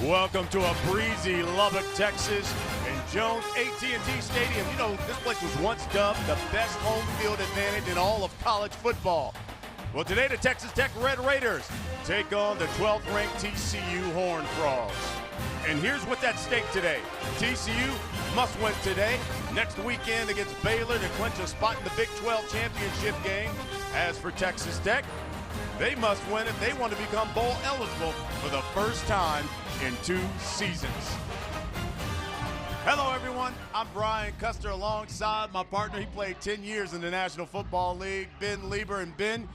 Welcome to a breezy Lubbock, Texas, and Jones AT&T Stadium. You know, this place was once dubbed the best home field advantage in all of college football. Well, today the Texas Tech Red Raiders take on the 12th-ranked TCU Horned Frogs. And here's what's at stake today. TCU must win today. Next weekend against Baylor to clinch a spot in the Big 12 championship game. As for Texas Tech, they must win if they want to become bowl eligible for the first time in 2 seasons. Hello everyone, I'm Brian Custer alongside my partner. He played 10 years in the National Football League, Ben Lieber. And Ben,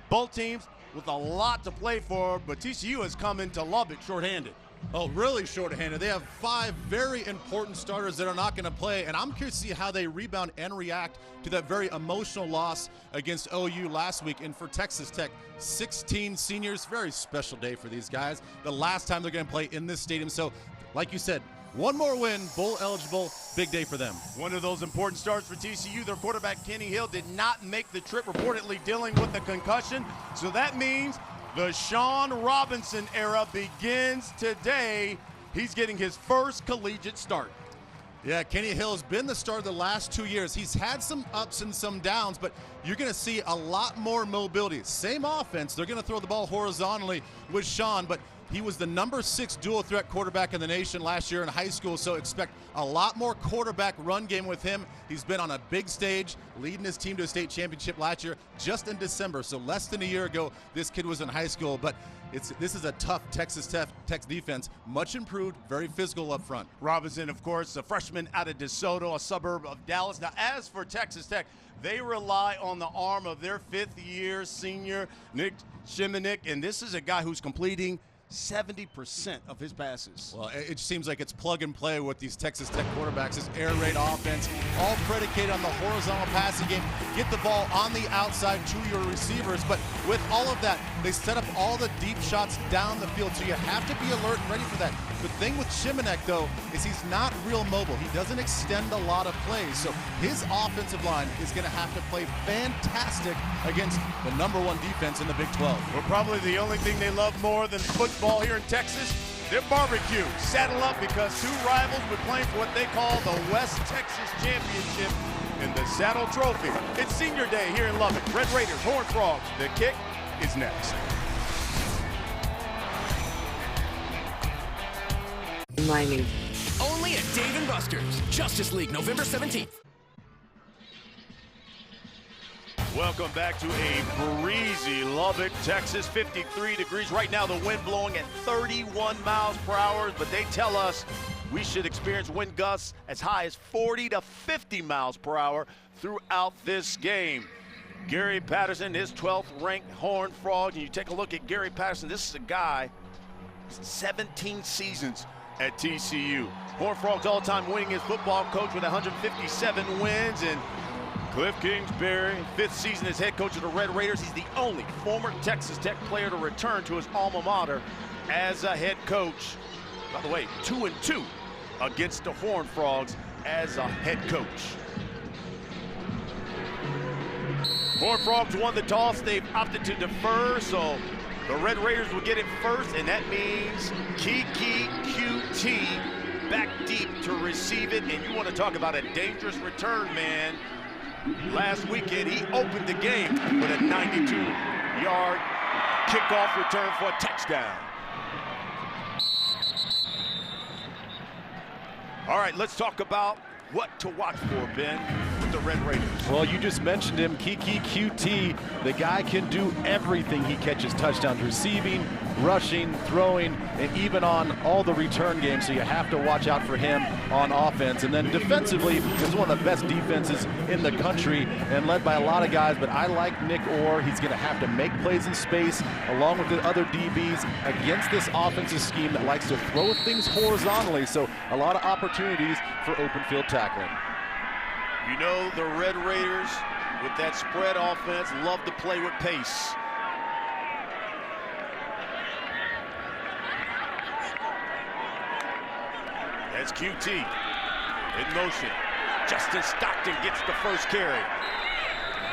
both teams with a lot to play for, but TCU has come into Lubbock shorthanded. Oh, really short-handed. They have 5 very important starters that are not going to play, and I'm curious to see how they rebound and react to that very emotional loss against OU last week. And for Texas Tech, 16 seniors, very special day for these guys. The last time they're going to play in this stadium. So, like you said, one more win, bowl eligible, big day for them. One of those important starts for TCU, their quarterback Kenny Hill did not make the trip, reportedly dealing with a concussion. So that means the Sean Robinson era begins today. He's getting his first collegiate start. Yeah, Kenny Hill has been the starter the last 2 years. He's had some ups and some downs, but you're going to see a lot more mobility. Same offense. They're going to throw the ball horizontally with Sean, but he was the number 6 dual threat quarterback in the nation last year in high school, so expect a lot more quarterback run game with him. He's been on a big stage, leading his team to a state championship last year, just in December. So less than a year ago, this kid was in high school, but this is a tough Texas Tech defense, much improved, very physical up front. Robinson, of course, a freshman out of DeSoto, a suburb of Dallas. Now, as for Texas Tech, they rely on the arm of their 5th-year senior, Nick Shimonik, and this is a guy who's completing 70% of his passes. Well, it seems like it's plug and play with these Texas Tech quarterbacks. This air raid offense, all predicated on the horizontal passing game. Get the ball on the outside to your receivers, but with all of that, they set up all the deep shots down the field, so you have to be alert and ready for that. The thing with Shimonek, though, is he's not real mobile. He doesn't extend a lot of plays, so his offensive line is going to have to play fantastic against the #1 defense in the Big 12. Well, probably the only thing they love more than football here in Texas, their barbecue. Saddle up because 2 rivals will playing for what they call the West Texas Championship in the Saddle Trophy. It's senior day here in Lubbock. Red Raiders, Horned Frogs. The kick is next. Mining. Only at Dave & Buster's. Justice League, November 17th. Welcome back to a breezy Lubbock, Texas. 53 degrees. Right now, the wind blowing at 31 miles per hour, but they tell us we should experience wind gusts as high as 40 to 50 miles per hour throughout this game. Gary Patterson, his 12th-ranked Horned Frog. And you take a look at Gary Patterson. This is a guy, 17 seasons at TCU. Horned Frogs all-time winningest football coach with 157 wins. And Cliff Kingsbury, 5th season as head coach of the Red Raiders. He's the only former Texas Tech player to return to his alma mater as a head coach. By the way, 2-2 against the Horned Frogs as a head coach. Horned Frogs won the toss. They've opted to defer, so the Red Raiders will get it first, and that means Kiki QT back deep to receive it. And you want to talk about a dangerous return, man. Last weekend, he opened the game with a 92-yard kickoff return for a touchdown. All right, let's talk about what to watch for, Ben, with the Red Raiders. Well, you just mentioned him, Kiki QT. The guy can do everything. He catches touchdowns, receiving, rushing, throwing, and even on all the return games, so you have to watch out for him on offense. And then defensively, this is one of the best defenses in the country and led by a lot of guys, but I like Nick Orr. He's going to have to make plays in space along with the other DBs against this offensive scheme that likes to throw things horizontally, so a lot of opportunities for open field tackling. You know the Red Raiders, with that spread offense, love to play with pace. That's QT in motion. Justin Stockton gets the first carry.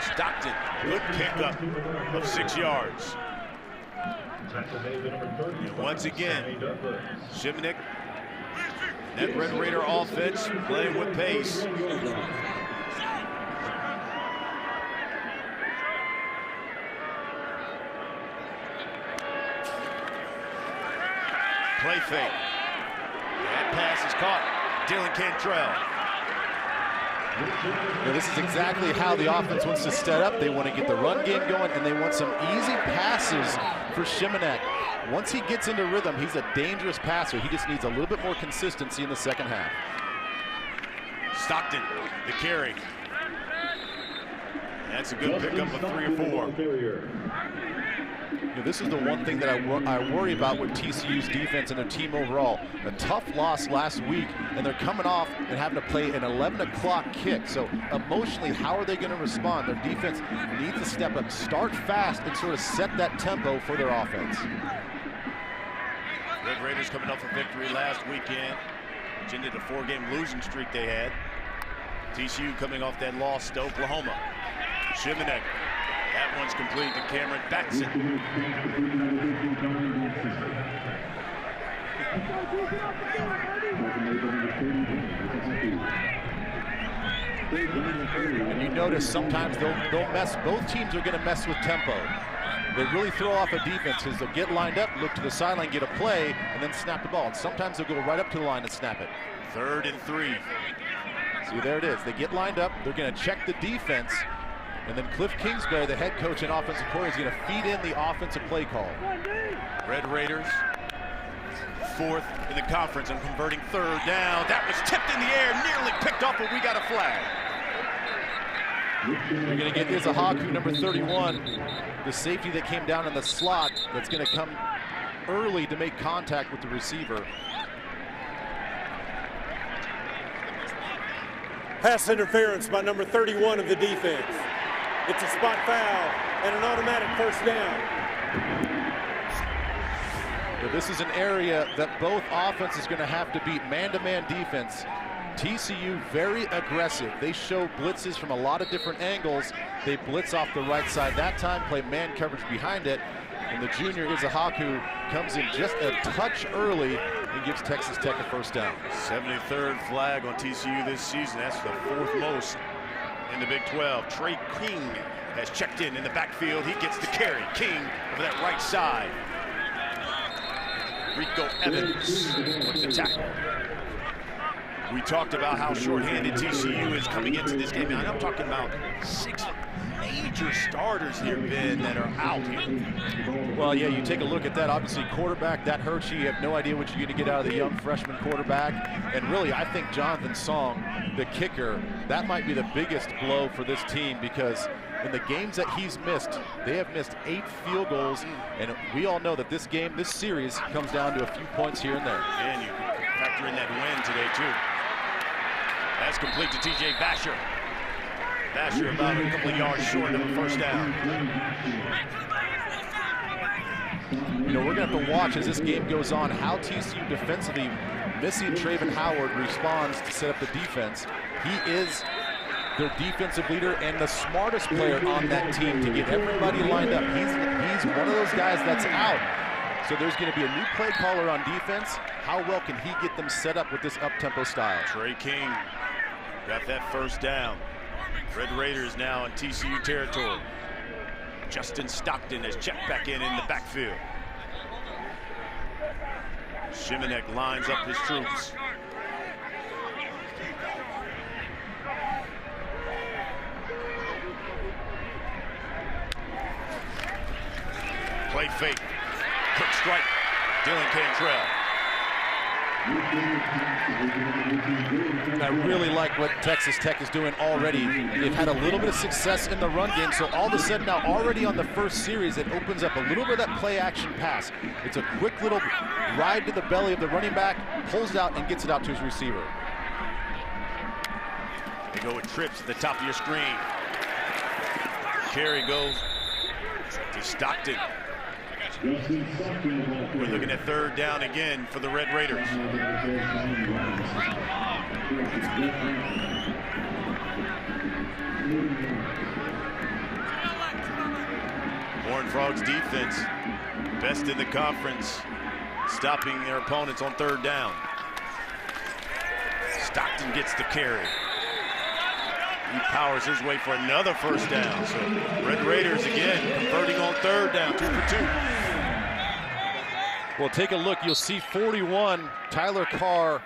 Stockton, good pickup of 6 yards. And once again, Shimonek, that Red Raider offense playing with pace. Play fake. That pass is caught. Dylan Cantrell. Now, this is exactly how the offense wants to set up. They want to get the run game going, and they want some easy passes for Shimonek. Once he gets into rhythm, he's a dangerous passer. He just needs a little bit more consistency in the second half. Stockton, the carry. That's a good pickup of 3 or 4. You know, this is the one thing that I worry about with TCU's defense and their team overall. A tough loss last week, and they're coming off and having to play an 11 o'clock kick. So emotionally, how are they going to respond? Their defense needs to step up, start fast, and sort of set that tempo for their offense. Red Raiders coming up for victory last weekend, which ended a 4-game losing streak they had. TCU coming off that loss to Oklahoma. Shimonek. That one's complete to Cameron Batson. And you notice sometimes they'll mess, both teams are going to mess with tempo. They really throw off a defense because they'll get lined up, look to the sideline, get a play, and then snap the ball. And sometimes they'll go right up to the line and snap it. 3rd and 3. See, there it is. They get lined up, they're going to check the defense, and then Cliff Kingsbury, the head coach and offensive coordinator, is going to feed in the offensive play call. Red Raiders, 4th in the conference and converting 3rd down. That was tipped in the air, nearly picked off, but we got a flag. They're going to get Izahaku, number 31, the safety that came down in the slot that's going to come early to make contact with the receiver. Pass interference by number 31 of the defense. It's a spot foul and an automatic first down. But this is an area that both offenses are going to have to beat man-to-man defense. TCU very aggressive. They show blitzes from a lot of different angles. They blitz off the right side that time, play man coverage behind it. And the junior Izahaku comes in just a touch early and gives Texas Tech a first down. 73rd flag on TCU this season. That's the 4th most in the Big 12. Trey King has checked in the backfield. He gets the carry. King over that right side. Rico Evans with the tackle. We talked about how shorthanded TCU is coming into this game. And I'm talking about 6 major starters here, Ben, that are out here. Well, yeah, you take a look at that. Obviously, quarterback, that hurts you. You have no idea what you're going to get out of the young freshman quarterback. And really, I think Jonathan Song, the kicker, that might be the biggest blow for this team, because in the games that he's missed, they have missed 8 field goals. And we all know that this game, this series, comes down to a few points here and there. And you factor in that win today, too. That's complete to TJ Basher. Basher about a couple of yards short of a first down. You know, we're going to have to watch as this game goes on how TCU defensively, missing Traven Howard, responds to set up the defense. He is their defensive leader and the smartest player on that team to get everybody lined up. He's one of those guys that's out. So there's going to be a new play caller on defense. How well can he get them set up with this up-tempo style? Trey King got that first down. Red Raiders now in TCU territory. Justin Stockton has checked back in the backfield. Shimonek lines up his troops. Play fake. Quick strike. Dylan Cantrell. I really like what Texas Tech is doing already. They've had a little bit of success in the run game, so all of a sudden now already on the first series, it opens up a little bit of that play action pass. It's a quick little ride to the belly of the running back, pulls it out and gets it out to his receiver. They go with trips at the top of your screen. Carry goes to Stockton. We're looking at 3rd down again for the Red Raiders. Horned Frogs defense Best in the conference, stopping their opponents on third down. Stockton gets the carry. He powers his way for another first down. So Red Raiders again converting on third down, 2 for 2. Well, take a look. You'll see 41, Tyler Carr,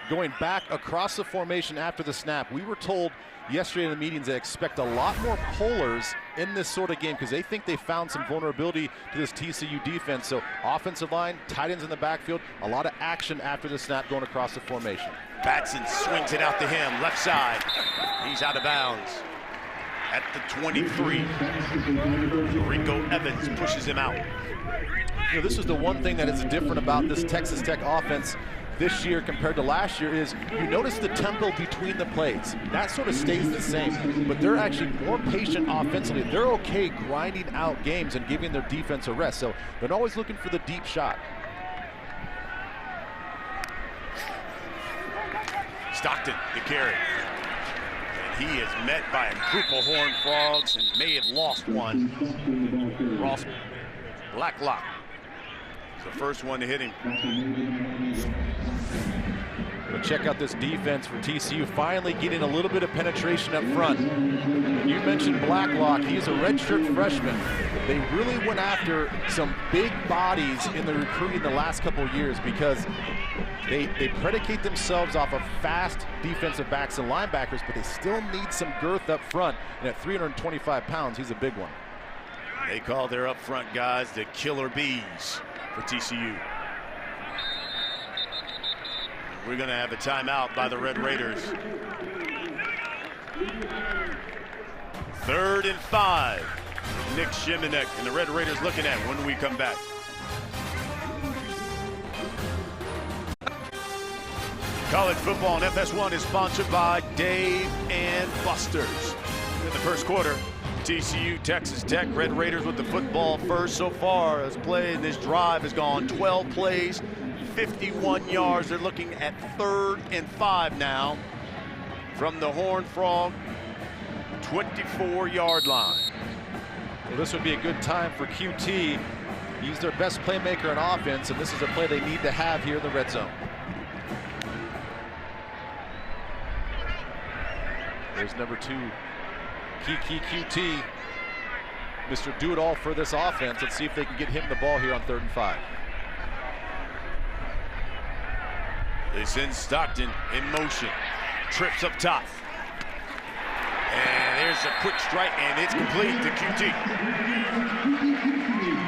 going back across the formation after the snap. We were told yesterday in the meetings they expect a lot more pullers in this sort of game because they think they found some vulnerability to this TCU defense. So offensive line, tight ends in the backfield, a lot of action after the snap going across the formation. Batson swings it out to him, left side. He's out of bounds at the 23. Rico Evans pushes him out. You know, this is the one thing that is different about this Texas Tech offense this year compared to last year is you notice the tempo between the plays. That sort of stays the same, but they're actually more patient offensively. They're okay grinding out games and giving their defense a rest, so they're always looking for the deep shot. Stockton, the carry. And he is met by a group of Horned Frogs and may have lost one. Ross Blacklock. The first one to hit him. But check out this defense for TCU, finally getting a little bit of penetration up front. And you mentioned Blacklock, he's a redshirt freshman. They really went after some big bodies in the recruiting the last couple of years because they predicate themselves off of fast defensive backs and linebackers, but they still need some girth up front. And at 325 pounds, he's a big one. They call their up front guys the killer bees for TCU. We're going to have a timeout by the Red Raiders. 3rd and 5. Nick Shimanek and the Red Raiders looking at when we come back. College football on FS1 is sponsored by Dave and Buster's. In the first quarter, TCU, Texas Tech, Red Raiders with the football first so far. As play, this drive has gone 12 plays, 51 yards. They're looking at 3rd and 5 now from the Horned Frog 24-yard line. Well, this would be a good time for QT. He's their best playmaker in offense, and this is a play they need to have here in the red zone. There's number 2, Kiki QT, Mr. Do-It-All for this offense. Let's see if they can get him the ball here on 3rd and 5. They send Stockton in motion. Trips up top. And there's a quick strike, and it's complete to QT.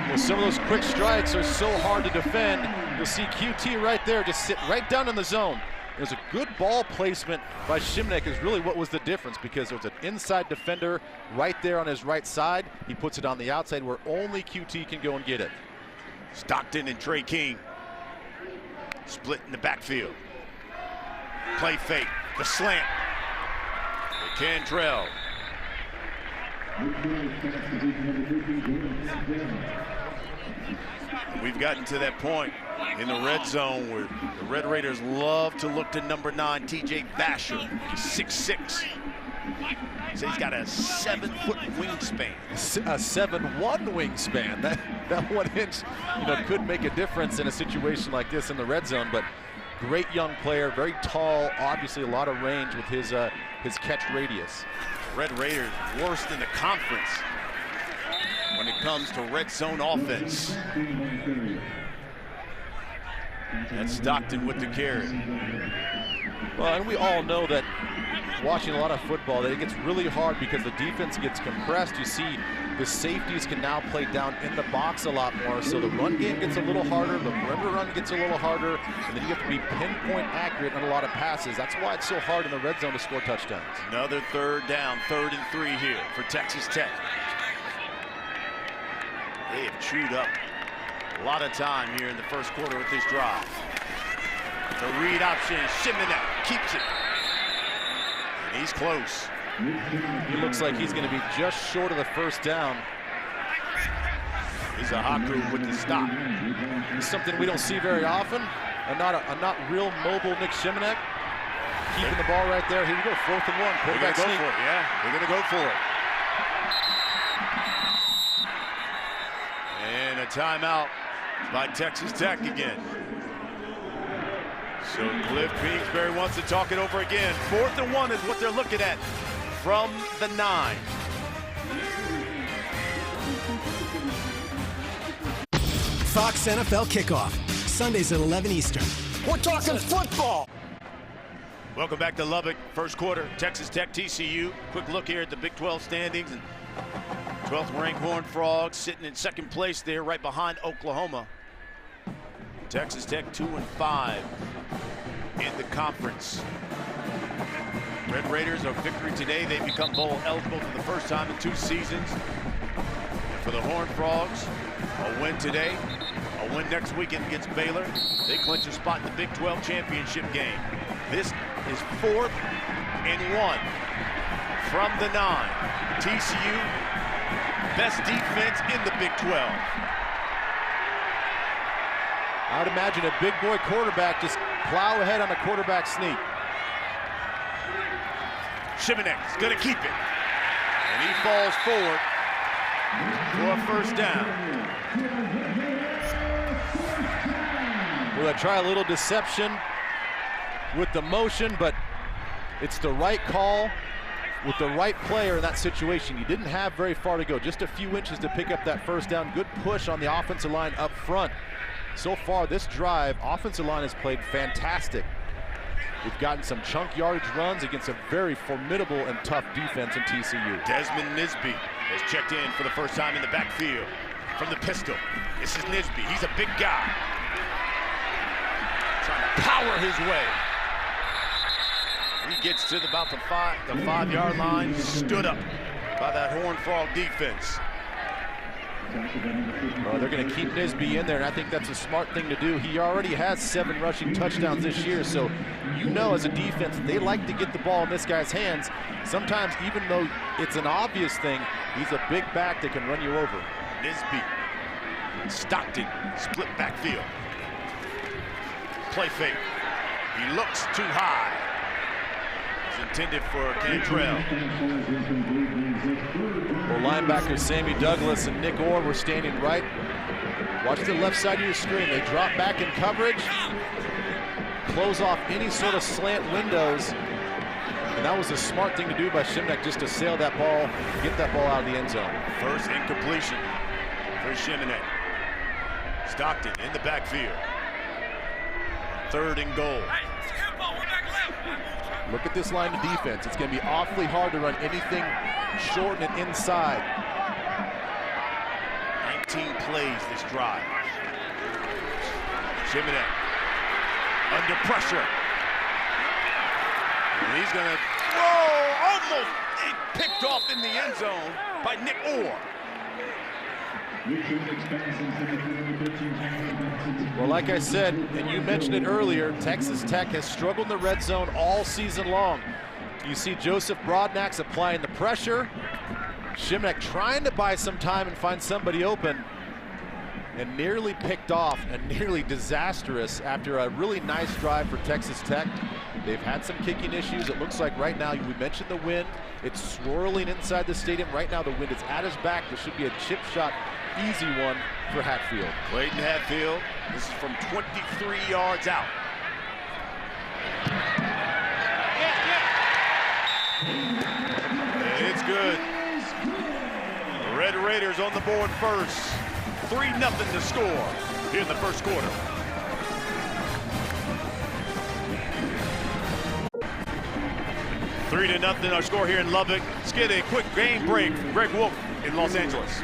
Well, some of those quick strikes are so hard to defend. You'll see QT right there, just sit right down in the zone. There's a good ball placement by Shimanek is really what was the difference because there's an inside defender right there on his right side. He puts it on the outside where only QT can go and get it. Stockton and Trey King split in the backfield. Play fake, the slant. The Cantrell. We've gotten to that point in the red zone where the Red Raiders love to look to number 9, TJ Vasher, 6'6". So he's got a 7-foot wingspan. A 7'1" wingspan. That 1 inch, could make a difference in a situation like this in the red zone. But great young player, very tall, obviously a lot of range with his catch radius. Red Raiders worst in the conference when it comes to red zone offense. And Stockton with the carry. Well, and we all know that watching a lot of football that it gets really hard because the defense gets compressed. You see the safeties can now play down in the box a lot more, so the run game gets a little harder, the perimeter run gets a little harder, and then you have to be pinpoint accurate on a lot of passes. That's why it's so hard in the red zone to score touchdowns. Another 3rd down, 3rd and 3 here for Texas Tech. They have chewed up a lot of time here in the first quarter with this drive. The read option, Shimanek keeps it. And he's close. He looks like he's going to be just short of the first down. He's a Haku with the stop. It's something we don't see very often. A not real mobile Nick Shimanek. Keeping the ball right there. Here we go, 4th and 1. They're going to go for it, yeah. They're going to go for it. And a timeout by Texas Tech again. So Cliff Kingsbury wants to talk it over again. 4th and 1 is what they're looking at from the 9. Fox NFL Kickoff, Sundays at 11 Eastern. We're talking football. Welcome back to Lubbock. First quarter, Texas Tech, TCU. Quick look here at the Big 12 standings. And 12th ranked Horned Frogs sitting in 2nd place there, right behind Oklahoma. Texas Tech 2-5 in the conference. Red Raiders are victory today. They become bowl eligible for the first time in 2 seasons. And for the Horned Frogs, a win today, a win next weekend against Baylor. They clinch a spot in the Big 12 championship game. This is 4th and 1 from the 9. TCU, best defense in the Big 12. I would imagine a big boy quarterback just plow ahead on a quarterback sneak. Shimanek is going to keep it. And he falls forward for a first down. Will I try a little deception with the motion, but it's the right call with the right player in that situation. You didn't have very far to go, just a few inches to pick up that first down. Good push on the offensive line up front. So far this drive, offensive line has played fantastic. We've gotten some chunk yardage runs against a very formidable and tough defense in TCU. Desmond Nisby has checked in for the first time in the backfield from the pistol. This is Nisby. He's a big guy. Trying to power his way. He gets to about the 5-yard line, stood up by that Horned Frog defense. Well, they're going to keep Nisby in there, and I think that's a smart thing to do. He already has 7 rushing touchdowns this year, so you know as a defense, they like to get the ball in this guy's hands. Sometimes, even though it's an obvious thing, he's a big back that can run you over. Nisby, Stockton, split backfield. Play fake. He looks too high. It's intended for Cantrell. Well, linebackers Sammy Douglas and Nick Orr were standing right. Watch the left side of your screen. They drop back in coverage, close off any sort of slant windows. And that was a smart thing to do by Shimanek, just to sail that ball, get that ball out of the end zone. First Incompletion for Shimanek. Stockton in the backfield. 3rd and goal. Look at this line of defense. It's going to be awfully hard to run anything short and inside. 19 plays this drive. Shimanek under pressure. And he's going to throw, almost picked off in the end zone by Nick Orr. Well, like I said, and you mentioned it earlier, Texas Tech has struggled in the red zone all season long. You see Joseph Broadnax applying the pressure. Shimanek trying to buy some time and find somebody open, and nearly picked off and nearly disastrous after a really nice drive for Texas Tech. They've had some kicking issues. It looks like right now, we mentioned the wind. It's swirling inside the stadium. Right now, the wind is at his back. This should be a chip shot, easy one for Hatfield. Clayton Hatfield, this is from 23 yards out. It's good. The Red Raiders on the board first. 3-0 to score here in the first quarter. Three to nothing our score here in Lubbock. Let's get a quick game break from Greg Wolf in Los Angeles.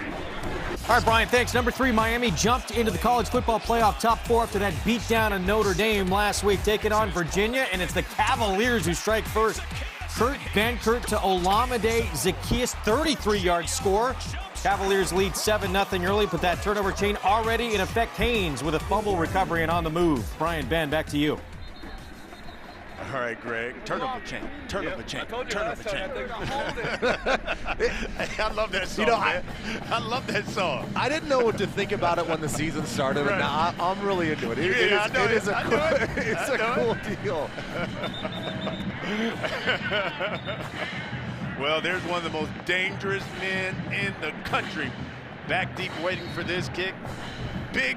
All right, Brian, thanks. Number 3, Miami jumped into the college football playoff top 4 after that beatdown of Notre Dame last week, taking on Virginia, and it's the Cavaliers who strike first. Kurt Benkert to Olamide Zaccheaus, 33-yard score. Cavaliers lead 7-0 early, but that turnover chain already in effect. Haynes with a fumble recovery and on the move. Brian, Ben, back to you. All right, Greg. Turnover chain. Turnover chain. Turnover chain. I love that song, man. I love that song. I didn't know what to think about it when the season started, and now I'm really into it. It is a cool deal. Well, there's one of the most dangerous men in the country. Back deep waiting for this kick.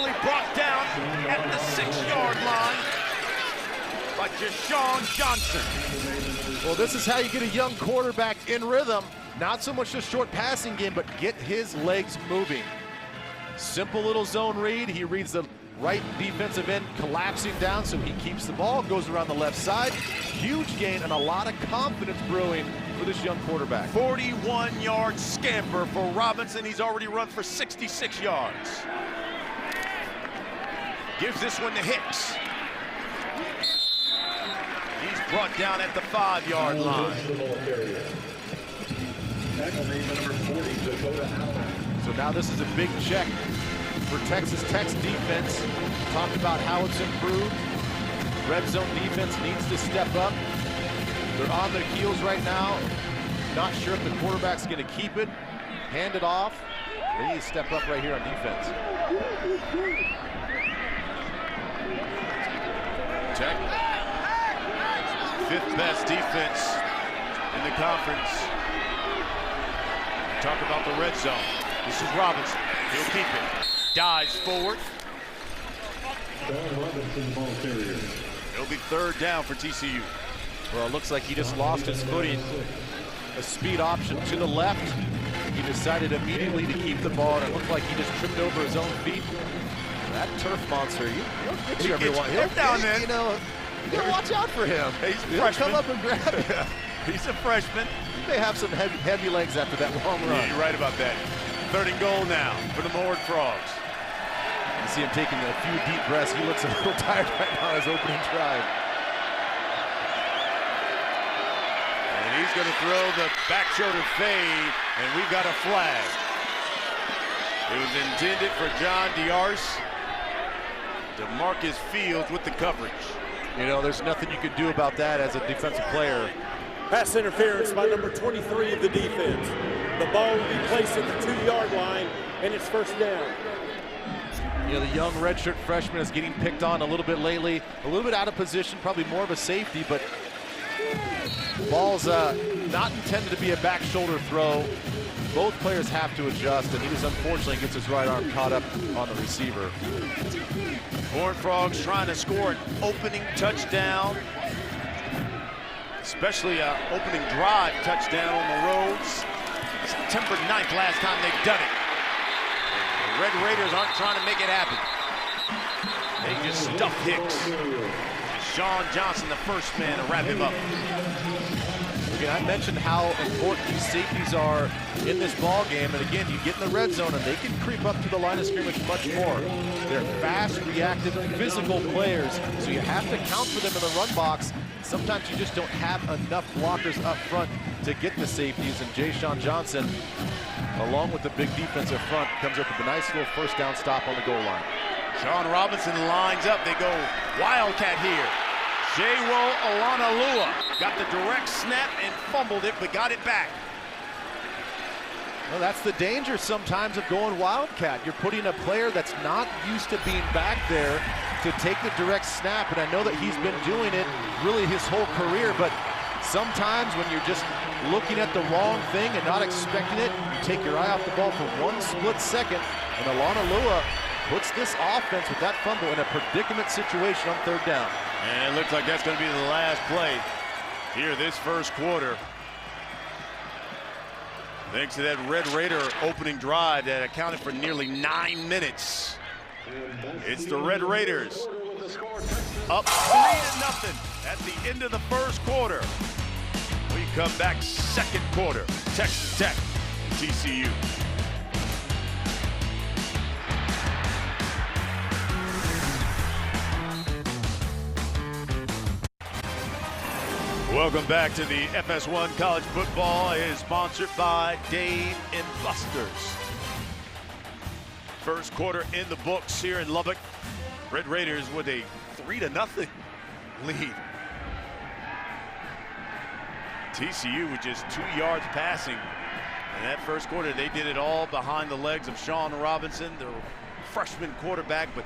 penalty brought down at the 6-yard line by Deshaun Johnson. Well, this is how you get a young quarterback in rhythm. Not so much a short passing game, but get his legs moving. Simple little zone read. He reads the right defensive end collapsing down, so he keeps the ball, goes around the left side. Huge gain and a lot of confidence brewing for this young quarterback. 41-yard scamper for Robinson. He's already run for 66 yards. Gives this one to Hicks. He's brought down at the 5-yard line. So now this is a big check for Texas Tech's defense. Talked about how it's improved. Red zone defense needs to step up. They're on their heels right now. Not sure if the quarterback's going to keep it, hand it off. They need to step up right here on defense. Tech, 5th best defense in the conference. Talk about the red zone. This is Robinson. He'll keep it. Dives forward. It'll be 3rd down for TCU. Well, it looks like he just lost his footing. A speed option to the left. He decided immediately to keep the ball, and it looked like he just tripped over his own feet. That turf monster, he'll get you every once. He'll down there. You know, you gotta watch out for him. He'll come up and grab it. He's a freshman. He may have some heavy legs after that long run. Yeah, you're right about that. 3rd and goal now for the Horned Frogs. You see him taking a few deep breaths. He looks a little tired right now on his opening drive. And he's going to throw the back shoulder fade, and we've got a flag. It was intended for John Diarse. DeMarcus Fields with the coverage. You know, there's nothing you can do about that as a defensive player. Pass interference by number 23 of the defense. The ball will be placed at the 2-yard line, and it's 1st down. You know, the young redshirt freshman is getting picked on a little bit lately, a little bit out of position, probably more of a safety, but the ball's not intended to be a back shoulder throw. Both players have to adjust, and he just unfortunately gets his right arm caught up on the receiver. Horned Frogs trying to score an opening touchdown, especially an opening drive touchdown on the road. September 9th, last time they've done it. The Red Raiders aren't trying to make it happen. They just stuff Hicks. Deshaun Johnson, the first man to wrap him up. Again, I mentioned how important these safeties are in this ball game, and again, you get in the red zone and they can creep up to the line of scrimmage much more. They're fast, reactive, physical players, so you have to count for them in the run box. Sometimes you just don't have enough blockers up front to get the safeties, and Deshaun Johnson, along with the big defensive front, comes up with a nice little 1st down stop on the goal line. Sean Robinson lines up. They go Wildcat here. Jaywo Olanalua got the direct snap and fumbled it, but got it back. Well, that's the danger sometimes of going Wildcat. You're putting a player that's not used to being back there to take the direct snap, and I know that he's been doing it really his whole career, but sometimes when you're just looking at the wrong thing and not expecting it, you take your eye off the ball for 1 split second, and Olanalua puts this offense with that fumble in a predicament situation on 3rd down. And it looks like that's going to be the last play here this 1st quarter. Thanks to that Red Raider opening drive that accounted for nearly 9 minutes. It's the Red Raiders up 3-0 at the end of the 1st quarter. We come back 2nd quarter. Texas Tech, TCU. Welcome back to the FS1 College Football. It is sponsored by Dave and Buster's. 1st quarter in the books here in Lubbock. Red Raiders with a 3-0 lead. TCU with just 2 yards passing. In that 1st quarter, they did it all behind the legs of Sean Robinson, the freshman quarterback. But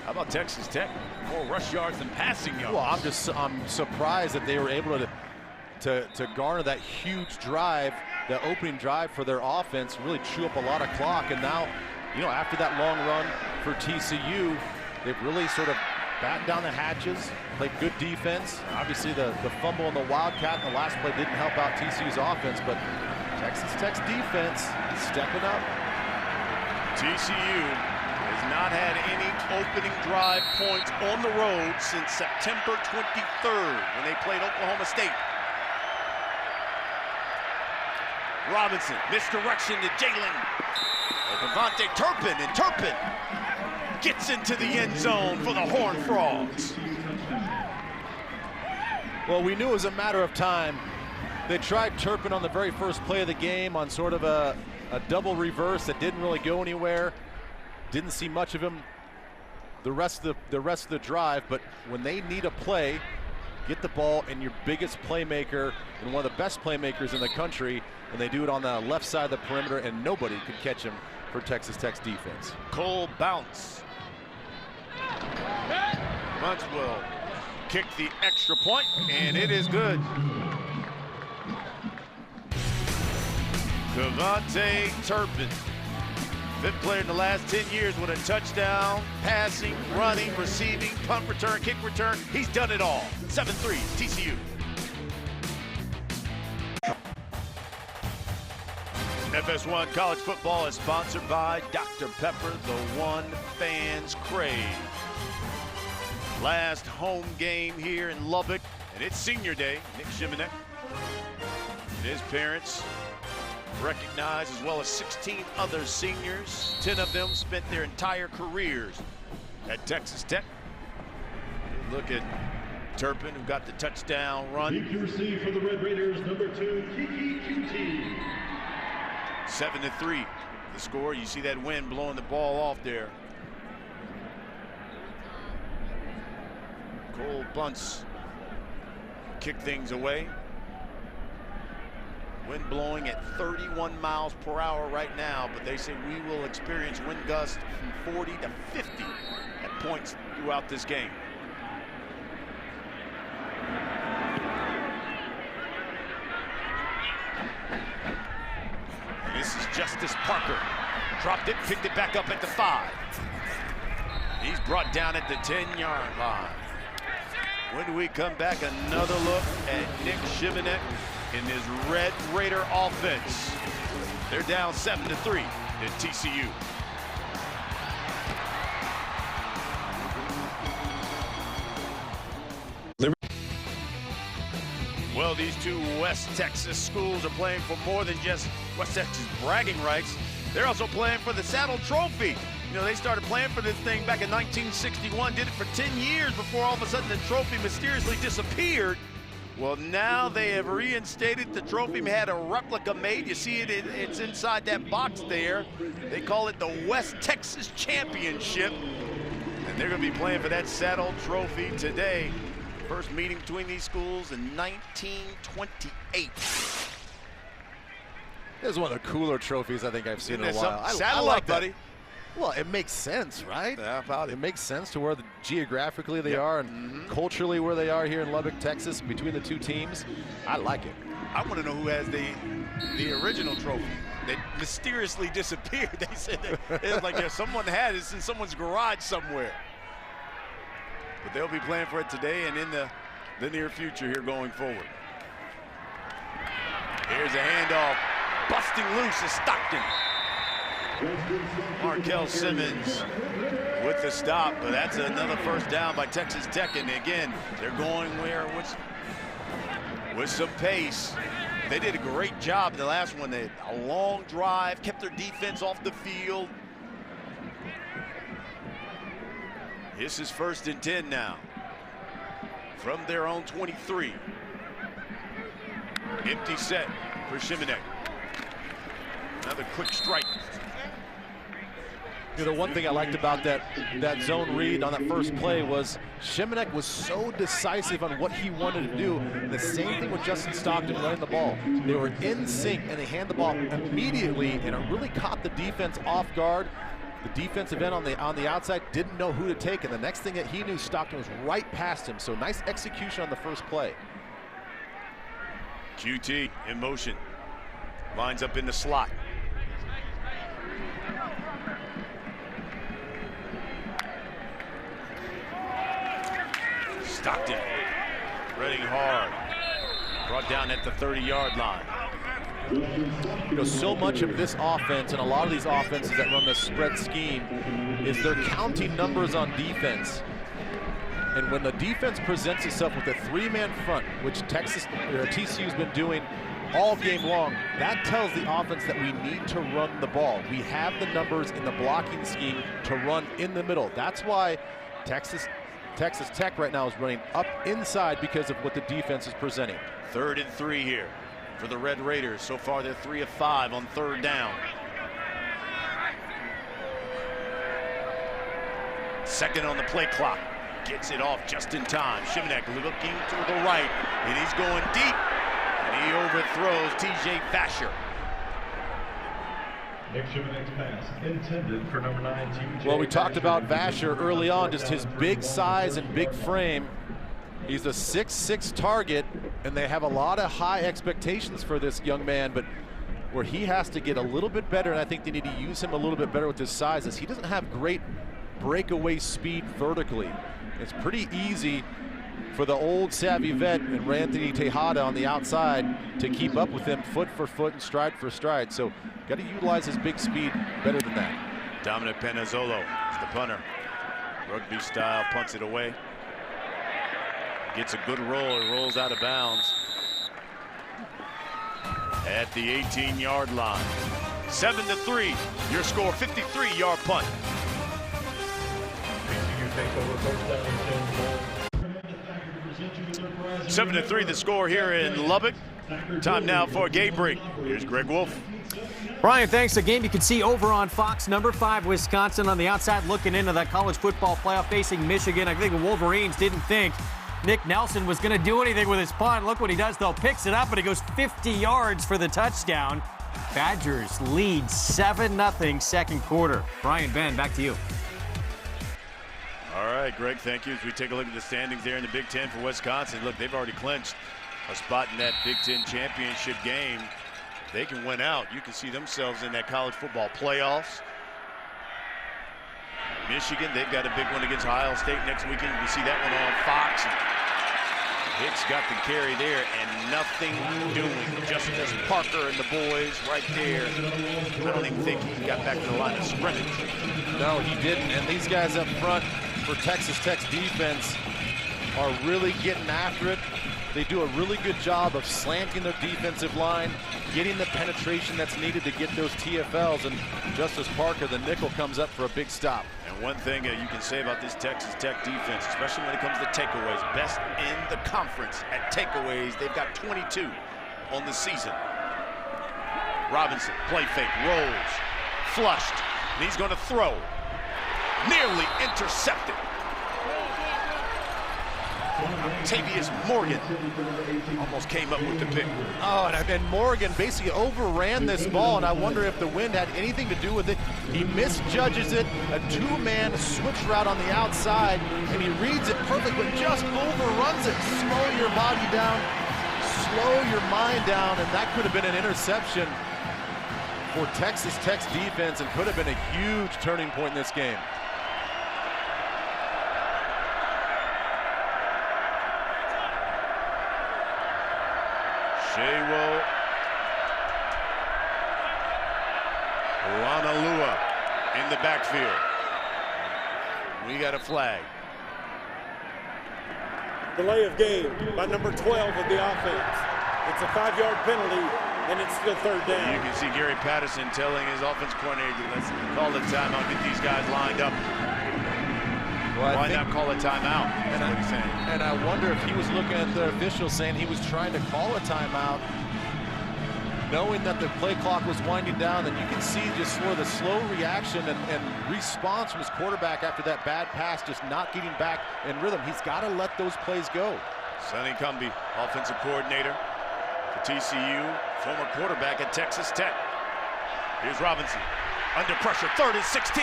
how about Texas Tech? More rush yards than passing yards. Well, I'm surprised that they were able to garner that huge drive, the opening drive for their offense, really chew up a lot of clock. And now, you know, after that long run for TCU. They've really sort of battened down the hatches, played good defense. Obviously the fumble in the Wildcat in the last play didn't help out TCU's offense, but Texas Tech's defense is stepping up. TCU has not had any opening drive points on the road since September 23rd when they played Oklahoma State. Robinson, misdirection to Jalen. Devontae Turpin, and Turpin gets into the end zone for the Horned Frogs. Well, we knew it was a matter of time. They tried Turpin on the very first play of the game on sort of a double reverse that didn't really go anywhere. Didn't see much of him the rest of the drive, but when they need a play, get the ball in your biggest playmaker and one of the best playmakers in the country, and they do it on the left side of the perimeter, and nobody could catch him for Texas Tech's defense. Cole bounce. Bunch will kick the extra point, and it is good. Devontae Turpin, fifth player in the last 10 years with a touchdown, passing, running, receiving, punt return, kick return. He's done it all. 7-3, TCU. FS1 College Football is sponsored by Dr. Pepper, the one fans crave. Last home game here in Lubbock, and it's senior day. Nick Shimonek and his parents recognized, as well as 16 other seniors. 10 of them spent their entire careers at Texas Tech. Look at Turpin, who got the touchdown run. Receive for the Red Raiders, number 2, Kiki QT. 7-3, the score. You see that wind blowing the ball off there. Cole Bunce kick things away. Wind blowing at 31 miles per hour right now, but they say we will experience wind gusts from 40 to 50 at points throughout this game. And this is Justice Parker. Dropped it, picked it back up at the 5. He's brought down at the 10-yard line. When we come back, another look at Nick Shimonek in his Red Raider offense. They're down 7-3 at TCU. Well, these two West Texas schools are playing for more than just West Texas bragging rights. They're also playing for the Saddle Trophy. You know, they started playing for this thing back in 1961, did it for 10 years before all of a sudden the trophy mysteriously disappeared. Well, now they have reinstated the trophy. We had a replica made. You see it, it's inside that box there. They call it the West Texas Championship. And they're going to be playing for that Saddle Trophy today. First meeting between these schools in 1928. This is one of the cooler trophies I think I've seen in a while. I like that. Buddy. Well, it makes sense, right? Yeah, about it. It makes sense to where geographically they are and culturally where they are here in Lubbock, Texas, between the two teams. I like it. I want to know who has the original trophy that mysteriously disappeared. They said that it was like someone had it in someone's garage somewhere. But they'll be playing for it today and in the near future here going forward. Here's a handoff. Busting loose is Stockton. Markel Simmons with the stop, but that's another first down by Texas Tech. And again, they're going with some pace. They did a great job in the last one. They had a long drive, kept their defense off the field. This is 1st and 10 now from their own 23. Empty set for Shimonek. Another quick strike. You know, the one thing I liked about that zone read on that first play was Shimonek was so decisive on what he wanted to do. The same thing with Justin Stockton running the ball. They were in sync, and they hand the ball immediately, and it really caught the defense off guard. The defensive end on the outside didn't know who to take, and the next thing that he knew, Stockton was right past him. So nice execution on the first play. QT in motion. Lines up in the slot. Stockton running hard. Brought down at the 30-yard line. You know, so much of this offense and a lot of these offenses that run the spread scheme is they're counting numbers on defense. And when the defense presents itself with a three-man front, which TCU's been doing all game long, that tells the offense that we need to run the ball. We have the numbers in the blocking scheme to run in the middle. That's why Texas Tech right now is running up inside because of what the defense is presenting. 3rd and 3 here for the Red Raiders. So far, they're 3 of 5 on 3rd down. 2nd on the play clock. Gets it off just in time. Shimanek looking to the right, and he's going deep, and he overthrows T.J. Vasher. Nick Shimanek's pass intended for number 9, TJ. Well, we talked about Vasher early on, just his big size and big frame. He's a 6'6" target, and they have a lot of high expectations for this young man, but where he has to get a little bit better, and I think they need to use him a little bit better with his size, is he doesn't have great breakaway speed vertically. It's pretty easy for the old savvy vet and Ranthony Tejada on the outside to keep up with him foot for foot and stride for stride. So got to utilize his big speed better than that. Dominic Penizzolo is the punter. Rugby style, punts it away. Gets a good roll, it rolls out of bounds at the 18-yard line. 7-3, your score, 53-yard punt. TCU takes over first down and 10 ball. 7-3 the score here in Lubbock. Time now for a game break. Here's Greg Wolf. Brian, thanks. A game you can see over on Fox. Number 5, Wisconsin on the outside looking into that college football playoff facing Michigan. I think the Wolverines didn't think Nick Nelson was going to do anything with his punt. Look what he does, though. Picks it up, and he goes 50 yards for the touchdown. Badgers lead 7-0 second quarter. Brian, Ben, back to you. All right, Greg, thank you. As we take a look at the standings there in the Big Ten for Wisconsin, look, they've already clinched a spot in that Big Ten championship game. If they can win out, you can see themselves in that college football playoffs. Michigan, they've got a big one against Ohio State next weekend. You can see that one on Fox. Hicks got the carry there and nothing doing. Justice Parker and the boys right there. I don't even think he got back to the line of scrimmage. No, he didn't. And these guys up front for Texas Tech's defense are really getting after it. They do a really good job of slanting their defensive line, getting the penetration that's needed to get those TFLs, and Justice Parker, the nickel, comes up for a big stop. And one thing you can say about this Texas Tech defense, especially when it comes to takeaways, best in the conference at takeaways. They've got 22 on the season. Robinson, play fake, rolls, flushed, and he's going to throw. Nearly intercepted. Tavius Morgan almost came up with the pick. Oh, and Morgan basically overran this ball, and I wonder if the wind had anything to do with it. He misjudges it, a two-man switch route on the outside, and he reads it perfect, but just overruns it. Slow your body down, slow your mind down, and that could have been an interception for Texas Tech's defense and could have been a huge turning point in this game. Shewo Ranalua in the backfield. We got a flag. Delay of game by number 12 of the offense. It's a 5-yard penalty, and it's still 3rd down. You can see Gary Patterson telling his offense coordinator, let's call the timeout, get these guys lined up. Well, why not call a timeout? That's what he's saying. And I wonder if he was looking at the official saying he was trying to call a timeout, knowing that the play clock was winding down, and you can see just sort of the slow reaction and response from his quarterback after that bad pass, just not getting back in rhythm. He's got to let those plays go. Sonny Cumbie, offensive coordinator for TCU, former quarterback at Texas Tech. Here's Robinson, under pressure, 3rd and 16.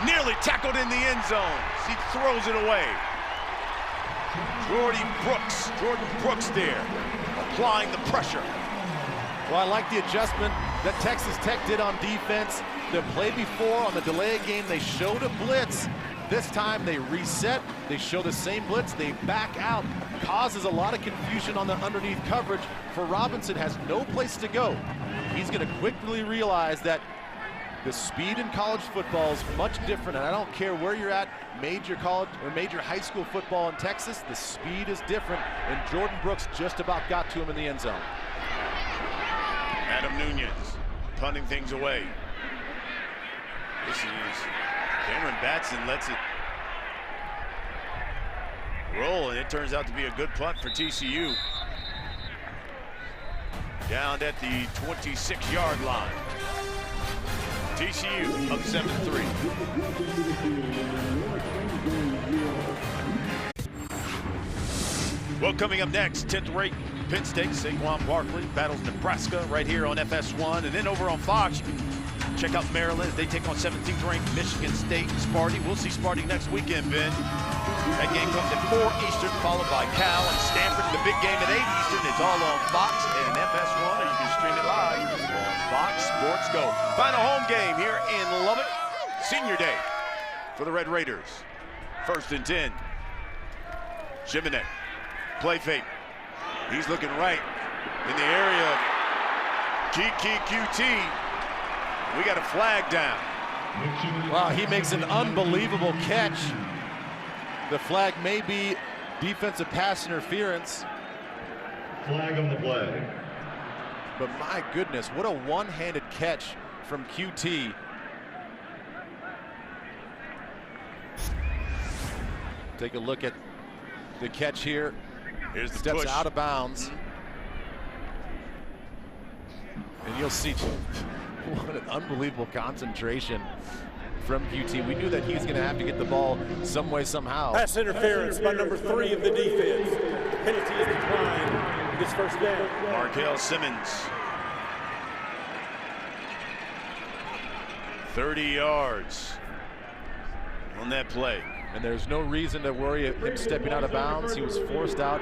Nearly tackled in the end zone. He throws it away. Jordan Brooks there, applying the pressure. Well, I like the adjustment that Texas Tech did on defense. The play before on the delay game, they showed a blitz, this time they reset, they show the same blitz, they back out, causes a lot of confusion on the underneath coverage. For Robinson, has no place to go. He's going to quickly realize that the speed in college football is much different, and I don't care where you're at, major college or major high school football in Texas, the speed is different, and Jordan Brooks just about got to him in the end zone. Adam Nunez punting things away. This is Cameron Batson lets it roll, and it turns out to be a good punt for TCU. Down at the 26-yard line. TCU up 7-3. Well, coming up next, 10th rate Penn State, Saquon Barkley battles Nebraska right here on FS1. And then over on Fox, you can check out Maryland as they take on 17th ranked Michigan State. Sparty, we'll see Sparty next weekend, Ben. That game comes at 4 Eastern, followed by Cal and Stanford. The big game at 8 Eastern. It's all on Fox and FS1, or you can stream it live on Fox Sports Go. Final home game here in Lubbock. Senior Day for the Red Raiders. 1st and 10. Jimenez, play fake. He's looking right in the area of QT. We got a flag down. Wow, he makes an unbelievable catch. The flag may be defensive pass interference. Flag on the play. But my goodness, what a one-handed catch from QT. Take a look at the catch here. Here's the Steps push. out of bounds. And you'll see what an unbelievable concentration from QT. We knew that he was going to have to get the ball some way, somehow. Pass interference by number 3 of the defense. The penalty is declined. This first down. Markel Simmons. 30 yards on that play. And there's no reason to worry of him stepping out of bounds. He was forced out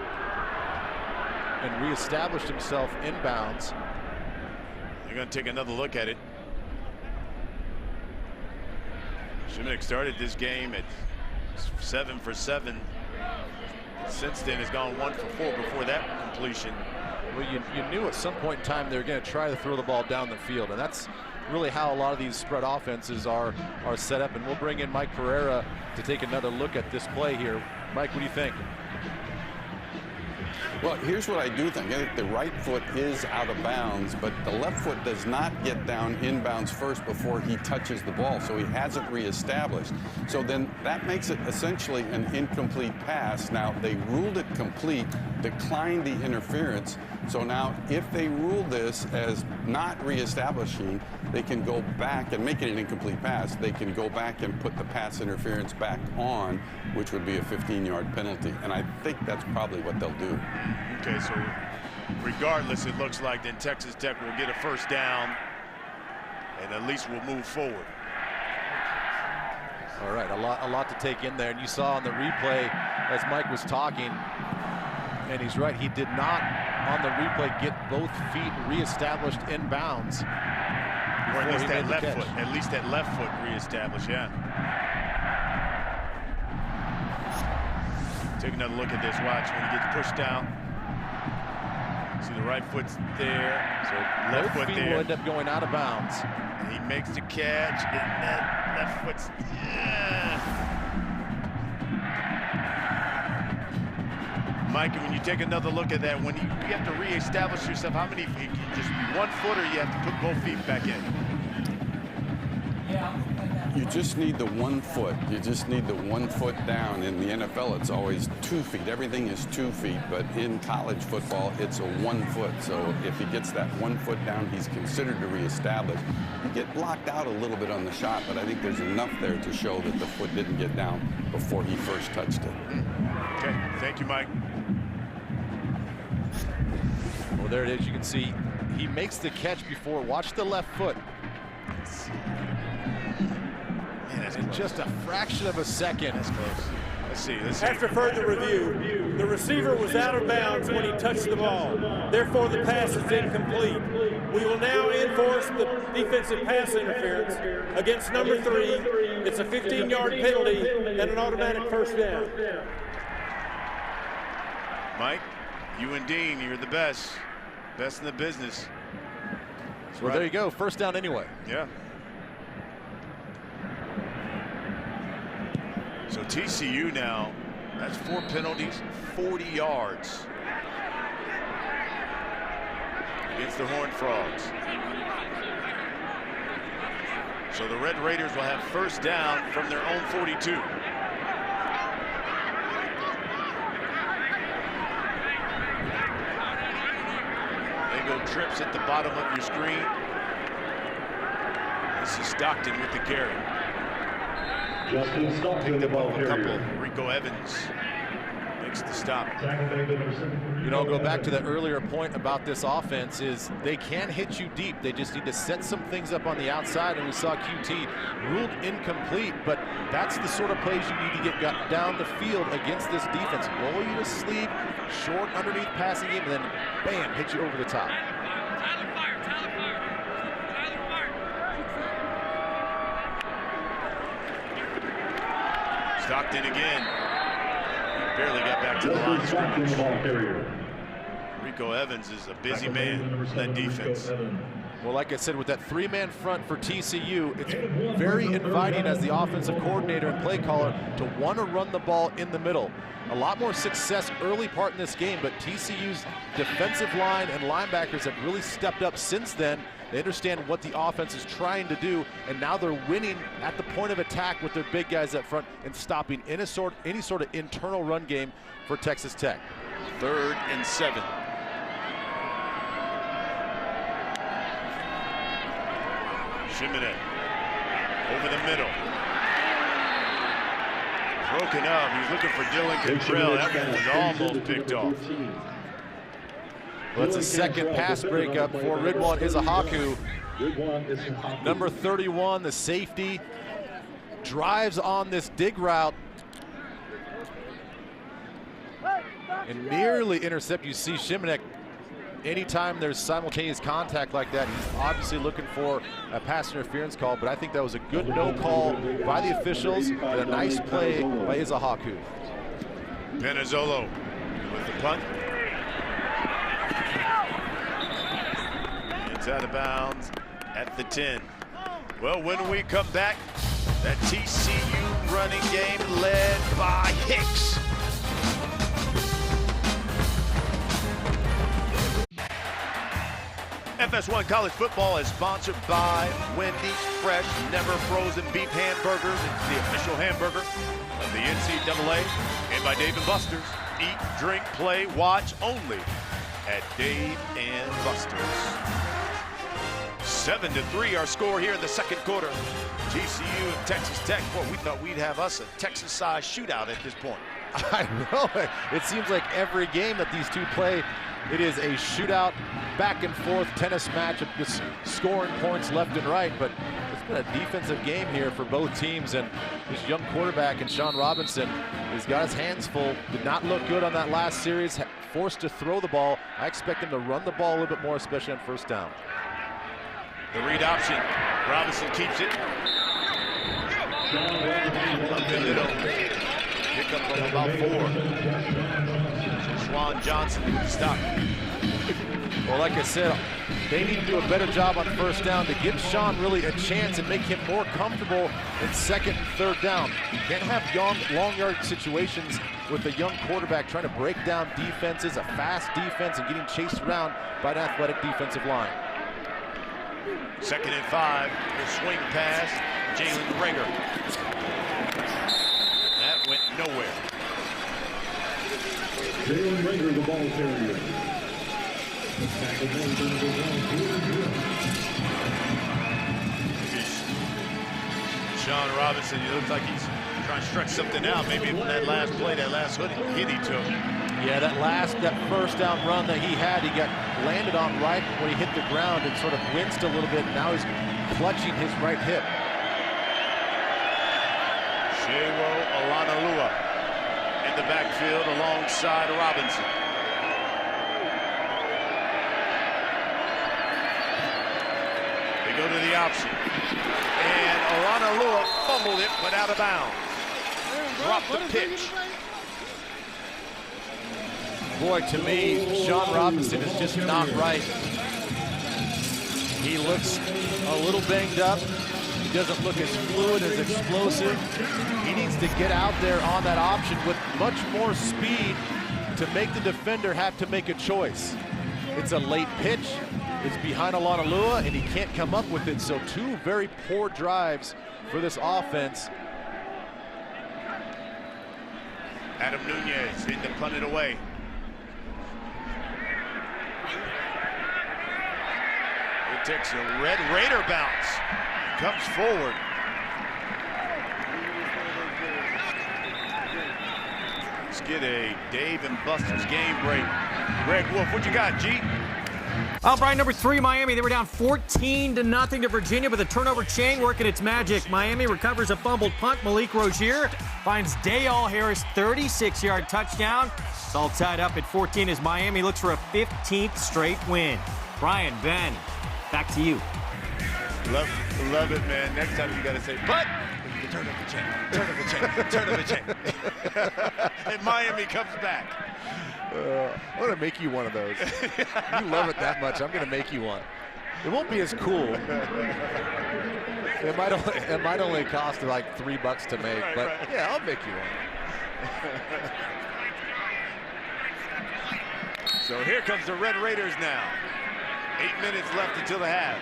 and reestablished himself in bounds. They're going to take another look at it. Shimmick started this game at 7 for 7. Since then has gone 1 for 4 before that completion. Well, you knew at some point in time they were going to try to throw the ball down the field, and that's really how a lot of these spread offenses are set up. And we'll bring in Mike Pereira to take another look at this play here. Mike, what do you think? Well, here's what I do think. I think the right foot is out of bounds, but the left foot does not get down inbounds first before he touches the ball, so he hasn't reestablished. So then that makes it essentially an incomplete pass. Now, they ruled it complete, declined the interference. So now, if they rule this as not reestablishing, they can go back and make it an incomplete pass. They can go back and put the pass interference back on, which would be a 15-yard penalty. And I think that's probably what they'll do. Okay, so regardless, it looks like then Texas Tech will get a first down, and at least we'll move forward. All right, a lot to take in there. And you saw on the replay as Mike was talking, and he's right, he did not on the replay get both feet reestablished in bounds. Or at least that left foot. At least that left foot reestablished, yeah. Take another look at this. Watch when he gets pushed out. See the right foot's there. So left foot there. Will end up going out of bounds. And he makes the catch, and that left foot's. Mike, when you take another look at that, when you have to reestablish yourself, how many feet? Just 1 foot, or you have to put both feet back in? You just need the 1 foot. You just need the 1 foot down. In the NFL, it's always 2 feet. Everything is 2 feet, but in college football, it's a 1 foot. So if he gets that 1 foot down, he's considered to reestablish. You get blocked out a little bit on the shot, but I think there's enough there to show that the foot didn't get down before he first touched it. Okay, thank you, Mike. Well, there it is. You can see he makes the catch before. Watch the left foot. Man, that's in just a fraction of a second. That's close. Let's see. After further review, the receiver was out of bounds when he touched the ball. Therefore, the pass is incomplete. We will now enforce the defensive pass interference against number 3, It's a 15-yard penalty and an automatic first down. Mike, you and Dean, you're the best. Best in the business. Well, there you go. First down anyway. Yeah. So TCU now, that's 4 penalties, 40 yards against the Horned Frogs. So the Red Raiders will have first down from their own 42. They go trips at the bottom of your screen. This is Stockton with the carry. Justin Stockton, Picked the up ball a couple. carrier. Rico Evans makes the stop. You know, go back to the earlier point about this offense is they can hit you deep. They just need to set some things up on the outside, and we saw QT ruled incomplete, but that's the sort of plays you need to get down the field against this defense. Roll you to sleep, short underneath passing game, and then bam, hit you over the top. Stockton again. Barely got back to the line of Stockton, the scrimmage. ball carrier. Rico Evans is a busy man in that defense. Well, like I said, with that 3-man front for TCU, it's very inviting as the offensive coordinator and play caller to want to run the ball in the middle. A lot more success early part in this game, but TCU's defensive line and linebackers have really stepped up since then. They understand what the offense is trying to do, and now they're winning at the point of attack with their big guys up front and stopping any sort of internal run game for Texas Tech. 3rd and 7. Shimonet over the middle. Broken up. He's looking for Dylan Cantrell. That one was almost picked off. Well, it's a second pass breakup for Ridwan Izahaku. Number 31, the safety, drives on this dig route and nearly intercept. You see Shimonek, anytime there's simultaneous contact like that, he's obviously looking for a pass interference call, but I think that was a good no call by the officials and a nice play by Izahaku. Penizzolo with the punt. It's out of bounds at the 10. Well, when we come back, that TCU running game led by Hicks. FS1 College Football is sponsored by Wendy's Fresh Never Frozen Beef Hamburgers. It's the official hamburger of the NCAA. And by Dave & Buster's. Eat, drink, play, watch only at Dave & Buster's. 7-3 our score here in the second quarter. TCU and Texas Tech. Boy, we thought we'd have us a Texas-sized shootout at this point. I know. It seems like every game that these two play, it is a shootout, back and forth tennis match of just scoring points left and right. But it's been a defensive game here for both teams. And this young quarterback, and Sean Robinson, has got his hands full. Did not look good on that last series. Forced to throw the ball. I expect him to run the ball a little bit more, especially on first down. The read option. Robinson keeps it. Up the middle. Pick up from about 4. Schwan Johnson with the stop. Well, like I said, they need to do a better job on first down to give Sean really a chance and make him more comfortable in second and third down. Can't have long yard situations with a young quarterback trying to break down defenses, a fast defense, and getting chased around by an athletic defensive line. 2nd and 5. The swing pass. Jalen Rager. That went nowhere. Jalen Rager, the ball carrier. Sean Robinson, he looks like he's trying to stretch something out. Maybe that last play, that last hit he took. Yeah, that first down run that he had, he got landed on right when he hit the ground and sort of winced a little bit. Now he's clutching his right hip. Shiro Olanalua in the backfield alongside Robinson. They go to the option. And Olanalua fumbled it, but out of bounds. Dropped the pitch. Boy, to me, Sean Robinson is just not right. He looks a little banged up. He doesn't look as fluid, as explosive. He needs to get out there on that option with much more speed to make the defender have to make a choice. It's a late pitch. It's behind Olanalua, and he can't come up with it. So two very poor drives for this offense. Adam Nunez in to punt it away. It takes a Red Raider bounce. Comes forward. Let's get a Dave and Buster's game break. Greg Wolf, what you got, G? Well, Brian, number 3, Miami. They were down 14-0 to Virginia, but the turnover chain working its magic. Miami recovers a fumbled punt. Malik Rozier finds Dale Harris 36-yard touchdown. It's all tied up at 14 as Miami looks for a 15th straight win. Brian, Ben, back to you. Love it, man. Next time you got to say, but turn up the chain, turn up the chain, turn up the chain. And Miami comes back. I'm going to make you one of those. You love it that much. I'm going to make you one. It won't be as cool. It might only cost like $3 to make, but right. Yeah, I'll make you one. So here comes the Red Raiders now. 8 minutes left until the half.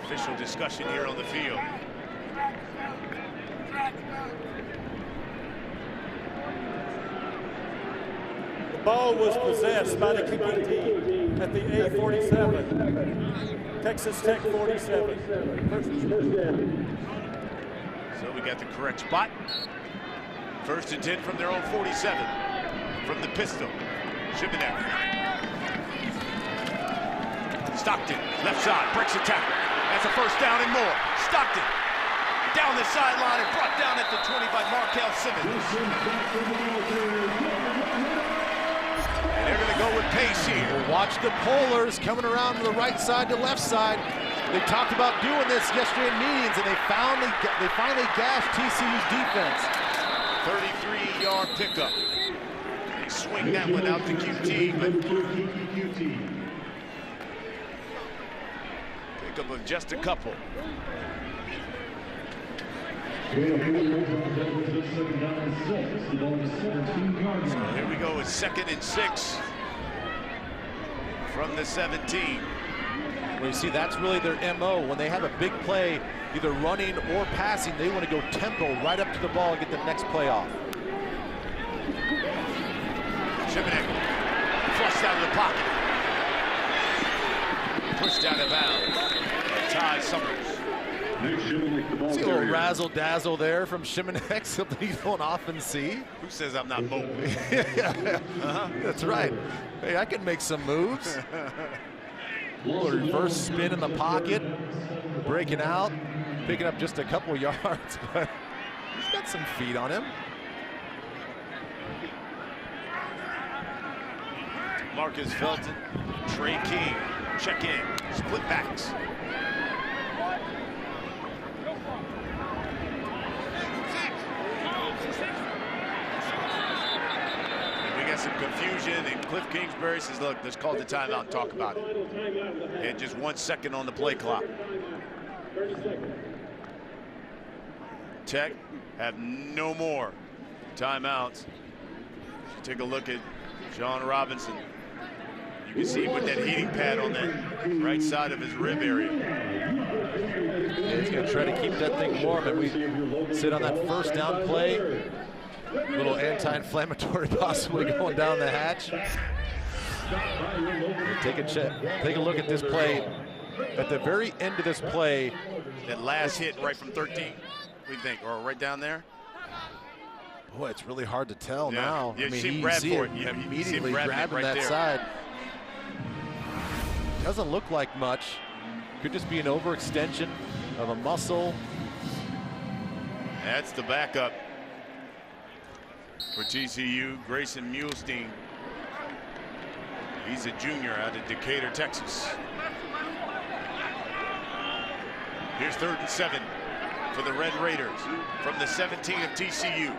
Official discussion here on the field. The ball was possessed by the kicking team at the A47. Texas Tech 47. So we got the correct spot. 1st and 10 from their own 47. From the pistol. Shibanek. Stockton, left side, breaks a tackle. That's a first down and more. Stockton down the sideline and brought down at the 20 by Markel Simmons. And they're going to go with pace here. Well, watch the Polars coming around from the right side to left side. They talked about doing this yesterday in meetings, and they finally gashed TCU's defense. 33-yard pickup. They swing that one out to QT, but pickup of just a couple. So here we go with 2nd and 6 from the 17. Well, you see, that's really their MO. When they have a big play, either running or passing, they want to go tempo right up to the ball and get the next play off. Shibanek flushed out of the pocket. Pushed out of bounds. Ty Summers. See a little razzle-dazzle there from Shimanek, something you don't often see. Who says I'm not mobile? That's right. Hey, I can make some moves. Little reverse spin in the pocket, breaking out, picking up just a couple yards, but he's got some feet on him. Marcus Felton, Trey King, check in, split backs. Some confusion, and Cliff Kingsbury says, look, let's call the timeout and talk about it. And just 1 second on the play clock. Tech have no more timeouts. Take a look at Sean Robinson. You can see with that heating pad on that right side of his rib area. Yeah, he's going to try to keep that thing warm, and we sit on that 1st down play. Little anti-inflammatory possibly going down the hatch. Take a look at this play. At the very end of this play, that last hit right from 13, what do you think? Or right down there? Boy, it's really hard to tell now. Yeah, I mean, you see him immediately grabbing right that there. side. Doesn't look like much. Could just be an overextension of a muscle. That's the backup. For TCU, Grayson Mulestein. He's a junior out of Decatur, Texas. Here's 3rd and 7 for the Red Raiders from the 17 of TCU.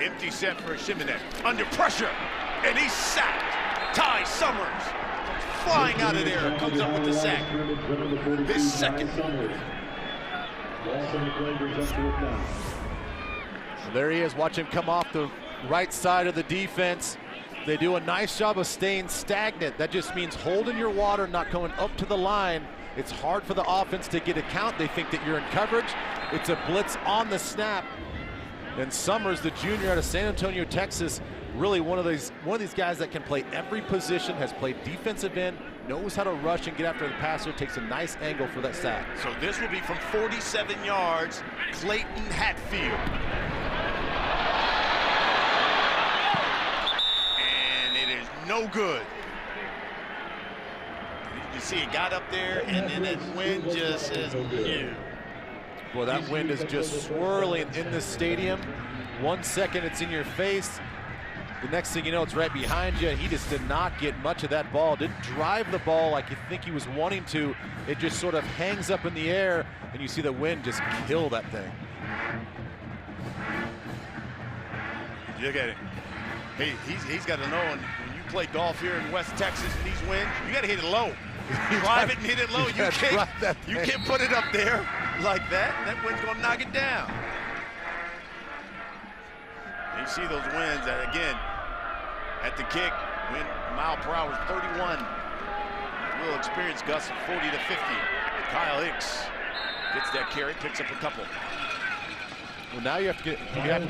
Empty set for Shimonette. Under pressure, and he's sacked. Ty Summers flying out of there, comes up with the sack. His second. There he is. Watch him come off the right side of the defense. They do a nice job of staying stagnant. That just means holding your water, not going up to the line. It's hard for the offense to get a count. They think that you're in coverage. It's a blitz on the snap. And Summers, the junior out of San Antonio, Texas, really one of these guys that can play every position, has played defensive end, knows how to rush and get after the passer, takes a nice angle for that sack. So this will be from 47 yards, Clayton Hatfield. And it is no good. You see it got up there, and then that wind just says, no. Well, that wind is just swirling in the stadium. 1 second it's in your face. The next thing you know, it's right behind you. He just did not get much of that ball. Didn't drive the ball like you think he was wanting to. It just sort of hangs up in the air, and you see the wind just kill that thing. Look at it. Hey, he's got to know when you play golf here in West Texas and these winds, you got to hit it low. Drive it and hit it low. You can't put it up there like that. That wind's going to knock it down. And you see those winds that, again, at the kick, wind mile per hour is 31. A little experience gusts of 40 to 50. Kyle Hicks gets that carry, picks up a couple. Well, now you have to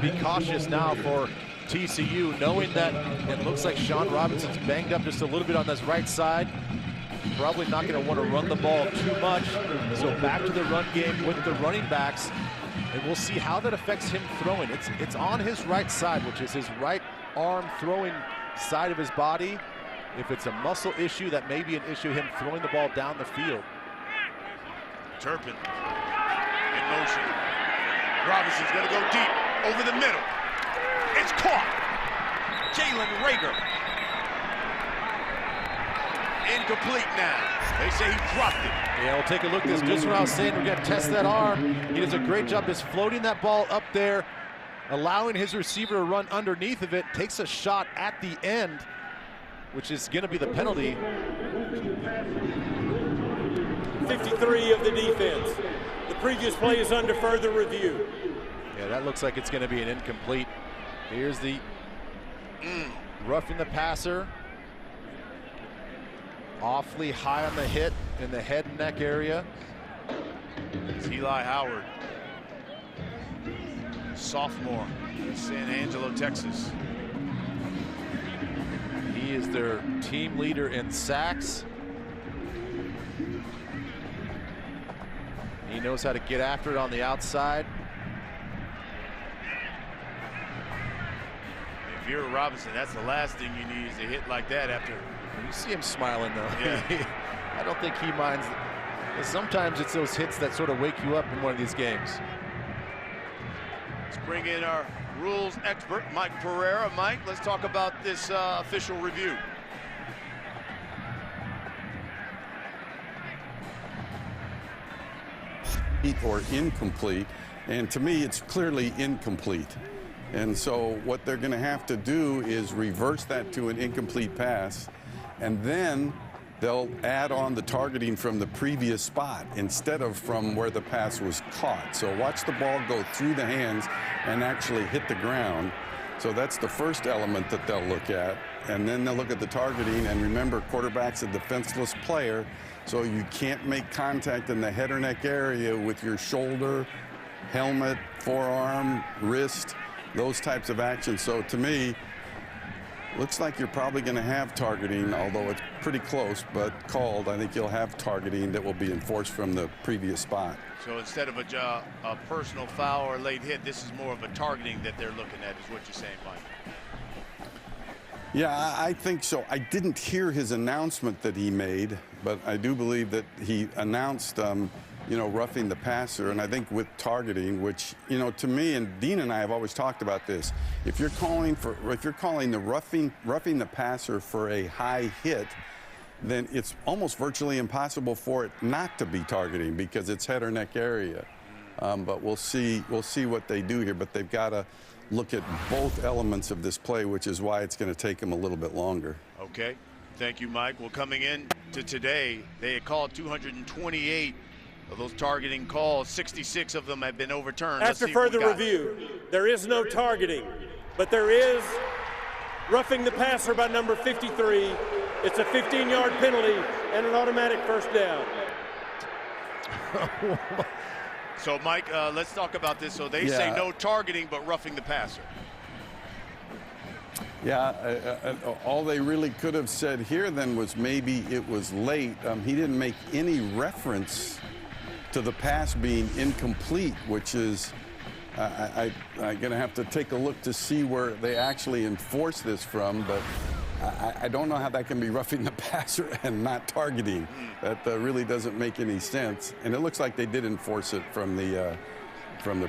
be cautious now for TCU, knowing that it looks like Sean Robinson's banged up just a little bit on this right side. Probably not going to want to run the ball too much. So back to the run game with the running backs, and we'll see how that affects him throwing. It's on his right side, which is his right arm throwing side of his body. If it's a muscle issue, that may be an issue, him throwing the ball down the field. Turpin in motion. Robinson's going to go deep over the middle. It's caught. Jalen Rager. Incomplete now. They say he dropped it. Yeah, we'll take a look at this. Just what I was saying, we're going to test that arm. He does a great job just floating that ball up there, allowing his receiver to run underneath of it. Takes a shot at the end, which is going to be the penalty. 53 of the defense. The previous play is under further review. Yeah, that looks like it's going to be an incomplete. Here's the roughing the passer. Awfully high on the hit in the head and neck area. It's Eli Howard, sophomore in San Angelo, Texas. He is their team leader in sacks. He knows how to get after it on the outside. If you're Robinson, that's the last thing you need is a hit like that after. You see him smiling though. Yeah. I don't think he minds. Sometimes it's those hits that sort of wake you up in one of these games. Let's bring in our rules expert, Mike Pereira. Mike, let's talk about this official review. Or incomplete, and to me it's clearly incomplete. And so what they're going to have to do is reverse that to an incomplete pass, and then they'll add on the targeting from the previous spot instead of from where the pass was caught. So watch the ball go through the hands and actually hit the ground. So that's the first element that they'll look at, and then they'll look at the targeting. And remember, quarterback's a defenseless player, so you can't make contact in the head or neck area with your shoulder, helmet, forearm, wrist, those types of actions. So to me, looks like you're probably going to have targeting, although it's pretty close, but called. I think you'll have targeting that will be enforced from the previous spot. So instead of a personal foul or late hit, this is more of a targeting that they're looking at, is what you're saying, Mike. Yeah, I think so. I didn't hear his announcement that he made, but I do believe that he announced roughing the passer. And I think with targeting, which, to me, and Dean and I have always talked about this, if you're calling the roughing the passer for a high hit, then it's almost virtually impossible for it not to be targeting because it's head or neck area. But we'll see what they do here. But they've got to look at both elements of this play, which is why it's going to take them a little bit longer. Okay. Thank you, Mike. Well, coming in to today, they had called 228 of those targeting calls. 66 of them have been overturned. After further review, there is no targeting, but there is roughing the passer by number 53. It's a 15-yard penalty and an automatic first down. So, Mike, let's talk about this. So they say no targeting, but roughing the passer. Yeah, all they really could have said here then was maybe it was late. He didn't make any reference to the pass being incomplete, which is I'm going to have to take a look to see where they actually enforce this from, but I don't know how that can be roughing the passer and not targeting. That really doesn't make any sense. And it looks like they did enforce it from the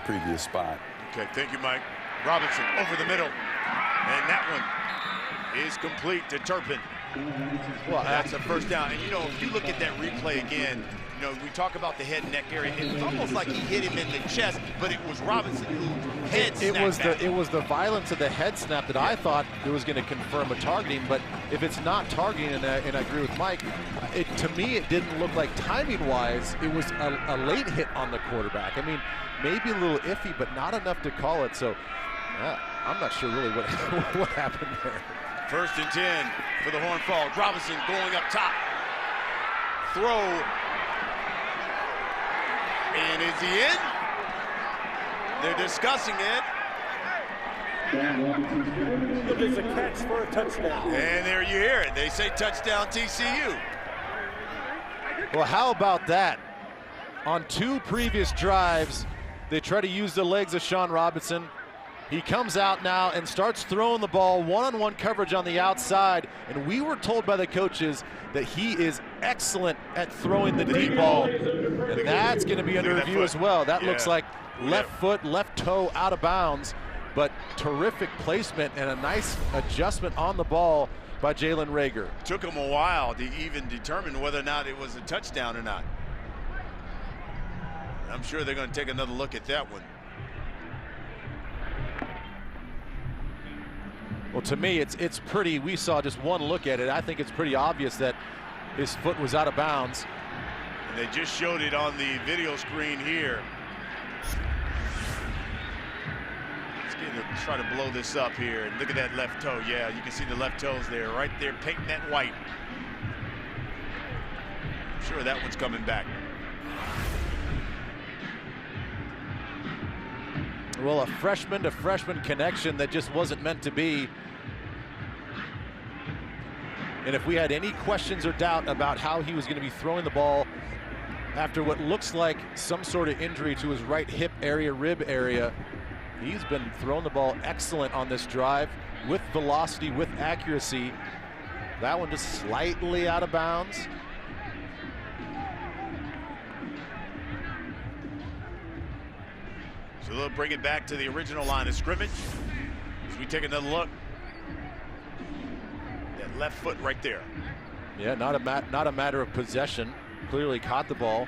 previous spot. Okay, thank you, Mike. Robinson over the middle, and that one is complete to Turpin. Well, that's a first down. And if you look at that replay again, we talk about the head and neck area. It was almost like he hit him in the chest, but it was Robinson who head snapped. It was the violence of the head snap that I thought it was going to confirm a targeting. But if it's not targeting, and I agree with Mike, to me it didn't look like timing-wise it was a late hit on the quarterback. I mean, maybe a little iffy, but not enough to call it. So I'm not sure really what happened there. 1st and 10 for the Horned Frogs. Robinson going up top. Throw. And is he in? They're discussing it. It is a catch for a touchdown. And there you hear it. They say touchdown TCU. Well, how about that? On 2 previous drives, they try to use the legs of Sean Robinson. He comes out now and starts throwing the ball, one-on-one coverage on the outside. And we were told by the coaches that he is excellent at throwing the deep ball. And that's going to be under review as well. That looks like left foot, left toe out of bounds. But terrific placement and a nice adjustment on the ball by Jalen Reagor. Took him a while to even determine whether or not it was a touchdown or not. I'm sure they're going to take another look at that one. Well, to me, it's pretty, we saw just one look at it. I think it's pretty obvious that his foot was out of bounds. And they just showed it on the video screen here. Let's try to blow this up here. And look at that left toe. Yeah, you can see the left toes there, right there, painting that white. I'm sure that one's coming back. Well, a freshman to freshman connection that just wasn't meant to be. And if we had any questions or doubt about how he was going to be throwing the ball after what looks like some sort of injury to his right hip area, rib area, he's been throwing the ball excellent on this drive with velocity, with accuracy. That one just slightly out of bounds. So they'll bring it back to the original line of scrimmage as we take another look. That left foot right there. Yeah, not a matter of possession. Clearly caught the ball.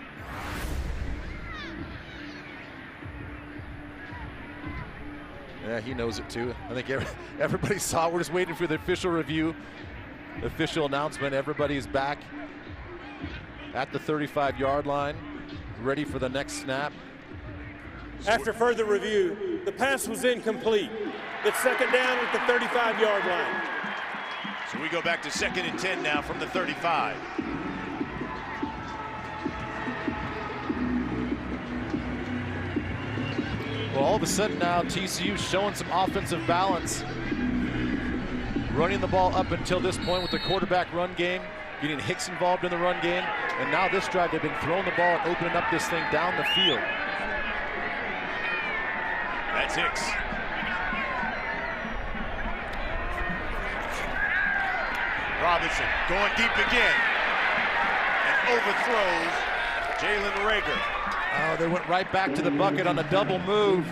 Yeah, he knows it too. I think everybody saw it. We're just waiting for the official review, the official announcement. Everybody is back at the 35-yard line, ready for the next snap. After further review, the pass was incomplete. It's 2nd down at the 35-yard line. So we go back to 2nd and 10 now from the 35. Well, all of a sudden now TCU showing some offensive balance. Running the ball up until this point with the quarterback run game, getting Hicks involved in the run game, and now this drive they've been throwing the ball and opening up this thing down the field. That's Hicks. Robinson going deep again and overthrows Jalen Reagor. Oh, they went right back to the bucket on a double move.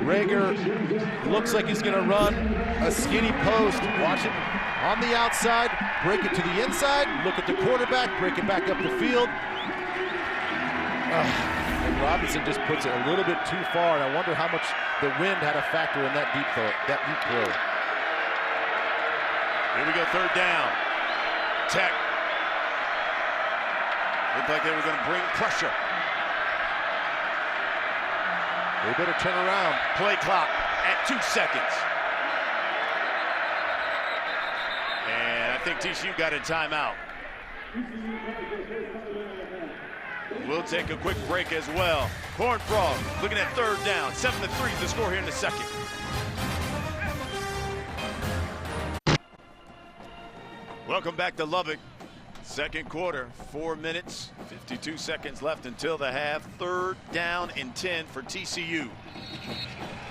Rager looks like he's going to run a skinny post. Watch it on the outside, break it to the inside, look at the quarterback, break it back up the field. And Robinson just puts it a little bit too far, and I wonder how much the wind had a factor in that deep throw. Here we go, third down. Tech. Looked like they were going to bring pressure. They better turn around. Play clock at 2 seconds. And I think TCU got a timeout. We'll take a quick break as well. Horned Frog looking at third down. 7-3 is the score here in the second. Welcome back to Lubbock. Second quarter, 4 minutes, 52 seconds left until the half. Third down and 10 for TCU.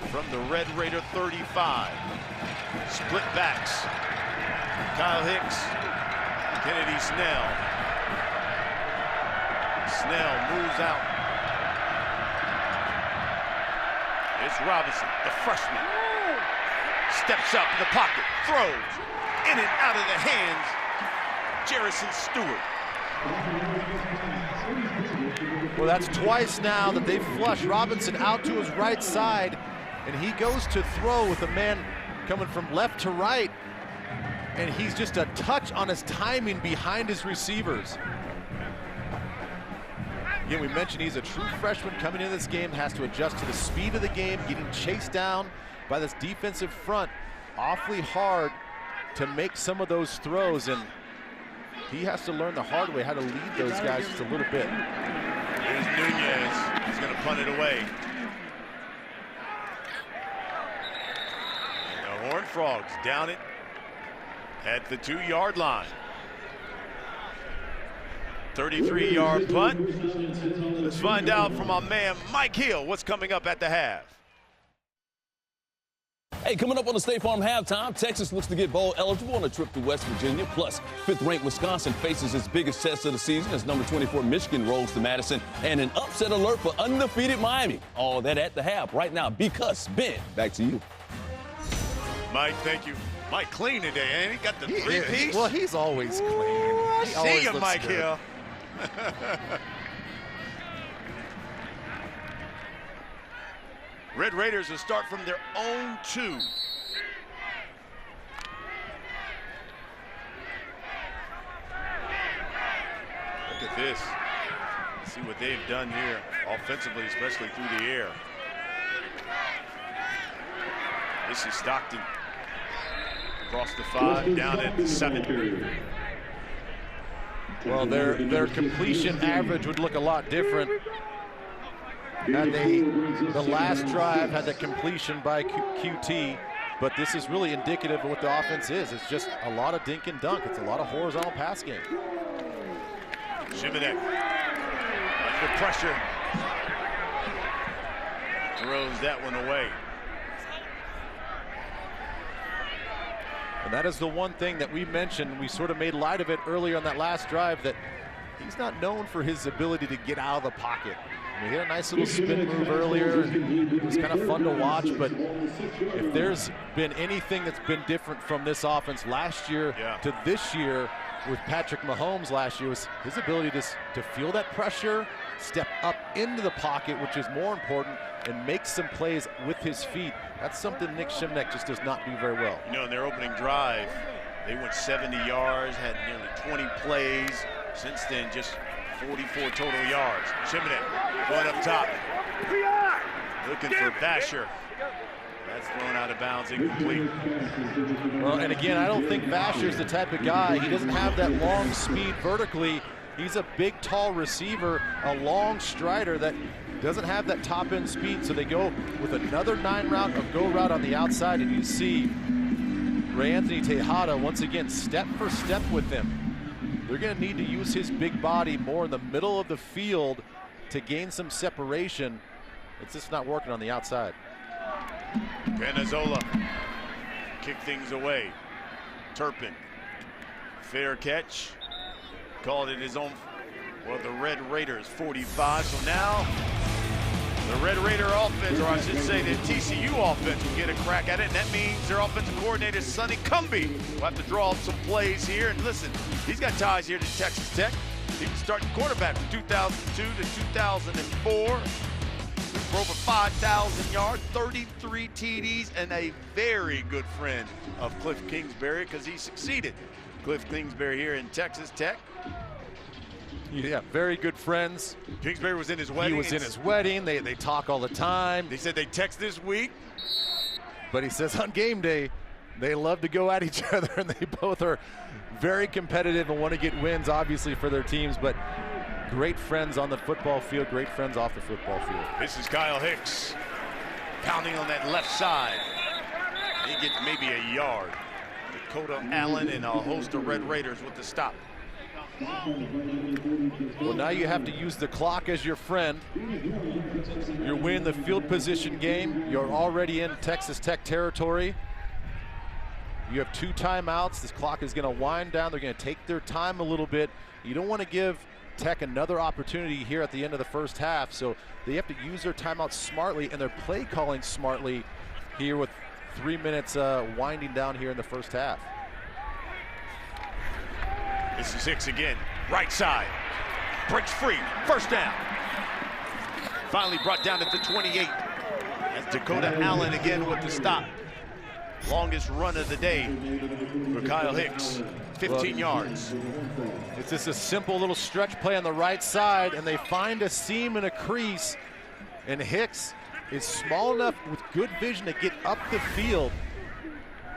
From the Red Raider 35. Split backs. Kyle Hicks, Kennedy Snell. Snell moves out. It's Robinson, the freshman. Steps up in the pocket, throws. In and out of the hands, Jerrison Stewart. Well, that's twice now that they've flushed Robinson out to his right side, and he goes to throw with a man coming from left to right, and he's just a touch on his timing behind his receivers. Again, we mentioned he's a true freshman coming into this game, has to adjust to the speed of the game, getting chased down by this defensive front. Awfully hard to make some of those throws, and he has to learn the hard way how to lead those guys just a little bit. Here's Nunez. He's going to punt it away. And the Horned Frogs down it at the 2-yard line. 33-yard punt. Let's find out from our man Mike Hill what's coming up at the half. Hey, coming up on the State Farm halftime, Texas looks to get bowl eligible on a trip to West Virginia. Plus, 5th-ranked Wisconsin faces its biggest test of the season as number 24 Michigan rolls to Madison. And an upset alert for undefeated Miami. All that at the half right now. Because Ben, back to you. Mike, thank you. Mike clean today, and he got the three-piece. Well, he's always clean. I see you, Mike good. Hill. Red Raiders will start from their own 2. Look at this. See what they've done here offensively, especially through the air. This is Stockton. Across the 5, down at the 7. Well, their completion average would look a lot different had they, the last drive had the completion by QT, but this is really indicative of what the offense is. It's just a lot of dink and dunk. It's a lot of horizontal pass game. Shimanek under pressure. Throws that one away. And that is the one thing that we mentioned. We sort of made light of it earlier on that last drive, that he's not known for his ability to get out of the pocket. I mean, he had a nice little spin move earlier. It was kind of fun to watch, but if there's been anything that's been different from this offense last year to this year with Patrick Mahomes last year, was his ability to feel that pressure, step up into the pocket, which is more important, and make some plays with his feet. That's something Nick Shimanek just does not do very well. You know, in their opening drive, they went 70 yards, had nearly 20 plays. Since then, just 44 total yards. Shimanek going up top. Looking for Basher. That's thrown out of bounds, incomplete. Well, and again, I don't think Basher's the type of guy. He doesn't have that long speed vertically. He's a big, tall receiver, a long strider that doesn't have that top end speed. So they go with another 9-route of go route on the outside, and you see Ray Anthony Tejada once again step for step with him. They're going to need to use his big body more in the middle of the field to gain some separation. It's just not working on the outside. Panazola kick things away. Turpin, fair catch. Called it his own Well, the Red Raiders 45. So now the Red Raider offense, or I should say the TCU offense, will get a crack at it. And that means their offensive coordinator, Sonny Cumbie, will have to draw up some plays here. And listen, he's got ties here to Texas Tech. He was starting quarterback from 2002 to 2004. For over 5,000 yards, 33 TDs, and a very good friend of Cliff Kingsbury because he succeeded. Cliff Kingsbury here in Texas Tech. Yeah, very good friends. Kingsbury was in his wedding. He was in his wedding. They talk all the time. They said they text this week. But he says on game day, they love to go at each other, and they both are very competitive and want to get wins, obviously, for their teams. But great friends on the football field, great friends off the football field. This is Kyle Hicks pounding on that left side. He gets maybe a yard. Dakota Allen and a host of Red Raiders with the stop. Well, now you have to use the clock as your friend. You're winning the field position game. You're already in Texas Tech territory. You have 2 timeouts. This clock is going to wind down. They're going to take their time a little bit. You don't want to give Tech another opportunity here at the end of the first half, so they have to use their timeouts smartly and their play calling smartly here with 3 minutes winding down here in the first half. This is Hicks again, right side, breaks free, first down. Finally brought down at the 28. That's Dakota Allen again with the stop. Longest run of the day for Kyle Hicks, 15 yards. It's just a simple little stretch play on the right side, and they find a seam and a crease, and Hicks is small enough with good vision to get up the field,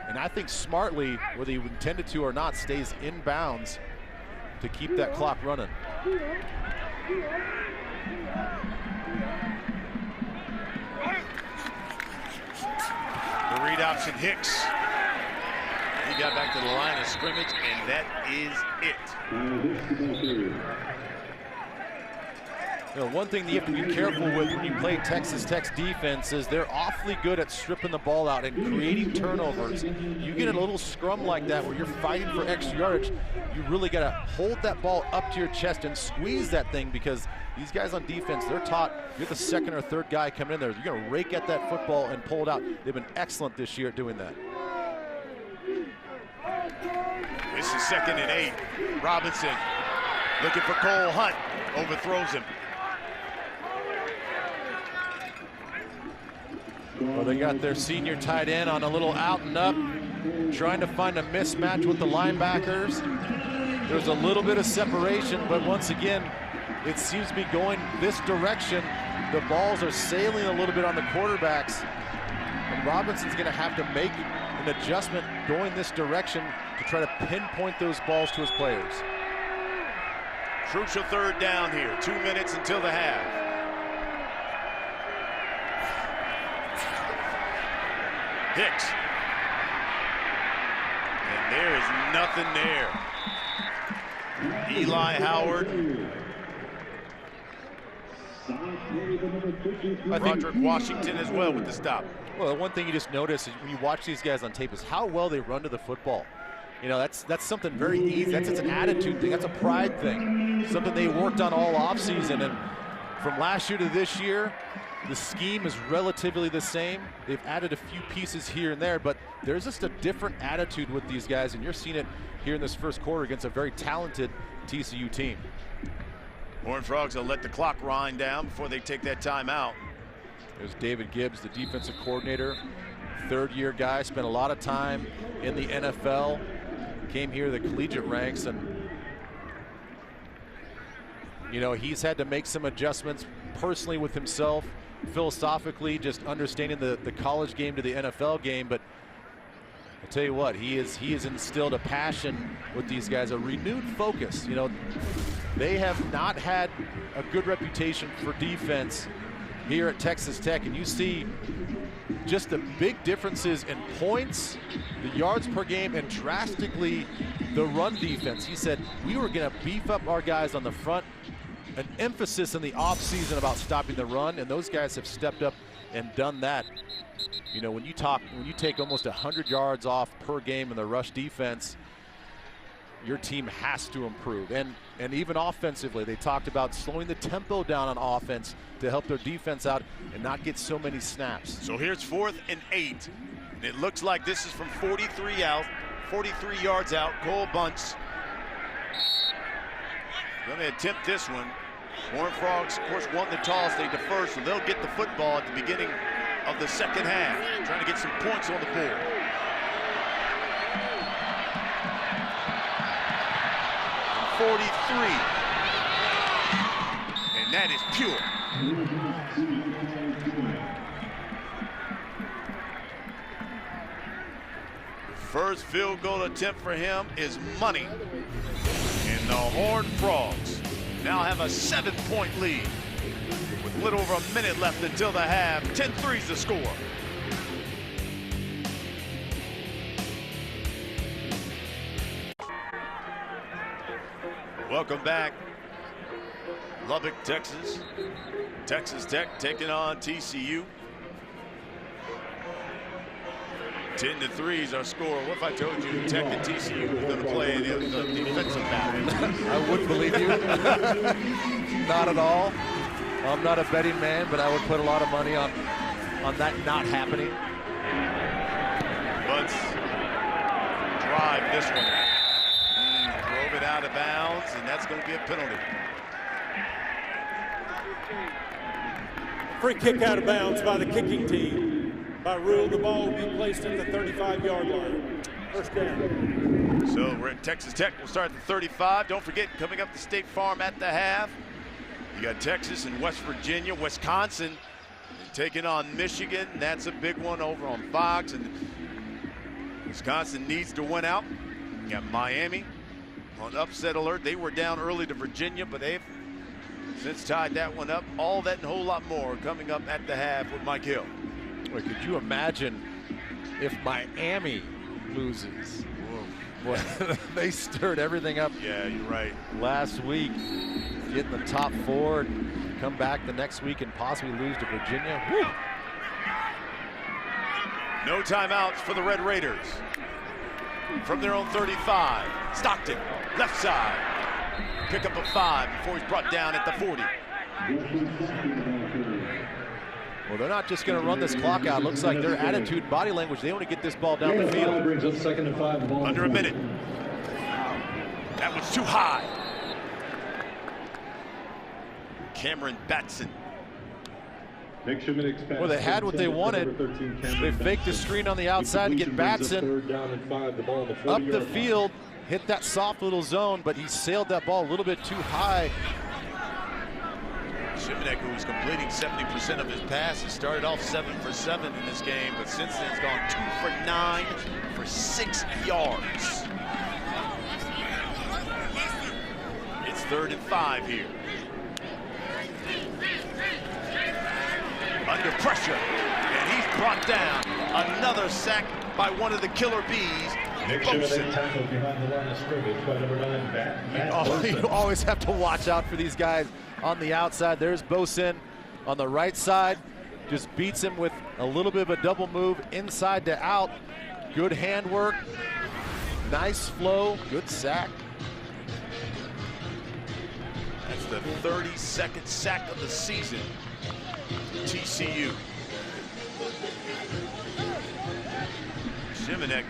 and I think smartly, whether he intended to or not, stays in bounds to keep that clock running. The read option, Hicks. He got back to the line of scrimmage, and that is it. You know, one thing that you have to be careful with when you play Texas Tech's defense is they're awfully good at stripping the ball out and creating turnovers. You get in a little scrum like that where you're fighting for extra yardage, you really got to hold that ball up to your chest and squeeze that thing, because these guys on defense, they're taught you're the second or third guy coming in there. You're going to rake at that football and pull it out. They've been excellent this year at doing that. This is 2nd and 8. Robinson looking for Cole Hunt, overthrows him. Well, they got their senior tight end on a little out and up, trying to find a mismatch with the linebackers. There's a little bit of separation, but once again, it seems to be going this direction. The balls are sailing a little bit on the quarterbacks, and Robinson's going to have to make an adjustment going this direction to try to pinpoint those balls to his players. Crucial 3rd down here, 2 minutes until the half. Hicks. And there is nothing there. Eli Howard. Roderick Washington as well with the stop. Well, one thing you just notice is when you watch these guys on tape is how well they run to the football. You know, that's something very easy. It's an attitude thing. That's a pride thing. Something they worked on all offseason. And from last year to this year, the scheme is relatively the same. They've added a few pieces here and there, but there's just a different attitude with these guys, and you're seeing it here in this first quarter against a very talented TCU team. Horned Frogs will let the clock wind down before they take that timeout. There's David Gibbs, the defensive coordinator, 3rd-year guy, spent a lot of time in the NFL, came here to the collegiate ranks, and you know, he's had to make some adjustments personally with himself, philosophically, just understanding the college game to the NFL game. But I'll tell you what, he has instilled a passion with these guys, a renewed focus. You know, they have not had a good reputation for defense here at Texas Tech, and you see just the big differences in points, the yards per game, and drastically the run defense. He said, we were going to beef up our guys on the front, an emphasis in the offseason about stopping the run, and those guys have stepped up and done that. You know, when you take almost 100 yards off per game in the rush defense, your team has to improve. And even offensively, they talked about slowing the tempo down on offense to help their defense out and not get so many snaps. So here's 4th and 8. And it looks like this is from 43 yards out. Cole Bunce going to attempt this one. Horned Frogs, of course, won the toss. They defer, so they'll get the football at the beginning of the second half. Trying to get some points on the board. And 43. And that is pure. First field goal attempt for him is money. And the Horned Frogs now have a 7-point lead with a little over a minute left until the half. 10-3 is the score. Welcome back. Lubbock, Texas. Texas Tech taking on TCU. 10-3 is our score. What if I told you Tech and TCU were going to play the defensive battle? I wouldn't believe you. Not at all. I'm not a betting man, but I would put a lot of money on that not happening. Bunce drive this one. Drove it out of bounds, and that's going to be a penalty. Free kick out of bounds by the kicking team. By rule, the ball will be placed at the 35-yard line. First down. So we're at Texas Tech. We'll start at the 35. Don't forget, coming up to State Farm at the half, you got Texas and West Virginia. Wisconsin taking on Michigan. That's a big one over on Fox. And Wisconsin needs to win out. You got Miami on upset alert. They were down early to Virginia, but they've since tied that one up. All that and a whole lot more coming up at the half with Mike Hill. Boy, could you imagine if Miami loses? Boy, they stirred everything up. Yeah, you're right. Last week, get in the top 4, come back the next week and possibly lose to Virginia. Whew. No timeouts for the Red Raiders. From their own 35, Stockton, left side. Pick up a 5 before he's brought down at the 40. Well, they're not just going to run this clock out. Looks like their attitude, body language, they want to get this ball down the field. Brings up 2nd and 5. Under a minute. That was too high. Cameron Batson. Well, they had what they wanted. They faked the screen on the outside to get Batson up the field, hit that soft little zone, but he sailed that ball a little bit too high. Shimanek, who was completing 70% of his passes, started off 7 for 7 in this game, but since then has gone 2 for 9 for 6 yards. It's 3rd and 5 here. Under pressure, and he's brought down. Another sack by one of the killer bees. You always have to watch out for these guys on the outside. There's Bosin on the right side. Just beats him with a little bit of a double move inside to out. Good handwork. Nice flow. Good sack. That's the 32nd sack of the season. TCU. Shimanek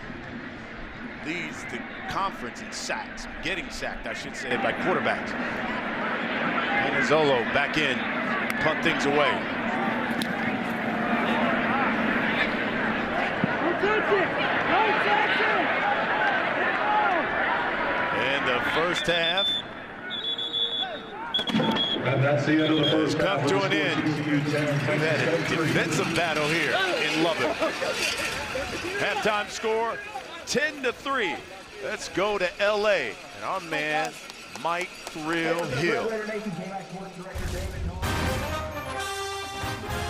leads the conference in sacks, getting sacked, I should say, by quarterbacks. Onizzolo back in, punt things away. And the first half has come to an end. We've had a defensive battle here in Lubbock. Halftime score, 10-3. Let's go to LA and our man Mike Thrill Hill.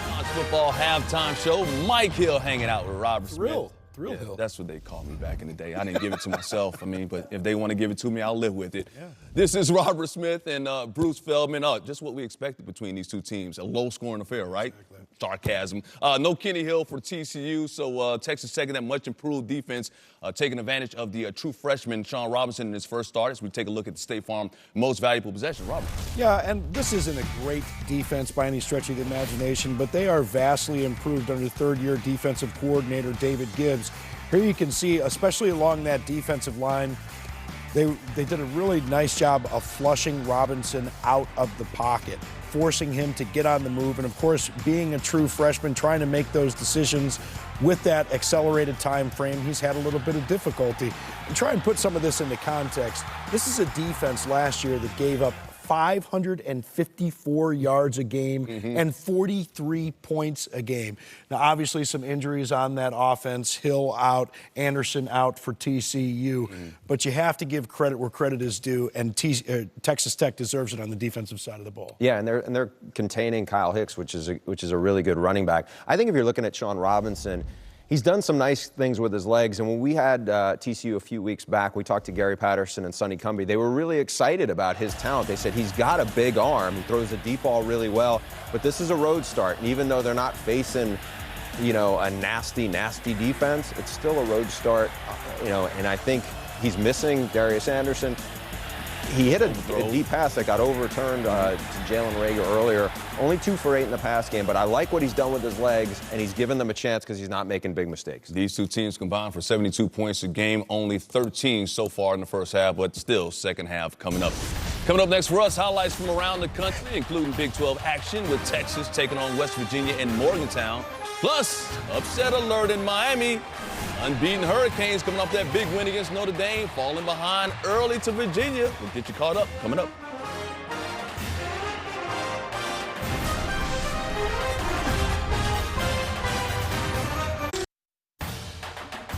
College football halftime show. Mike Hill hanging out with Robert Smith. Thrill Hill. That's what they called me back in the day. I didn't give it to myself. I mean, but if they want to give it to me, I'll live with it. Yeah. This is Robert Smith and Bruce Feldman. Just what we expected between these two teams. A low-scoring affair, right? sarcasm. No Kenny Hill for TCU, so Texas taking that much improved defense, taking advantage of the true freshman Sean Robinson in his first start as we take a look at the State Farm most valuable possession. Robert. Yeah, and this isn't a great defense by any stretch of the imagination, but they are vastly improved under third-year defensive coordinator David Gibbs. Here you can see, especially along that defensive line, they did a really nice job of flushing Robinson out of the pocket, forcing him to get on the move, and of course, being a true freshman, trying to make those decisions with that accelerated time frame, he's had a little bit of difficulty. And try and put some of this into context. This is a defense last year that gave up 554 yards a game and 43 points a game. Now, obviously, some injuries on that offense. Hill out, Anderson out for TCU. But you have to give credit where credit is due, and Texas Tech deserves it on the defensive side of the ball. Yeah, and they're containing Kyle Hicks, which is a really good running back. I think if you're looking at Sean Robinson, he's done some nice things with his legs, and when we had TCU a few weeks back, we talked to Gary Patterson and Sonny Cumbie. They were really excited about his talent. They said he's got a big arm. He throws the deep ball really well, but this is a road start, and even though they're not facing, a nasty defense, it's still a road start, and I think he's missing Darius Anderson. He hit a deep pass that got overturned to Jalen Reagor earlier. Only 2 for 8 in the pass game, but I like what he's done with his legs, and he's given them a chance because he's not making big mistakes. These two teams combined for 72 points a game, only 13 so far in the first half, but still second half coming up. Coming up next for us, highlights from around the country, including Big 12 action with Texas taking on West Virginia and Morgantown. Plus, upset alert in Miami. Unbeaten Hurricanes coming off that big win against Notre Dame, falling behind early to Virginia. We'll get you caught up coming up.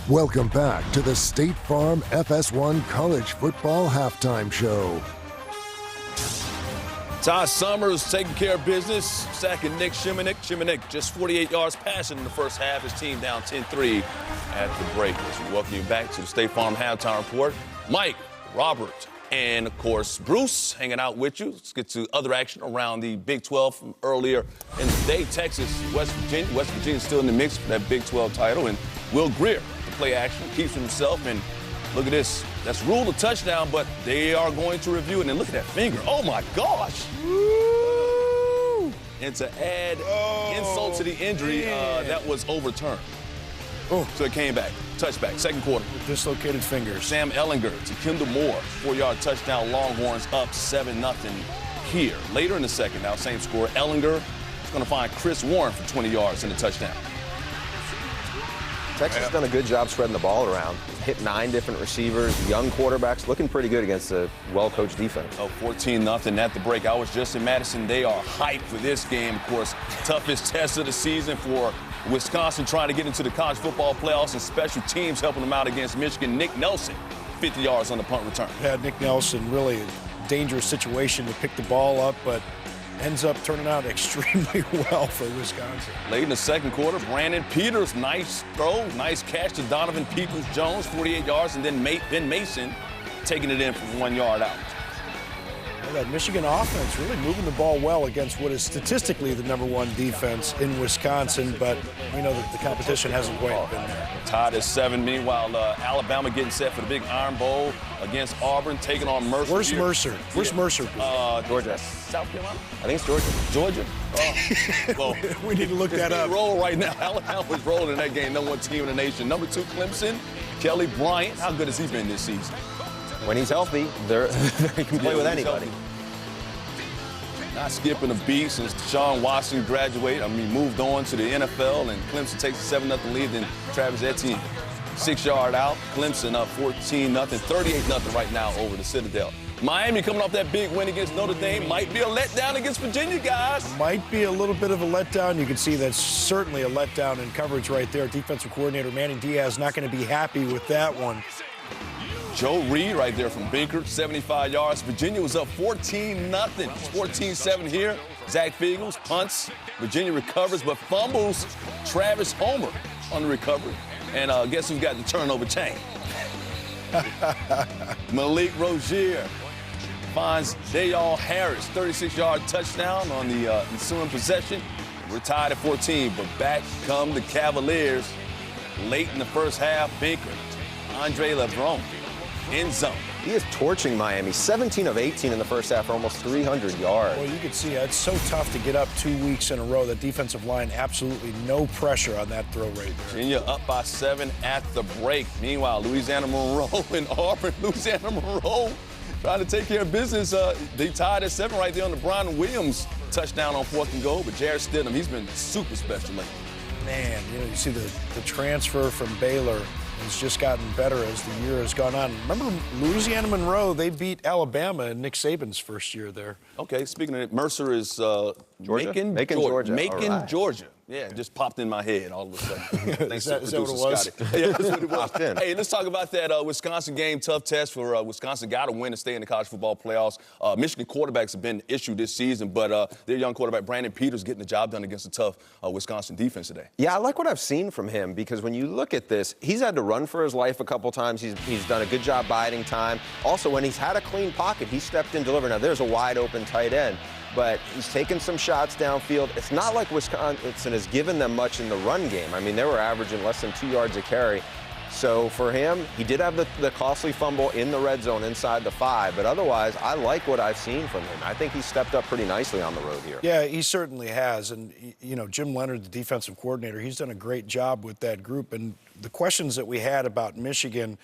Welcome back to the State Farm FS1 College Football Halftime Show. Ty Summers taking care of business, sacking Nick Shimonik. Shimonik just 48 yards passing in the first half. His team down 10-3 at the break. As we welcome you back to the State Farm Halftime Report. Mike, Robert, and, of course, Bruce hanging out with you. Let's get to other action around the Big 12 from earlier in the day. Texas, West Virginia. West Virginia still in the mix for that Big 12 title. And Will Greer, the play action, keeps himself. And look at this. That's ruled a touchdown, but they are going to review it. And look at that finger. Oh, my gosh. Woo! And to add insult to the injury, that was overturned. Oh. So it came back. Touchback, second quarter. Dislocated fingers. Sam Ellinger to Kendall Moore. 4-yard touchdown. Longhorns up 7-0 here. Later in the second, now same score. Ellinger is going to find Chris Warren for 20 yards in the touchdown. Texas has done a good job spreading the ball around. Hit 9 different receivers, young quarterbacks, looking pretty good against a well-coached defense. 14-0 at the break. I was just in Madison. They are hyped for this game, of course. Toughest test of the season for Wisconsin trying to get into the college football playoffs, and special teams helping them out against Michigan. Nick Nelson, 50 yards on the punt return. Yeah, Nick Nelson, really a dangerous situation to pick the ball up, but ends up turning out extremely well for Wisconsin. Late in the second quarter, Brandon Peters, nice throw, nice catch to Donovan Peoples-Jones, 48 yards, and then Ben Mason taking it in from 1 yard out. Well, that Michigan offense really moving the ball well against what is statistically the #1 defense in Wisconsin, but we know that the competition hasn't quite been there. Tied at 7. Meanwhile, Alabama getting set for the big Iron Bowl against Auburn, taking on Mercer. Where's Mercer? Where's Mercer? Georgia. South Carolina? I think it's Georgia. Georgia? Well, we need to look that up. Roll right now. Alabama's rolling in that game. #1 team in the nation. #2, Clemson. Kelly Bryant. How good has he been this season? When he's healthy, he can play with anybody. Not skipping a beat since Deshaun Watson graduated. Moved on to the NFL, and Clemson takes a 7-0 lead. Then Travis Etienne, 6-yard out. Clemson up 14-0, 38-0 right now over the Citadel. Miami coming off that big win against Notre Dame. Might be a letdown against Virginia, guys. Might be a little bit of a letdown. You can see that's certainly a letdown in coverage right there. Defensive coordinator Manny Diaz not going to be happy with that one. Joe Reed right there from Binkert, 75 yards. Virginia was up 14-0. It's 14-7 here. Zach Fiegels punts. Virginia recovers, but fumbles Travis Homer on the recovery. And guess who's got the turnover chain? Malik Rozier finds Dayal Harris, 36-yard touchdown on the ensuing possession. We're tied at 14, but back come the Cavaliers. Late in the first half, Binker, Andre LeBron, end zone. He is torching Miami. 17 of 18 in the first half for almost 300 yards. Well, you can see it's so tough to get up 2 weeks in a row. The defensive line, absolutely no pressure on that throw rate there. Virginia up by 7 at the break. Meanwhile, Louisiana Monroe and Auburn. Louisiana Monroe trying to take care of business. They tied at 7 right there on the Brian Williams touchdown on 4th and goal. But Jared Stidham, he's been super special lately. Man, you see the transfer from Baylor has just gotten better as the year has gone on. Remember Louisiana Monroe, they beat Alabama in Nick Saban's first year there. Okay, speaking of it, Mercer is Macon, Georgia. Macon, right. Georgia. Yeah, just popped in my head all of a sudden. Is that what it was? Yeah, that's what it was. Hey, let's talk about that Wisconsin game. Tough test for Wisconsin. Got to win to stay in the college football playoffs. Michigan quarterbacks have been an issue this season, but their young quarterback, Brandon Peters, getting the job done against a tough Wisconsin defense today. Yeah, I like what I've seen from him because when you look at this, he's had to run for his life a couple times. He's done a good job biding time. Also, when he's had a clean pocket, he stepped in, delivered. Now, there's a wide open tight end, but he's taken some shots downfield. It's not like Wisconsin has given them much in the run game. I mean, they were averaging less than 2 yards a carry. So for him, he did have the costly fumble in the red zone inside the 5, but otherwise, I like what I've seen from him. I think he's stepped up pretty nicely on the road here. Yeah, he certainly has. And, you know, Jim Leonard, the defensive coordinator, he's done a great job with that group. And the questions that we had about Michigan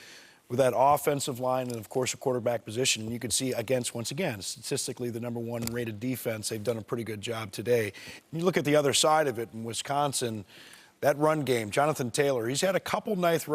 with that offensive line and, of course, a quarterback position, you could see once again, statistically the #1 rated defense. They've done a pretty good job today. You look at the other side of it in Wisconsin, that run game, Jonathan Taylor, he's had a couple nice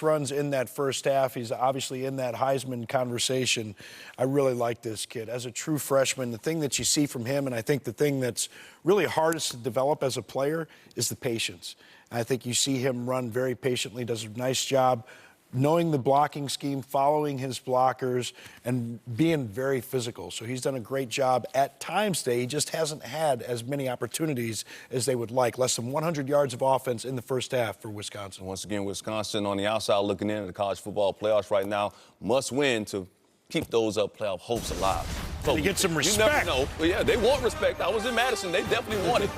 runs in that first half. He's obviously in that Heisman conversation. I really like this kid. As a true freshman, the thing that you see from him, and I think the thing that's really hardest to develop as a player, is the patience. And I think you see him run very patiently, does a nice job knowing the blocking scheme, following his blockers, and being very physical. So he's done a great job at times today. He just hasn't had as many opportunities as they would like. Less than 100 yards of offense in the first half for Wisconsin. Once again, Wisconsin on the outside looking in at the college football playoffs right now. Must win to keep those playoff hopes alive. So you get some respect. You never know. Well, yeah, they want respect. I was in Madison. They definitely want it.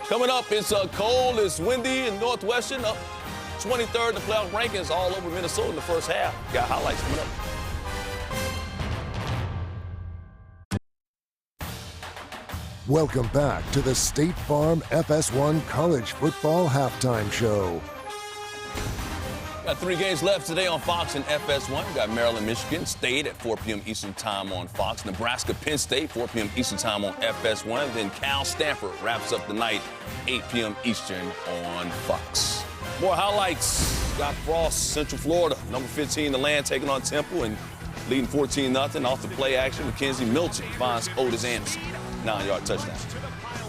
Coming up, it's cold, it's windy in Northwestern. Up 23rd in the playoff rankings all over Minnesota in the first half. Got highlights coming up. Welcome back to the State Farm FS1 College Football Halftime Show. Got 3 games left today on Fox and FS1. We got Maryland, Michigan State at 4 p.m. Eastern Time on Fox. Nebraska, Penn State, 4 p.m. Eastern Time on FS1. Then Cal, Stanford wraps up the night, 8 p.m. Eastern on Fox. More highlights. Got Frost, Central Florida, number 15, the Land taking on Temple and leading 14-0. Off the play action, Mackenzie Milton finds Otis Anderson, 9-yard touchdown.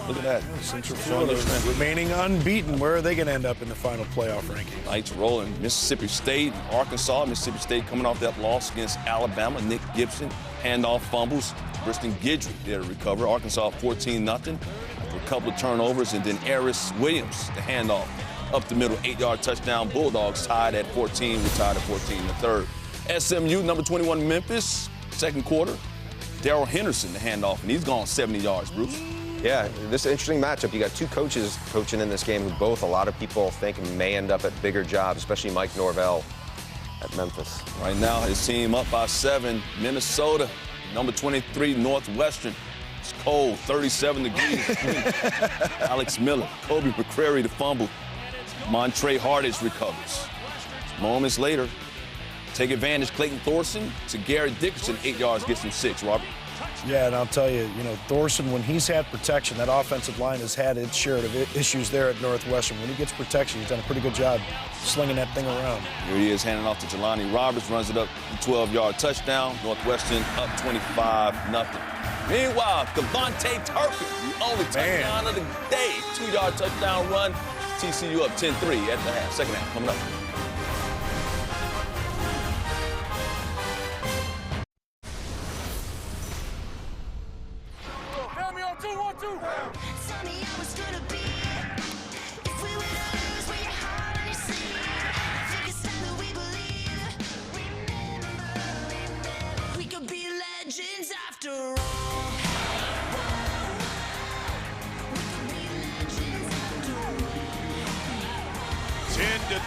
Look at that. Central Florida remaining unbeaten. Where are they going to end up in the final playoff ranking? Lights rolling. Mississippi State, Arkansas. Mississippi State coming off that loss against Alabama. Nick Gibson, handoff fumbles. Briston Guidry there to recover. Arkansas 14-0 after a couple of turnovers. And then Eris Williams, the handoff. Up the middle, 8-yard touchdown. Bulldogs tied at 14. We tied at 14 in the third. SMU, number 21, Memphis, second quarter. Darrell Henderson, the handoff, and he's gone 70 yards, Bruce. Yeah, this is an interesting matchup. You got 2 coaches coaching in this game who both a lot of people think may end up at bigger jobs, especially Mike Norvell at Memphis. Right now, his team up by 7. Minnesota, number 23, Northwestern. It's cold, 37 degrees. Alex Miller, Kobe McCrary to fumble. Montre Hardage recovers. Moments later, take advantage, Clayton Thorson to Garrett Dickerson, 8 yards, gets him 6, Robert. Yeah, and I'll tell you, Thorson, when he's had protection, that offensive line has had its share of issues there at Northwestern. When he gets protection, he's done a pretty good job slinging that thing around. Here he is handing off to Jelani Roberts, runs it up the 12-yard touchdown. Northwestern up 25-0. Meanwhile, Devontae Turpin, the only touchdown of the day, 2-yard touchdown run. TCU up 10-3 at the half. Second half coming up.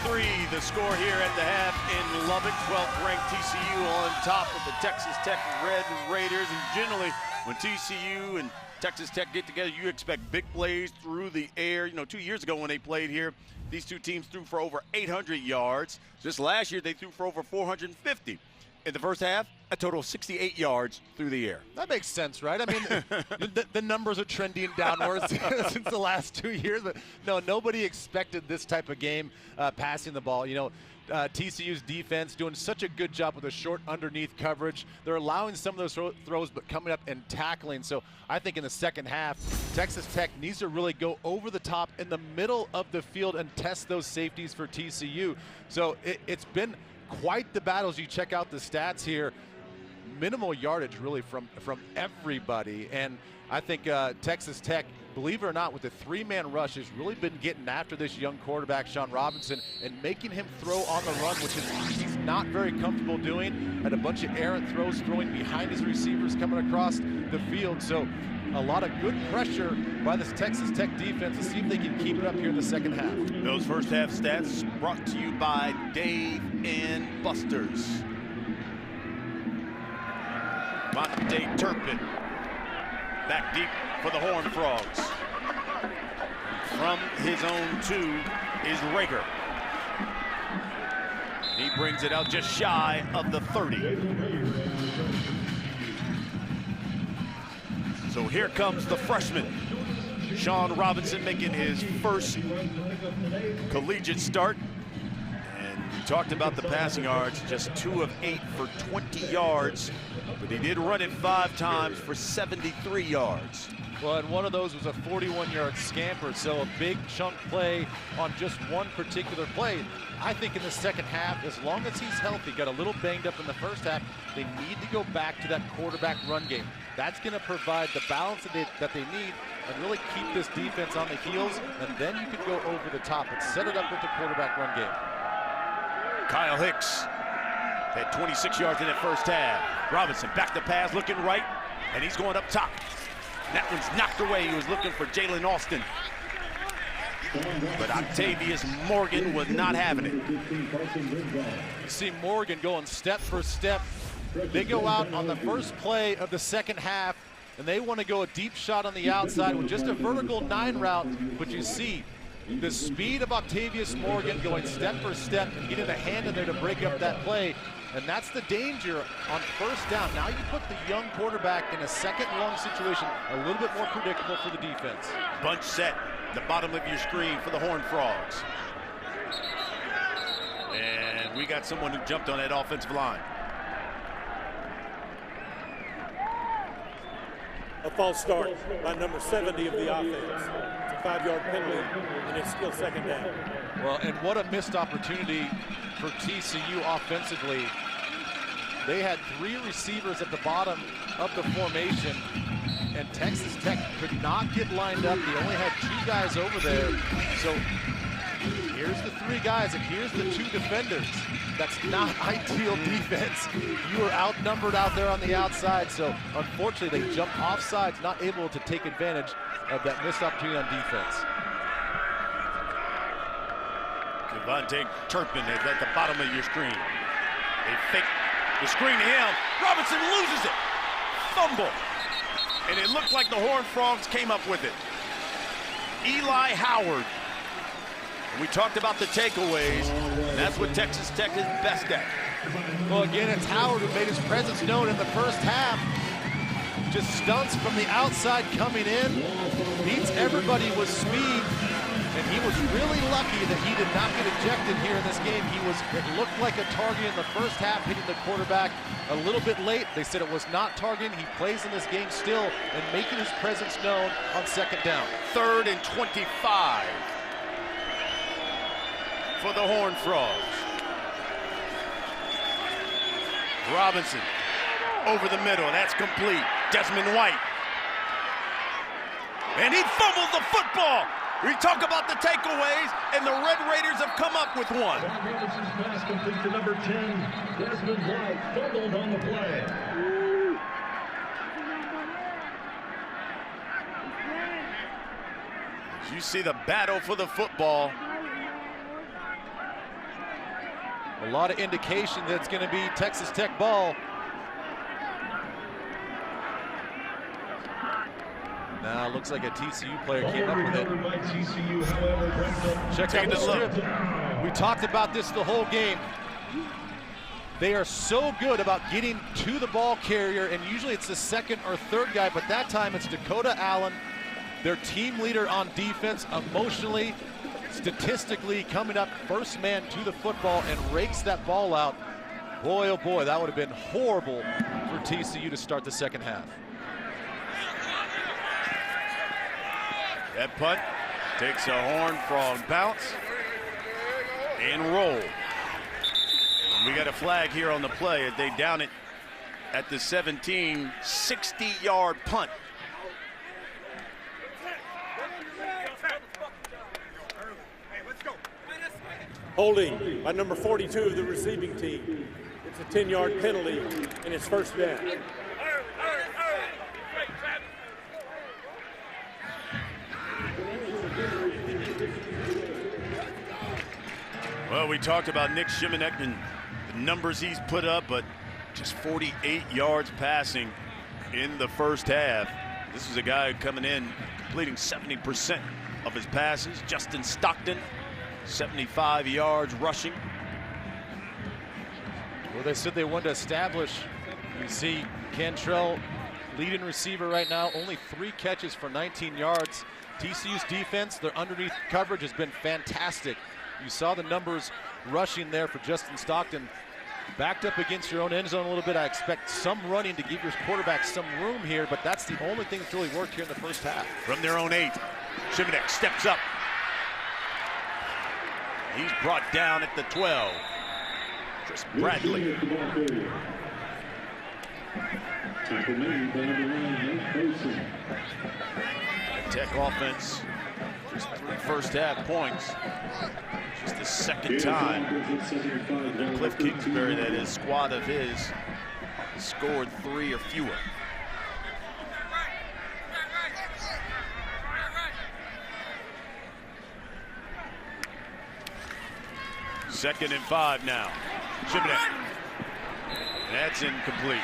the score here at the half in Lubbock. 12th ranked TCU on top of the Texas Tech Red Raiders. And generally, when TCU and Texas Tech get together, you expect big plays through the air. You know, 2 years ago when they played here, these two teams threw for over 800 yards. Just last year, they threw for over 450. In the first half, a total of 68 yards through the air. That makes sense, right? I mean, the numbers are trending downwards since the last 2 years. But no, nobody expected this type of game passing the ball. You know, TCU's defense doing such a good job with a short underneath coverage. They're allowing some of those throws, but coming up and tackling. So I think in the second half, Texas Tech needs to really go over the top in the middle of the field and test those safeties for TCU. So it's been quite the battle as you check out the stats here. Minimal yardage really from everybody. And I think Texas Tech, believe it or not, with the three-man rush has really been getting after this young quarterback, Sean Robinson, and making him throw on the run, which he's not very comfortable doing. Had a bunch of errant throws, throwing behind his receivers coming across the field. So a lot of good pressure by this Texas Tech defense to see if they can keep it up here in the second half. Those first half stats brought to you by Dave and Buster's. Monte Turpin back deep for the Horned Frogs. From his own 2 is Rager. He brings it out just shy of the 30. So here comes the freshman, Sean Robinson, making his first collegiate start. And we talked about the passing yards, just 2 of 8 for 20 yards, but he did run it 5 times for 73 yards. Well, and one of those was a 41-yard scamper, so a big chunk play on just one particular play. I think in the second half, as long as he's healthy, got a little banged up in the first half, they need to go back to that quarterback run game. That's going to provide the balance that they need and really keep this defense on the heels, and then you can go over the top and set it up with the quarterback run game. Kyle Hicks had 26 yards in that first half. Robinson back to pass, looking right, and he's going up top. That one's knocked away. He was looking for Jalen Austin, but Octavius Morgan was not having it. You see Morgan going step for step. They go out on the first play of the second half, and they want to go a deep shot on the outside with just a vertical 9 route, but you see the speed of Octavius Morgan going step for step and getting a hand in there to break up that play. And that's the danger on first down. Now you put the young quarterback in a second and long situation, a little bit more predictable for the defense. Bunch set, the bottom of your screen for the Horned Frogs. And we got someone who jumped on that offensive line. A false start by number 70 of the offense. It's a 5-yard penalty, and it's still second down. Well, and what a missed opportunity for TCU offensively. They had 3 receivers at the bottom of the formation, and Texas Tech could not get lined up. They only had 2 guys over there. So here's the 3 guys, and here's the 2 defenders. That's not ideal defense. You are outnumbered out there on the outside, so unfortunately they jumped offsides, not able to take advantage of that missed opportunity on defense. Monte Turpin is at the bottom of your screen. They fake the screen to him. Robinson loses it. Fumble. And it looked like the Horned Frogs came up with it. Eli Howard. And we talked about the takeaways. And that's what Texas Tech is best at. Well, again, it's Howard who made his presence known in the first half. Just stunts from the outside coming in. Beats everybody with speed. And he was really lucky that he did not get ejected here in this game. It looked like a target in the first half, hitting the quarterback a little bit late. They said it was not targeting. He plays in this game still and making his presence known on second down. 3rd and 25 for the Horned Frogs. Robinson over the middle. That's complete. Desmond White. And he fumbles the football. We talk about the takeaways, and the Red Raiders have come up with one. Robinson's pass complete to number 10, Desmond White, fumbled on the play. You see the battle for the football. A lot of indication that it's going to be Texas Tech ball. Now it looks like a TCU player came up with it. Check out the strip. We talked about this the whole game. They are so good about getting to the ball carrier, and usually it's the second or third guy, but that time it's Dakota Allen, their team leader on defense, emotionally, statistically coming up first man to the football and rakes that ball out. Boy, oh boy, that would have been horrible for TCU to start the second half. That punt takes a Horned Frog bounce and roll. And we got a flag here on the play as they down it at the 17, 60-yard punt. Holding by number 42 of the receiving team. It's a 10-yard penalty, and it's first down. Well, we talked about Nick Shimonek and the numbers he's put up, but just 48 yards passing in the first half. This is a guy coming in, completing 70% of his passes. Justin Stockton, 75 yards rushing. Well, they said they wanted to establish. You see Cantrell, leading receiver right now, only 3 catches for 19 yards. TCU's defense, their underneath coverage has been fantastic. You saw the numbers rushing there for Justin Stockton. Backed up against your own end zone a little bit. I expect some running to give your quarterback some room here, but that's the only thing that's really worked here in the first half. From their own 8, Shimonek steps up. He's brought down at the 12. Chris Bradley. Tech offense, just 3 first half points. Just the second time under Cliff Kingsbury that his squad of his scored 3 or fewer. Second and 5 now. Shimonek. That's incomplete.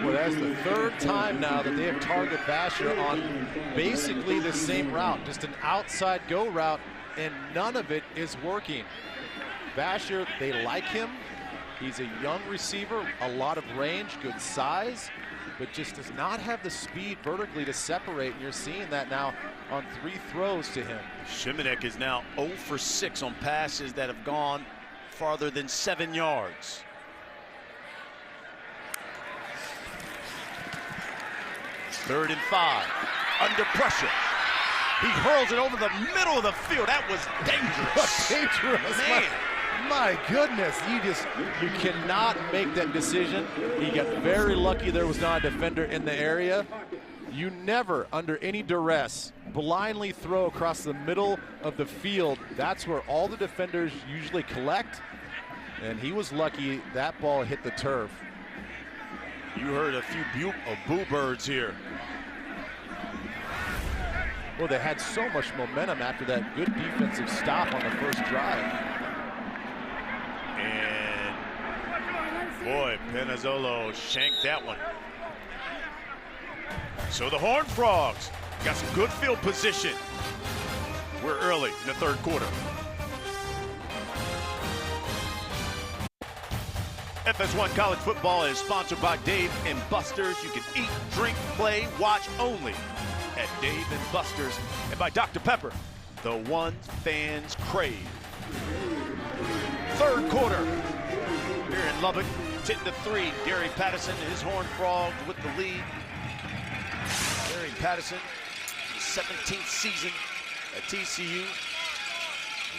Well, that's the 3rd time now that they have targeted Basher on basically the same route, just an outside go route, and none of it is working. Basher, they like him. He's a young receiver, a lot of range, good size, but just does not have the speed vertically to separate, and you're seeing that now on 3 throws to him. Shimonek is now 0 for 6 on passes that have gone farther than 7 yards. Third and 5, under pressure. He hurls it over the middle of the field. That was dangerous. Dangerous, man. My goodness, you cannot make that decision. He got very lucky there was not a defender in the area. You never, under any duress, blindly throw across the middle of the field. That's where all the defenders usually collect, and he was lucky that ball hit the turf. You heard a few boo birds here. Well, they had so much momentum after that good defensive stop on the first drive. And boy, Penizzolo shanked that one. So the Horned Frogs got some good field position. We're early in the 3rd quarter. FS1 College Football is sponsored by Dave & Buster's. You can eat, drink, play, watch only at Dave & Buster's, and by Dr. Pepper, the ones fans crave. 3rd quarter here in Lubbock. 10-3. Gary Patterson and his Horned Frogs with the lead. Gary Patterson, his 17th season at TCU,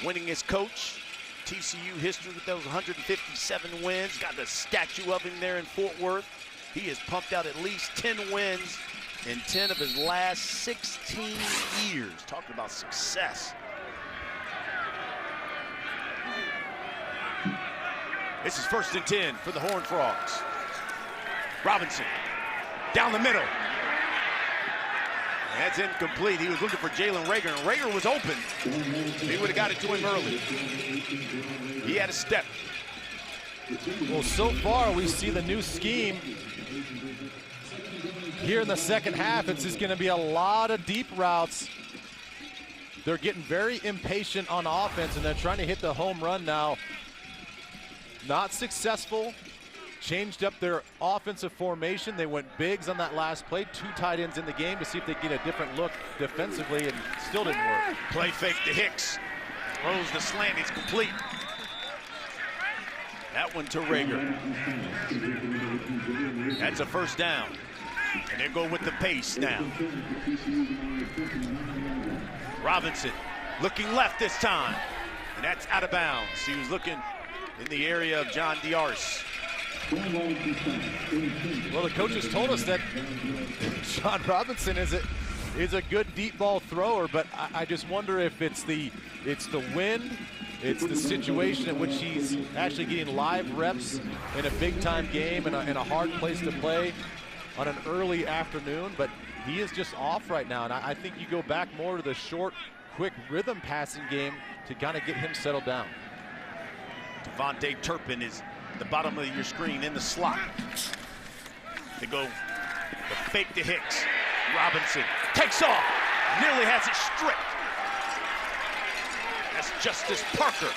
winning as coach. TCU history with those 157 wins. Got the statue of him there in Fort Worth. He has pumped out at least 10 wins in 10 of his last 16 years. Talking about success. This is 1st and 10 for the Horned Frogs. Robinson down the middle. That's incomplete. He was looking for Jalen Reagor, and Reagor was open. He would have got it to him early. He had a step. Well, so far we see the new scheme. Here in the second half, it's just going to be a lot of deep routes. They're getting very impatient on offense, and they're trying to hit the home run now. Not successful. Changed up their offensive formation. They went bigs on that last play. 2 tight ends in the game to see if they get a different look defensively, and still didn't work. Play fake to Hicks. Throws the slant. He's complete. That one to Reagor. That's a first down. And they go with the pace now. Robinson looking left this time. And that's out of bounds. He was looking in the area of John Diarse. Well, the coaches told us that Sean Robinson is a good deep ball thrower, but I just wonder if it's the wind, it's the situation in which he's actually getting live reps in a big-time game and in a hard place to play on an early afternoon, but he is just off right now, and I think you go back more to the short, quick rhythm passing game to kind of get him settled down. Devontae Turpin is the bottom of your screen in the slot. They go the fake to Hicks. Robinson takes off, nearly has it stripped. That's Justice Parker.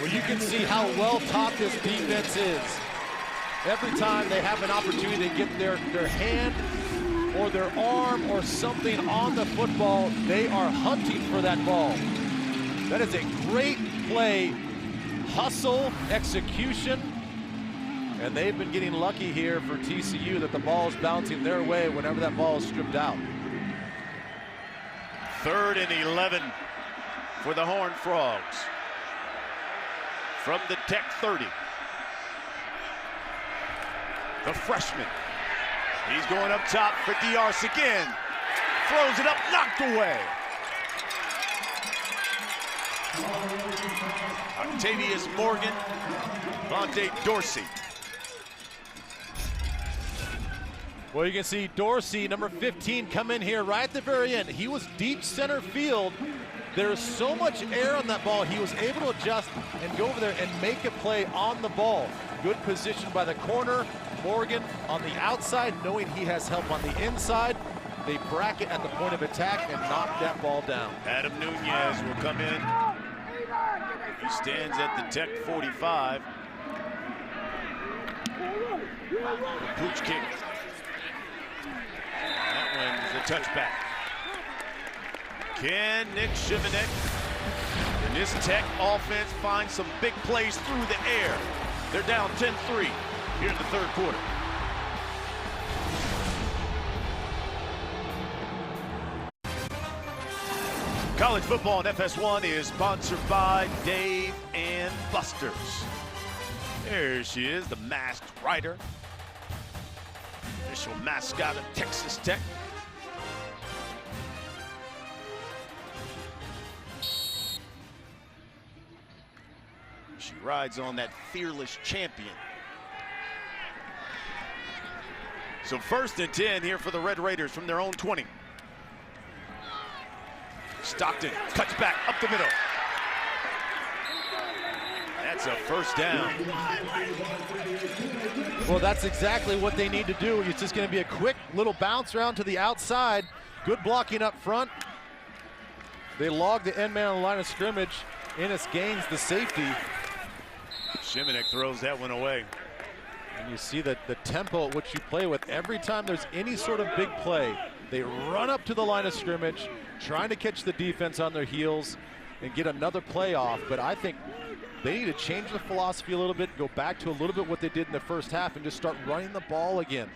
Well, you can see how well taught this defense is. Every time they have an opportunity to get their hand or their arm or something on the football, they are hunting for that ball. That is a great play. Hustle, execution, and they've been getting lucky here for TCU that the ball is bouncing their way whenever that ball is stripped out. 3rd and 11 for the Horned Frogs. From the Tech 30. The freshman. He's going up top for Diarse again. Throws it up, knocked away. Octavius Morgan, Vontae Dorsey. Well, you can see Dorsey, number 15, come in here right at the very end. He was deep center field. There's so much air on that ball. He was able to adjust and go over there and make a play on the ball. Good position by the corner. Morgan on the outside, knowing he has help on the inside. They bracket at the point of attack and knock that ball down. Adam Nunez will come in. He stands at the Tech 45. Pooch kick. That one's a touchback. Can Nick Shivanek and this Tech offense find some big plays through the air? They're down 10-3 here in the 3rd quarter. College football on FS1 is sponsored by Dave and Buster's. There she is, the masked rider. Official mascot of Texas Tech. She rides on that fearless champion. So 1st and 10 here for the Red Raiders from their own 20. Stockton cuts back up the middle. That's a first down. Well, that's exactly what they need to do. It's just going to be a quick little bounce around to the outside. Good blocking up front. They log the end man on the line of scrimmage. Ennis Gaines, the safety. Shimanek throws that one away. And you see that the tempo at which you play with. Every time there's any sort of big play, they run up to the line of scrimmage, trying to catch the defense on their heels and get another play off. But I think they need to change the philosophy a little bit, go back to a little bit what they did in the first half and just start running the ball again.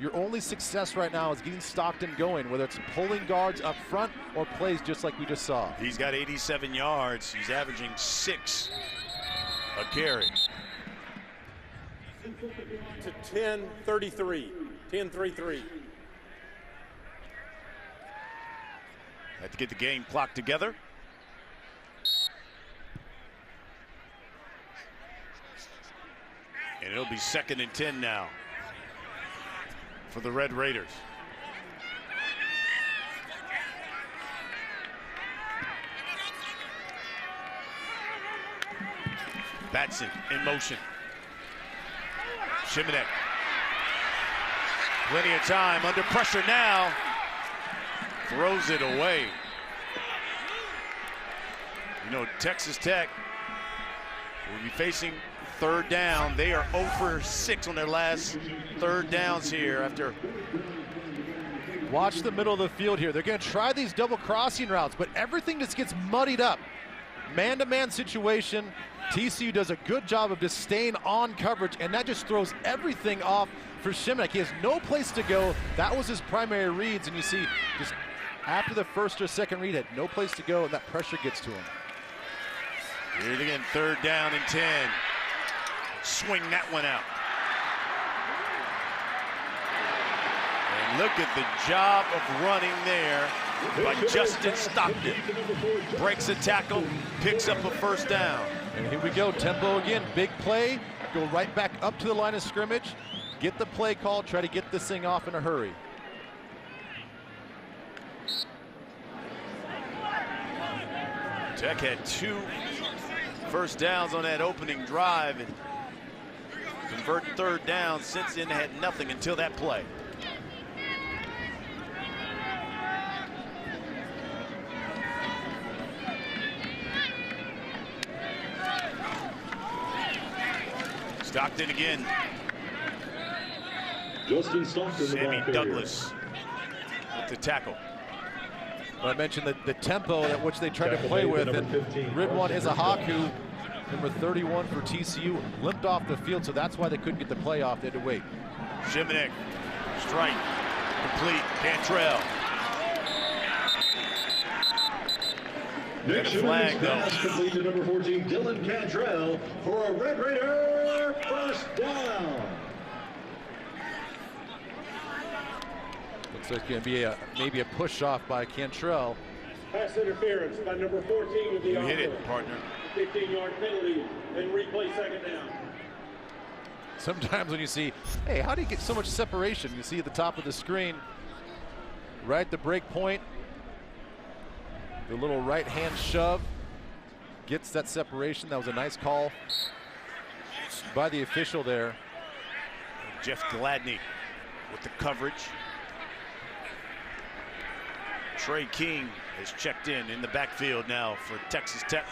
Your only success right now is getting Stockton going, whether it's pulling guards up front or plays just like we just saw. He's got 87 yards. He's averaging 6 a carry. To 10-33, 10-3-3. Have to get the game clock together. And it'll be 2nd and 10 now for the Red Raiders. Batson in motion. Shimanek. Plenty of time, under pressure now. Throws it away. You know, Texas Tech will be facing third down. They are 0 for 6 on their last third downs here after. Watch the middle of the field here. They're going to try these double crossing routes, but everything just gets muddied up. Man-to-man situation. TCU does a good job of just staying on coverage, and that just throws everything off for Shimanek. He has no place to go. That was his primary reads, and you see just after the first or second read, had no place to go, and that pressure gets to him. Here it again, third down and 10. Swing that one out. And look at the job of running there by Justin Stockton. Breaks a tackle, picks up a first down. And here we go, tempo again, big play, go right back up to the line of scrimmage, get the play call, try to get this thing off in a hurry. Tech had 2 first downs on that opening drive and convert third down. Since then, they had nothing until that play. Stockton again. Justin Stockton. Sammy Douglas with the tackle. I mentioned the tempo at which they tried to play with, and Ridwan Izahaku, number 31 for TCU, limped off the field, so that's why they couldn't get the play off. They had to wait. Shimanek, strike, complete, Cantrell. Nick flag, Shimanek's pass complete to number 14, Dylan Cantrell, for a Red Raider first down. Looks like it's going to be maybe a push off by Cantrell. Pass interference by number 14 with the You hit it, partner. 15-yard penalty and replay second down. Sometimes when you see, hey, how do you get so much separation? You see at the top of the screen, right at the break point, the little right hand shove gets that separation. That was a nice call by the official there. Jeff Gladney with the coverage. Trey King has checked in the backfield now for Texas Tech.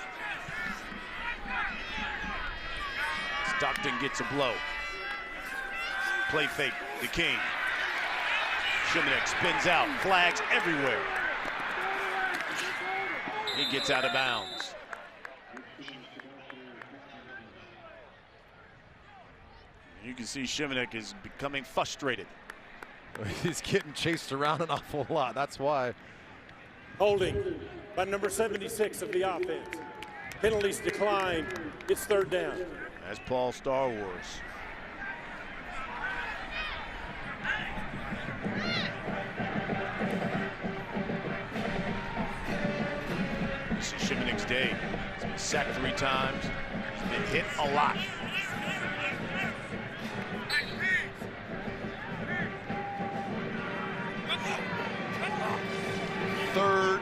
Stockton gets a blow. Play fake, the King. Shimanek spins out, flags everywhere. He gets out of bounds. You can see Shimanek is becoming frustrated. He's getting chased around an awful lot, that's why. Holding by number 76 of the offense. Penalties declined. It's third down. That's Paul Star Wars. This is Shimanek's day. He's been sacked 3 times. He's been hit a lot. Third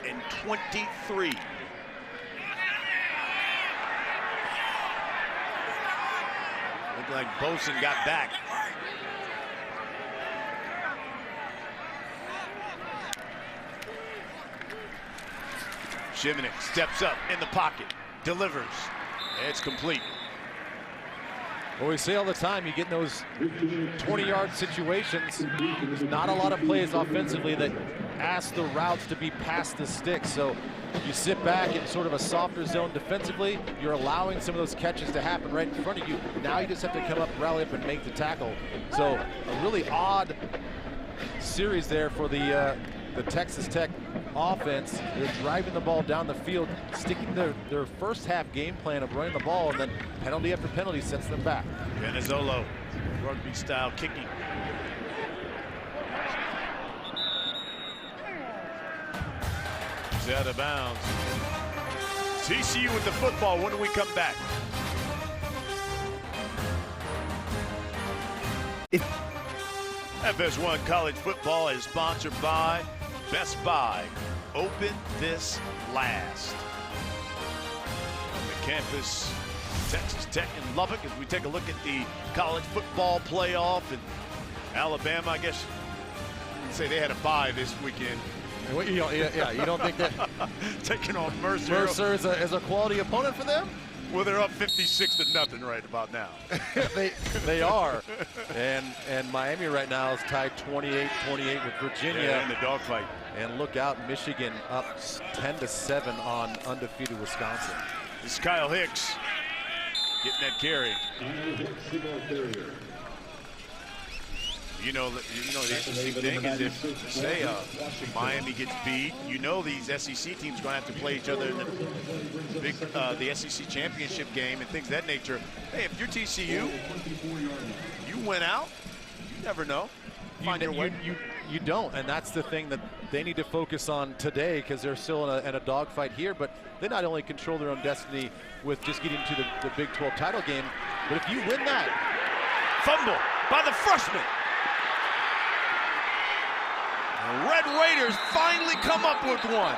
and 23. Looked like Boson got back. Shimanek steps up in the pocket, delivers. It's complete. Well, we say all the time, you get in those 20-yard situations, there's not a lot of plays offensively that ask the routes to be past the sticks. So you sit back in sort of a softer zone defensively, you're allowing some of those catches to happen right in front of you. Now you just have to come up, rally up, and make the tackle. So a really odd series there for the Texas Tech offense. They're driving the ball down the field, sticking to their first half game plan of running the ball, and then penalty after penalty sets them back. Penizzolo, rugby style kicking. He's out of bounds. TCU with the football when we come back. FS1 College Football is sponsored by Best Buy. Open this last. campus, Texas Tech in Lubbock, as we take a look at the college football playoff. And Alabama, I guess you'd say they had a bye this weekend. You don't think that taking on Mercer. Mercer is a quality opponent for them? Well, they're up 56-0 right about now. they are. And Miami right now is tied 28-28 with Virginia. In the dogfight. And look out, Michigan up 10-7 on undefeated Wisconsin. This is Kyle Hicks getting that carry. You know the interesting thing is if, say, Miami gets beat, you know these SEC teams are going to have to play each other in the SEC championship game and things of that nature. Hey, if you're TCU, you went out, you never know. You don't, and that's the thing that they need to focus on today, because they're still in a dogfight here. But they not only control their own destiny with just getting to the Big 12 title game, but if you win that. Fumble by the freshman. The Red Raiders finally come up with one.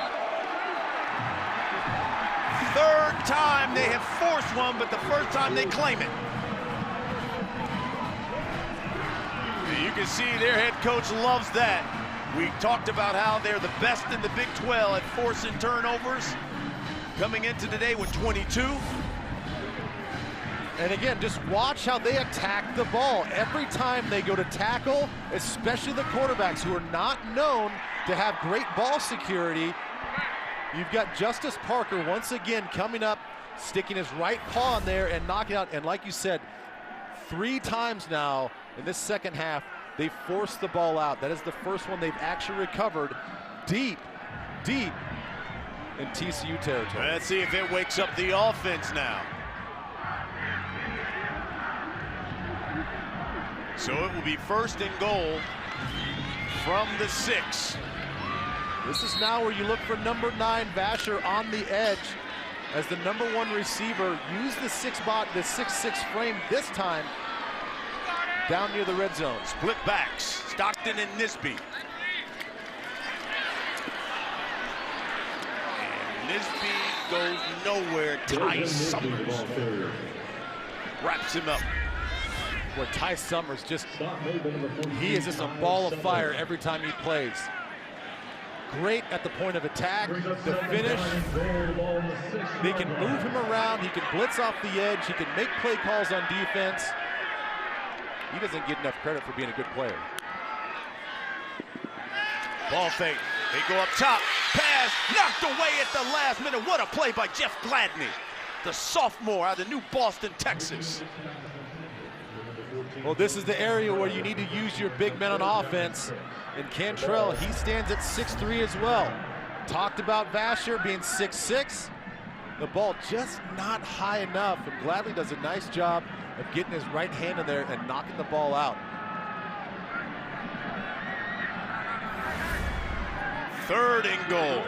Third time they have forced one, but the first time they claim it. You can see their head coach loves that. We talked about how they're the best in the Big 12 at forcing turnovers. Coming into today with 22. And again, just watch how they attack the ball. Every time they go to tackle, especially the quarterbacks who are not known to have great ball security. You've got Justice Parker once again coming up, sticking his right paw in there and knocking out. And like you said, 3 times now in this second half, they forced the ball out. That is the first one they've actually recovered deep in TCU territory. Let's see if it wakes up the offense now. So it will be 1st and goal from the 6. This is now where you look for number 9, Vasher, on the edge as the number 1 receiver. Use the 6'6" frame this time down near the red zone. Split backs, Stockton and Nisby. And Nisby goes nowhere. Ty Summers wraps him up. Where Ty Summers he is just a ball of fire every time he plays. Great at the point of attack, the finish. They can move him around, he can blitz off the edge, he can make play calls on defense. He doesn't get enough credit for being a good player. Ball fake, they go up top, pass, knocked away at the last minute. What a play by Jeff Gladney, the sophomore out of New Boston, Texas. Well, this is the area where you need to use your big men on offense. And Cantrell, he stands at 6'3" as well. Talked about Vasher being 6'6". The ball just not high enough, and Gladney does a nice job of getting his right hand in there and knocking the ball out. 3rd and goal.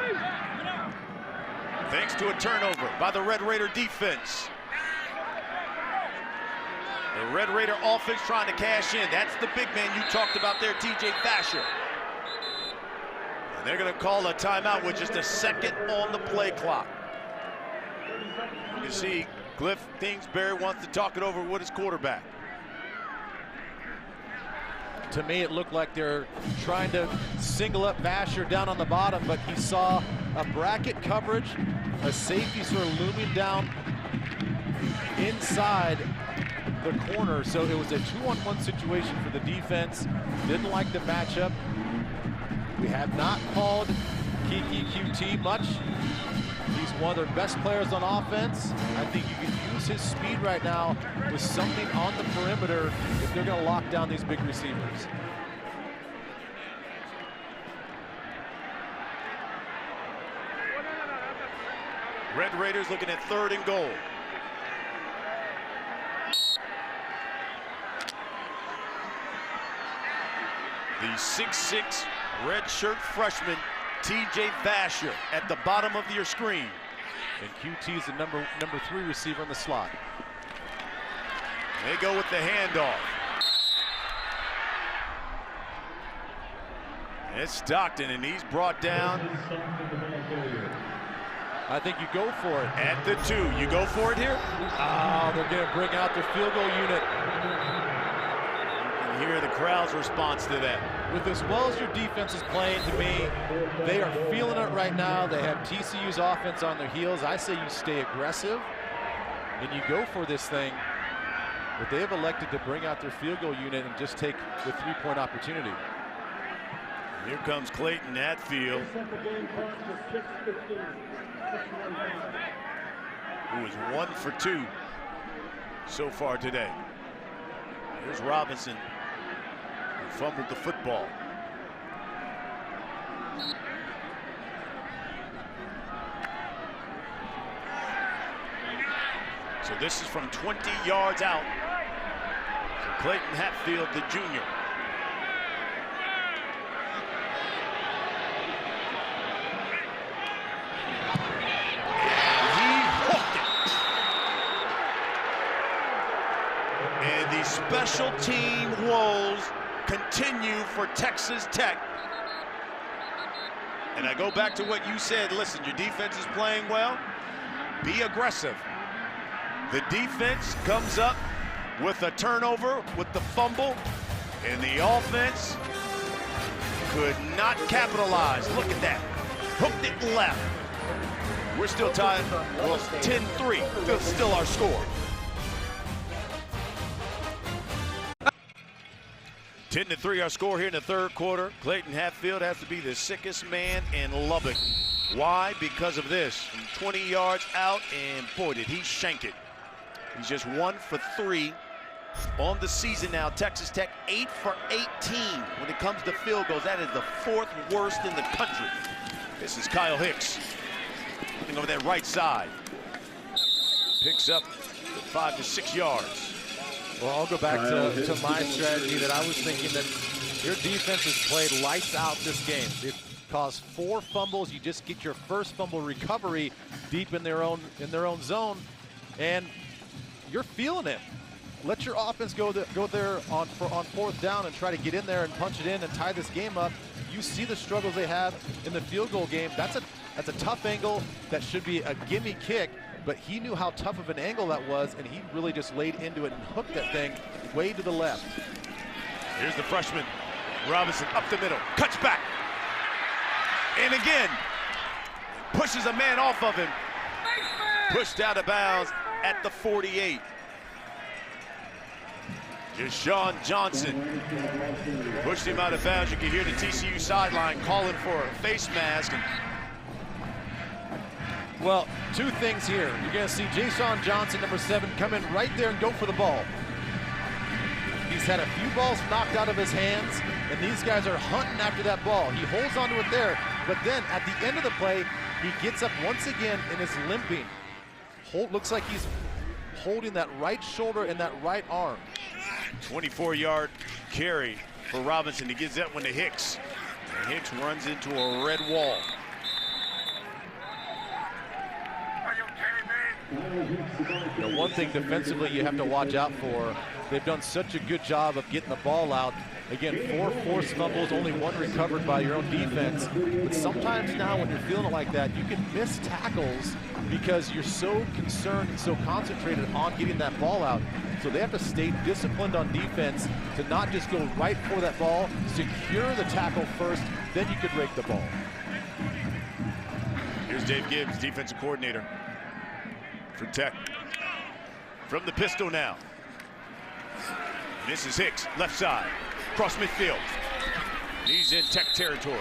Thanks to a turnover by the Red Raider defense. The Red Raider offense trying to cash in. That's the big man you talked about there, TJ Vasher. And they're going to call a timeout with just a second on the play clock. You can see Cliff Kingsbury wants to talk it over with his quarterback. To me, it looked like they're trying to single up Vasher down on the bottom, but he saw a bracket coverage, a safety sort of looming down inside the corner, so it was a 2-on-1 situation for the defense. Didn't like the matchup. We have not called Kiki QT much. He's one of their best players on offense. I think you can use his speed right now with something on the perimeter if they're going to lock down these big receivers. Red Raiders looking at 3rd and goal. The 6'6" redshirt freshman, TJ Vasher, at the bottom of your screen. And QT is the number 3 receiver in the slot. They go with the handoff. It's Stockton, and he's brought down I think you go for it. At the 2, you go for it here? Oh, they're going to bring out their field goal unit. You can hear the crowd's response to that. With as well as your defense is playing, to me, they are feeling it right now. They have TCU's offense on their heels. I say you stay aggressive and you go for this thing. But they have elected to bring out their field goal unit and just take the 3-point opportunity. Here comes Clayton Hatfield, who is 1 for 2 so far today. Here's Robinson, who fumbled the football. So this is from 20 yards out for Clayton Hatfield, the junior. Special team woes continue for Texas Tech. And I go back to what you said. Listen, your defense is playing well. Be aggressive. The defense comes up with a turnover, with the fumble, and the offense could not capitalize. Look at that. Hooked it left. We're still tied. Well, 10-3. That's still our score. 10-3 our score here in the third quarter. Clayton Hatfield has to be the sickest man in Lubbock. Why? Because of this. From 20 yards out, and boy, did he shank it. He's just 1 for 3 on the season now. Texas Tech 8 for 18 when it comes to field goals. That is the 4th worst in the country. This is Kyle Hicks looking over that right side. Picks up 5 to 6 yards. Well, I'll go back to my strategy that I was thinking that your defense has played lights out this game. They've caused 4 fumbles. You just get your first fumble recovery deep in their own zone, and you're feeling it. Let your offense go there on 4th down and try to get in there and punch it in and tie this game up. You see the struggles they have in the field goal game. That's a tough angle. That should be a gimme kick. But he knew how tough of an angle that was, and he really just laid into it and hooked that thing way to the left. Here's the freshman, Robinson, up the middle, cuts back. And again, pushes a man off of him. Pushed out of bounds at the 48. Deshaun Johnson pushed him out of bounds. You can hear the TCU sideline calling for a face mask. Well, 2 things here. You're going to see Deshaun Johnson, number 7, come in right there and go for the ball. He's had a few balls knocked out of his hands, and these guys are hunting after that ball. He holds onto it there, but then at the end of the play, he gets up once again and is limping. Looks like he's holding that right shoulder and that right arm. 24-yard carry for Robinson. He gives that one to Hicks. And Hicks runs into a red wall. You know, one thing defensively you have to watch out for, they've done such a good job of getting the ball out. Again, 4 forced fumbles, only 1 recovered by your own defense. But sometimes now when you're feeling it like that, you can miss tackles because you're so concerned and so concentrated on getting that ball out. So they have to stay disciplined on defense to not just go right for that ball, secure the tackle first, then you could rake the ball. Here's Dave Gibbs, defensive coordinator for Tech. From the pistol now. This is Hicks, left side, across midfield. He's in Tech territory.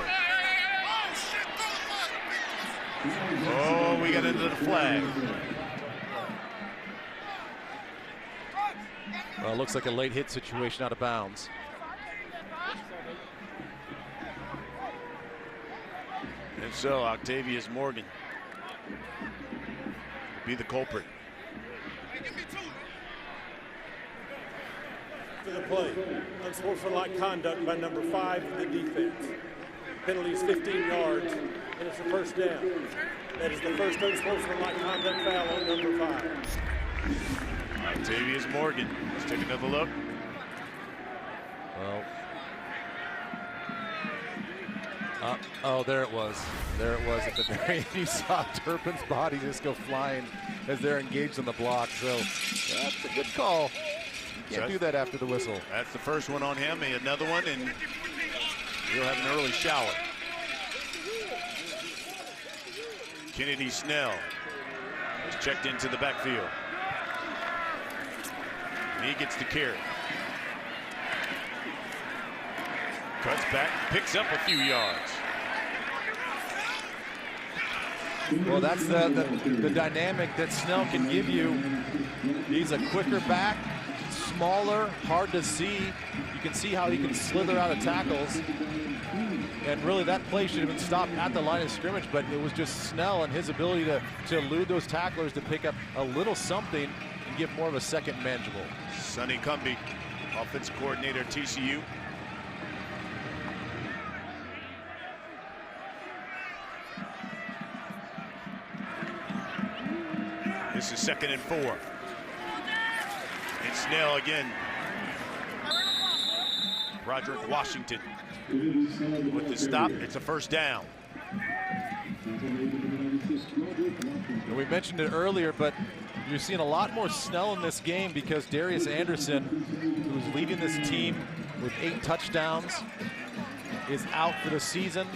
Oh, we got into the flag. Well, it looks like a late hit situation out of bounds. And so Octavius Morgan will be the culprit. To the play, unsportsmanlike conduct by number 5 of the defense. Penalty is 15 yards, and it's a first down. That is the first unsportsmanlike conduct foul on number 5. Octavius Morgan, let's take another look. Well, Oh, there it was. There it was at the very end. You saw Turpin's body just go flying as they're engaged on the block. So that's a good call. You can't do that after the whistle. That's the first one on him. Another one, and he'll have an early shower. Kennedy Snell is checked into the backfield. And he gets the carry. Cuts back, picks up a few yards. Well, that's the dynamic that Snell can give you. He's a quicker back, smaller, hard to see. You can see how he can slither out of tackles. And really, that play should have been stopped at the line of scrimmage, but it was just Snell and his ability to elude those tacklers to pick up a little something and give more of a second manageable. Sonny Cumbie, offensive coordinator at TCU. This is 2nd and 4. And Snell again. Roderick Washington with the stop. It's a first down. And we mentioned it earlier, but you're seeing a lot more Snell in this game because Darius Anderson, who's leading this team with 8 touchdowns, is out for the season.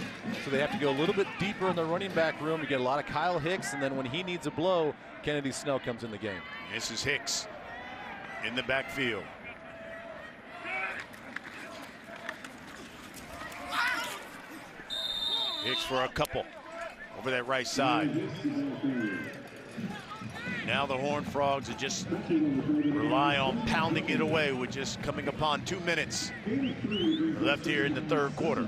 So they have to go a little bit deeper in the running back room to get a lot of Kyle Hicks, and then when he needs a blow, Kennedy Snell comes in the game. This is Hicks in the backfield. Hicks for a couple over that right side. Now the Horned Frogs are just rely on pounding it away with just coming upon 2 minutes left here in the 3rd quarter.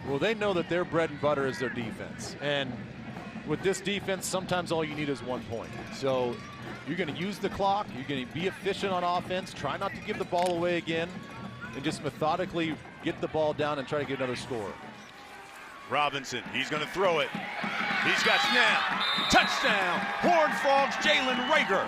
Well, they know that their bread and butter is their defense. And with this defense, sometimes all you need is 1 point. So you're going to use the clock. You're going to be efficient on offense. Try not to give the ball away again. And just methodically get the ball down and try to get another score. Robinson, he's going to throw it. He's got snap. Touchdown. Horned Frogs, Jalen Rager.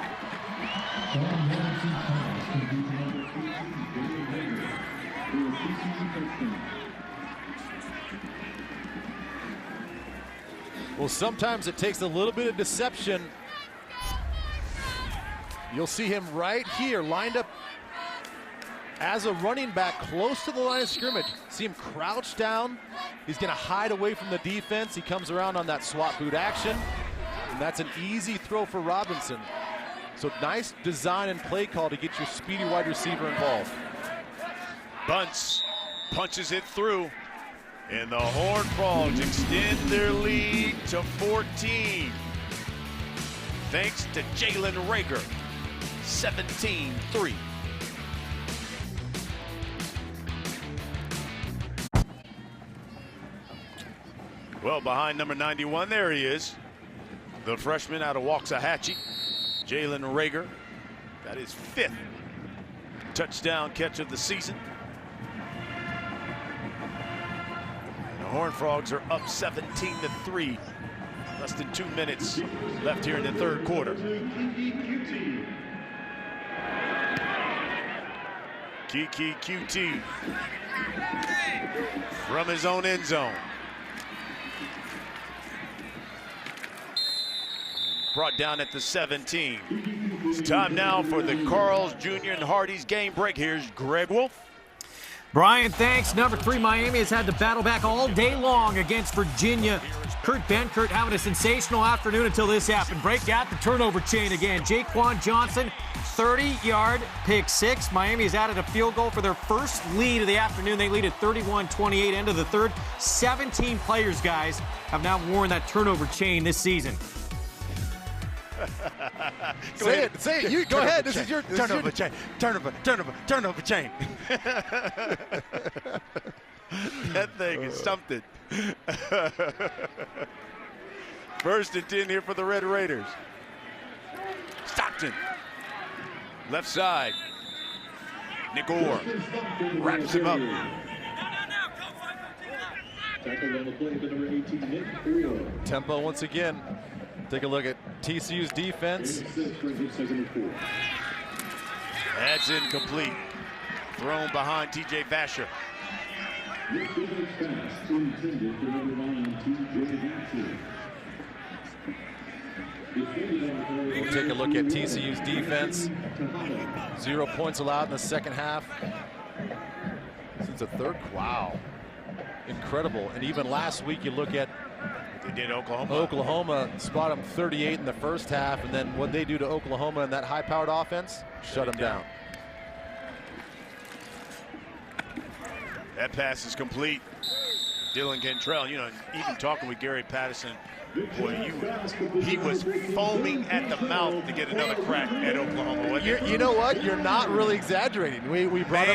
Well, sometimes it takes a little bit of deception. You'll see him right here lined up as a running back close to the line of scrimmage. See him crouch down. He's going to hide away from the defense. He comes around on that swap boot action. And that's an easy throw for Robinson. So nice design and play call to get your speedy wide receiver involved. Bunce punches it through. And the Horned Frogs extend their lead to 14. Thanks to Jalen Rager. 17-3. Well, behind number 91, there he is. The freshman out of Waxahachie, Jalen Rager. Got his 5th touchdown catch of the season. And the Horned Frogs are up 17-3. Less than 2 minutes left here in the 3rd quarter. Kiki QT from his own end zone. Brought down at the 17. It's time now for the Carl's Jr. and Hardy's game break. Here's Greg Wolf. Brian, thanks. Number 3, Miami has had to battle back all day long against Virginia. Kurt Benkert having a sensational afternoon until this happened. Break out the turnover chain again. Jaquan Johnson, 30-yard pick 6. Miami has added a field goal for their first lead of the afternoon. They lead at 31-28, end of the 3rd. 17 players, guys, have now worn that turnover chain this season. Say it. You go ahead. This is your turnover chain. Turnover chain. That thing is something. 1st and 10 here for the Red Raiders. Stockton. Left side. Nick Orr wraps him up. Tempo once again. Take a look at TCU's defense. That's incomplete. Thrown behind TJ Vasher. We'll take a look at TCU's defense. 0 points allowed in the second half. Since the third, wow. Incredible. And even last week, you look at they did Oklahoma. Oklahoma spot them 38 in the first half, and then what they do to Oklahoma in that high-powered offense, shut them down. That pass is complete. Dylan Cantrell, you know, even talking with Gary Patterson, boy, he was foaming at the mouth to get another crack at Oklahoma. You know what? You're not really exaggerating. We brought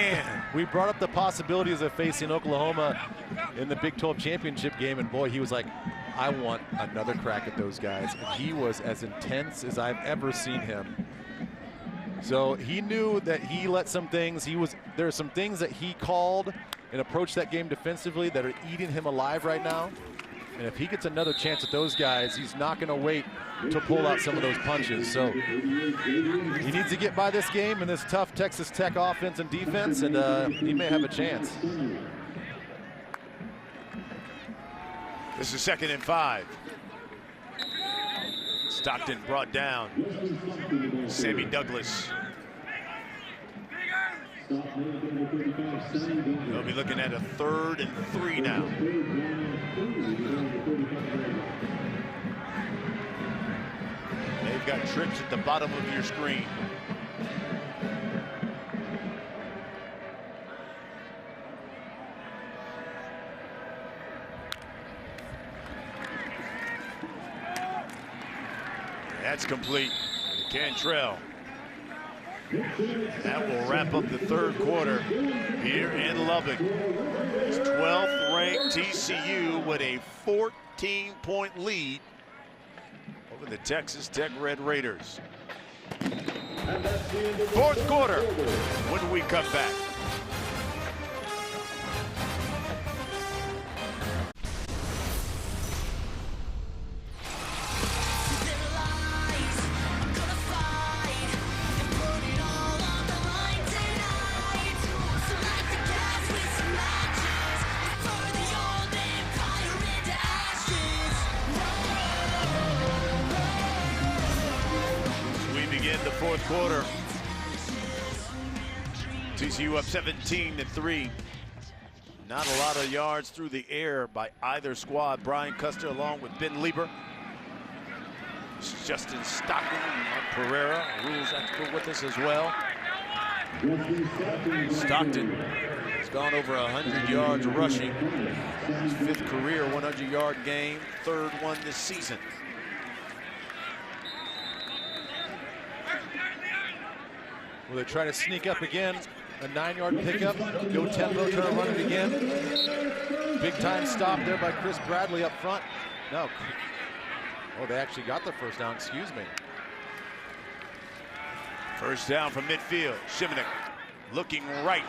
up the possibilities of facing Oklahoma in the Big 12 championship game, and boy, he was like, I want another crack at those guys. And he was as intense as I've ever seen him. So he knew that he let some things. There are some things that he called and approached that game defensively that are eating him alive right now. And if he gets another chance at those guys, he's not going to wait to pull out some of those punches. So he needs to get by this game in this tough Texas Tech offense and defense, and he may have a chance. This is 2nd and 5. Stockton brought down. Sammy Douglas. They'll be looking at a 3rd and 3 now. They've got trips at the bottom of your screen. That's complete. Cantrell. That will wrap up the 3rd quarter here in Lubbock. It's 12th ranked TCU with a 14-point lead over the Texas Tech Red Raiders. 4th quarter when we come back. The 4th quarter. TCU up 17-3. Not a lot of yards through the air by either squad. Brian Custer along with Ben Lieber. This is Justin Stockton, Mark Pereira, rules expert with us as well. Stockton has gone over 100 yards rushing. His 5th career 100-yard game, 3rd one this season. Will they try to sneak up again? A 9-yard pickup, go tempo, try to run it again. Big time stop there by Chris Bradley up front. No. Oh, they actually got the first down, excuse me. First down from midfield. Shimonek looking right.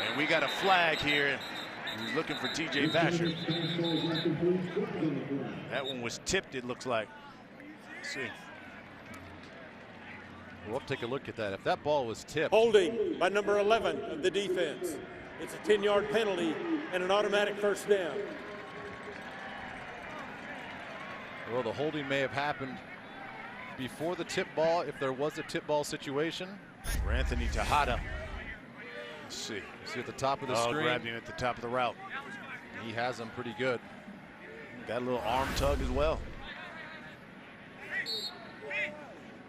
And we got a flag here. He's looking for TJ Vasher. That one was tipped, it looks like. Let's see. We'll take a look at that. If that ball was tipped. Holding by number 11 of the defense. It's a 10-yard penalty and an automatic first down. Well, the holding may have happened before the tip ball, if there was a tip ball situation. For Anthony Tejada. Let's see. You see at the top of the screen. Grabbed him at the top of the route. He has him pretty good. Got a little arm tug as well.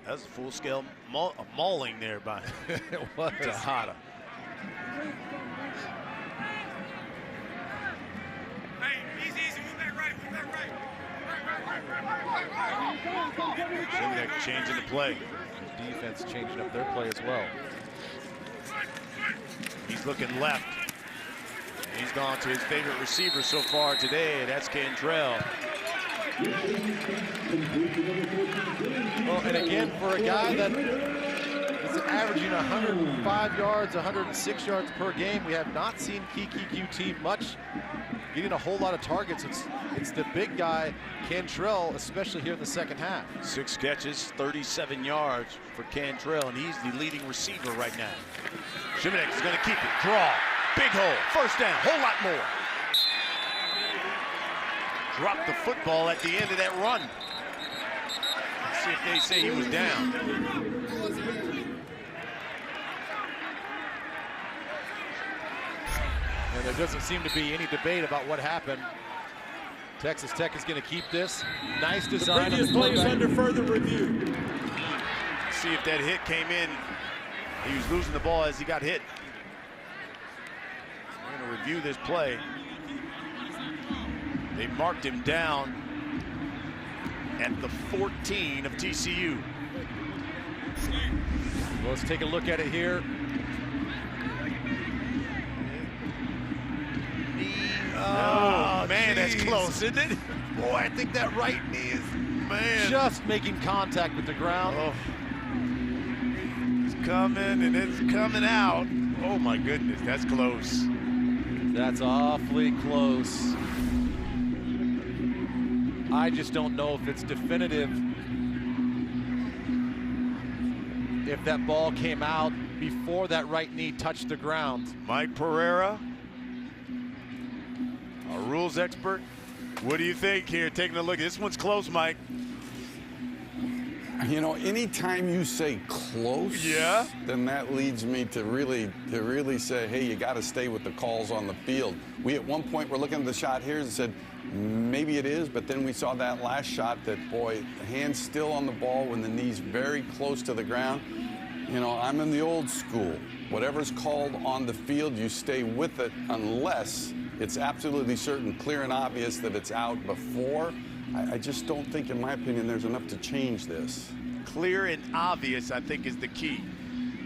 That was a full-scale mauling there by Tejada. Shimonek changing the play. Defense changing up their play as well. He's looking left. He's gone to his favorite receiver so far today. That's Cantrell. Well, and again, for a guy that is averaging 105 yards, 106 yards per game, we have not seen Kiki QT much getting a whole lot of targets. It's the big guy, Cantrell, especially here in the second half. 6 catches, 37 yards for Cantrell, and he's the leading receiver right now. Shimonek is going to keep it. Draw. Big hole. First down. Whole lot more. Dropped the football at the end of that run. Let's see if they say he was down. And there doesn't seem to be any debate about what happened. Texas Tech is going to keep this. Nice design. The previous play is under further review. See if that hit came in. He was losing the ball as he got hit. We're going to review this play. They marked him down at the 14 of TCU. Well, let's take a look at it here. Oh, man, that's close, isn't it? Boy, I think that right knee is just making contact with the ground. Oh. It's coming and it's coming out. Oh my goodness, that's close. That's awfully close. I just don't know if it's definitive. If that ball came out before that right knee touched the ground. Mike Pereira, our rules expert. What do you think here? Taking a look. This one's close, Mike. You know, anytime you say close, yeah, then that leads me to really say, hey, you got to stay with the calls on the field. We at one point were looking at the shot here and said, maybe it is, but then we saw that last shot that, boy, the hand's still on the ball when the knee's very close to the ground. You know, I'm in the old school. Whatever's called on the field, you stay with it unless it's absolutely certain, clear and obvious that it's out before. I just don't think, in my opinion, there's enough to change this. Clear and obvious, I think, is the key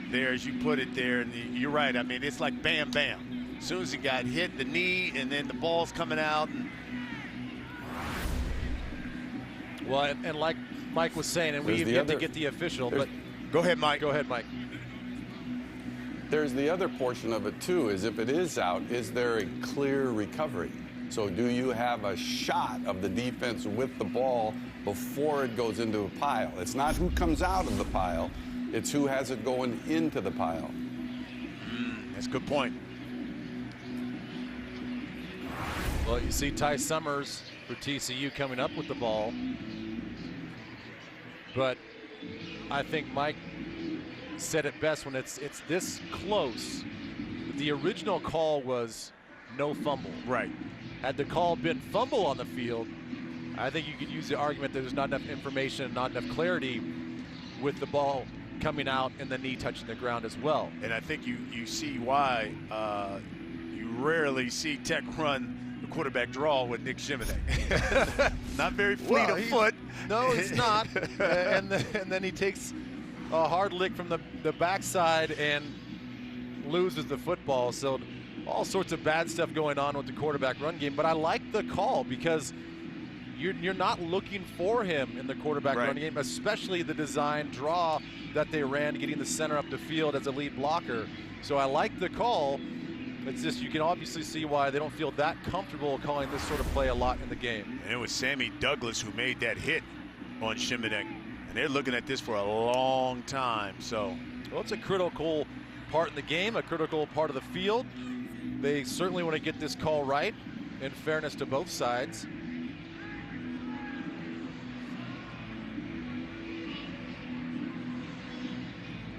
there, as you put it there. And you're right. I mean, it's like bam, bam. As soon as he got hit, the knee, and then the ball's coming out. Well, and like Mike was saying, and we've yet to get the official, but go ahead, Mike. Go ahead, Mike. There's the other portion of it, too, is if it is out, is there a clear recovery? So do you have a shot of the defense with the ball before it goes into a pile? It's not who comes out of the pile, it's who has it going into the pile. That's a good point. Well, you see Ty Summers for TCU coming up with the ball. But I think Mike said it best when it's this close. The original call was no fumble. Right. Had the call been fumble on the field, I think you could use the argument that there's not enough information, not enough clarity with the ball coming out and the knee touching the ground as well. And I think you see why you rarely see Tech run the quarterback draw with Nick Shimonek. Not very fleet of foot. No, it's not. and then he takes a hard lick from the backside and loses the football. So all sorts of bad stuff going on with the quarterback run game. But I like the call because you're not looking for him in the quarterback run game, especially the design draw that they ran, getting the center up the field as a lead blocker. So I like the call. It's just you can obviously see why they don't feel that comfortable calling this sort of play a lot in the game. And it was Sammy Douglas who made that hit on Shimonek. And they're looking at this for a long time. So, well, it's a critical part in the game, a critical part of the field. They certainly want to get this call right, in fairness to both sides.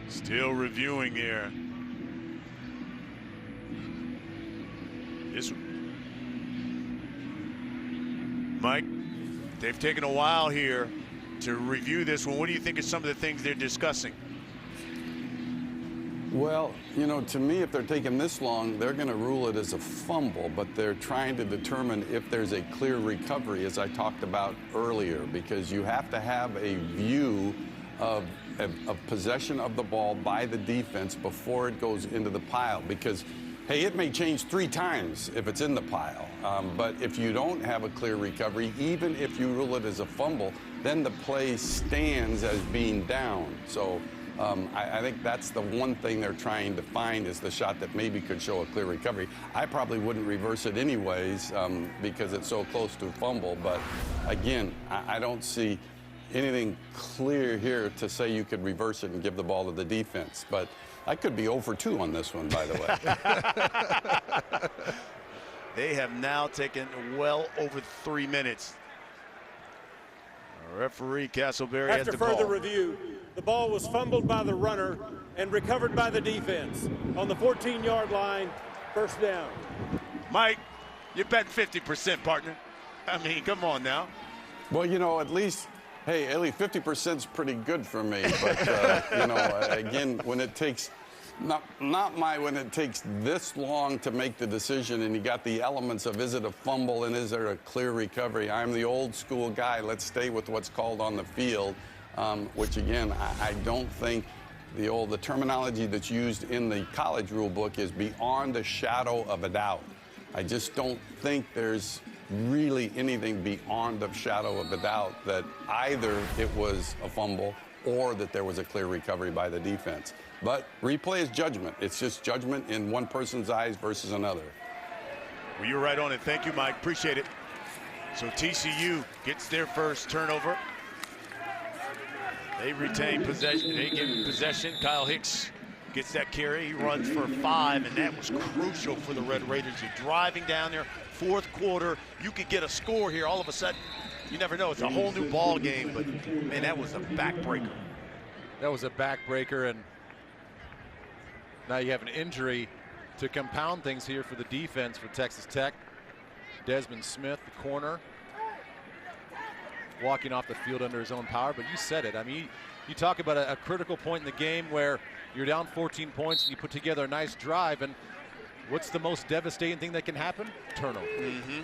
Still reviewing here. This, Mike, they've taken a while here to review this one. What do you think are some of the things they're discussing? Well, you know, to me, if they're taking this long, they're going to rule it as a fumble, but they're trying to determine if there's a clear recovery, as I talked about earlier, because you have to have a view of possession of the ball by the defense before it goes into the pile, because, hey, it may change 3 times if it's in the pile, but if you don't have a clear recovery, even if you rule it as a fumble, then the play stands as being down. So I think that's the one thing they're trying to find, is the shot that maybe could show a clear recovery. I probably wouldn't reverse it anyways because it's so close to a fumble. But again, I don't see anything clear here to say you could reverse it and give the ball to the defense. But I could be 0 for 2 on this one, by the way. They have now taken well over 3 minutes. Referee Castleberry has After the further call. review, the ball was fumbled by the runner and recovered by the defense on the 14-yard line. First down. Mike, you're betting 50%, partner. I mean, come on now. Well, you know, at least 50% is pretty good for me. But, you know, again, when it takes, when it takes this long to make the decision and you got the elements of is it a fumble and is there a clear recovery? I'm the old school guy. Let's stay with what's called on the field, which, again, I don't think the terminology that's used in the college rule book is beyond a shadow of a doubt. I just don't think there's really anything beyond the shadow of a doubt that either it was a fumble or that there was a clear recovery by the defense. But replay is judgment. It's just judgment in one person's eyes versus another. Well, you're right on it. Thank you, Mike. Appreciate it. So TCU gets their first turnover. They retain possession. They get possession. Kyle Hicks gets that carry. He runs for 5, and that was crucial for the Red Raiders. You're driving down there, fourth quarter. You could get a score here. All of a sudden, you never know. It's a whole new ball game, but, man, that was a backbreaker. That was a backbreaker, and now you have an injury to compound things here for the defense for Texas Tech. Desmond Smith, the corner, walking off the field under his own power. But you said it. I mean, you talk about a critical point in the game where you're down 14 points and you put together a nice drive, and what's the most devastating thing that can happen? Turnover. Mm-hmm.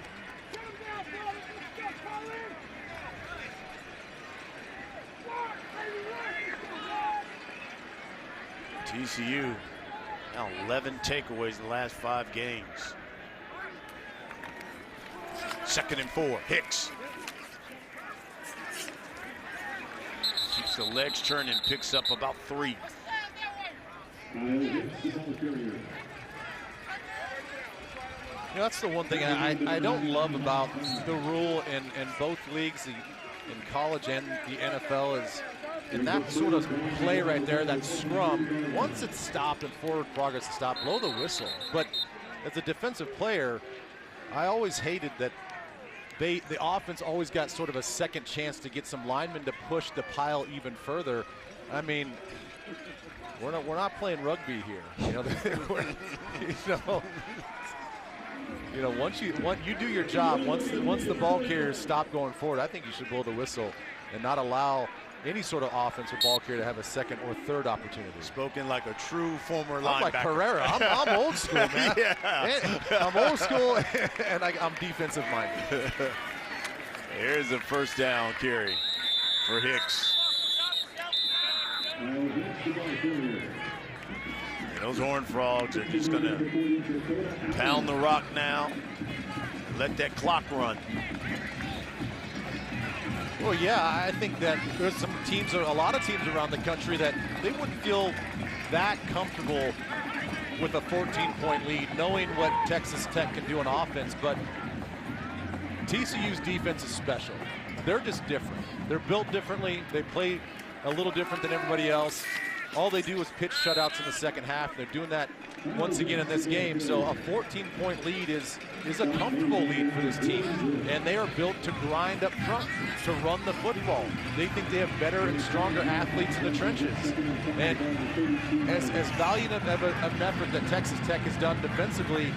TCU now 11 takeaways in the last 5 games. 2nd and 4. Hicks keeps the legs turning, picks up about 3. You know, that's the one thing I don't love about the rule in both leagues, in college and the NFL, is in that sort of play right there, that scrum, once it's stopped and forward progress is stopped, blow the whistle. But as a defensive player, I always hated that the offense always got sort of a second chance to get some linemen to push the pile even further. I mean, we're not playing rugby here. Once you do your job, once the ball carriers stop going forward, I think you should blow the whistle and not allow any sort of offensive ball carrier to have a second or third opportunity. Spoken like a true former linebacker. I'm like Pereira. I'm old school, man. Yeah. I'm old school, and I'm defensive minded. Here's a first down carry for Hicks. And those Horned Frogs are just going to pound the rock now and let that clock run. Well, yeah, I think that there's some teams, or a lot of teams around the country, that they wouldn't feel that comfortable with a 14-point lead, knowing what Texas Tech can do on offense. But TCU's defense is special. They're just different. They're built differently. They play a little different than everybody else. All they do is pitch shutouts in the second half. They're doing that once again in this game. So a 14-point lead is a comfortable lead for this team, and they are built to grind up front, to run the football. They think they have better and stronger athletes in the trenches. And as valiant of an effort that Texas Tech has done defensively,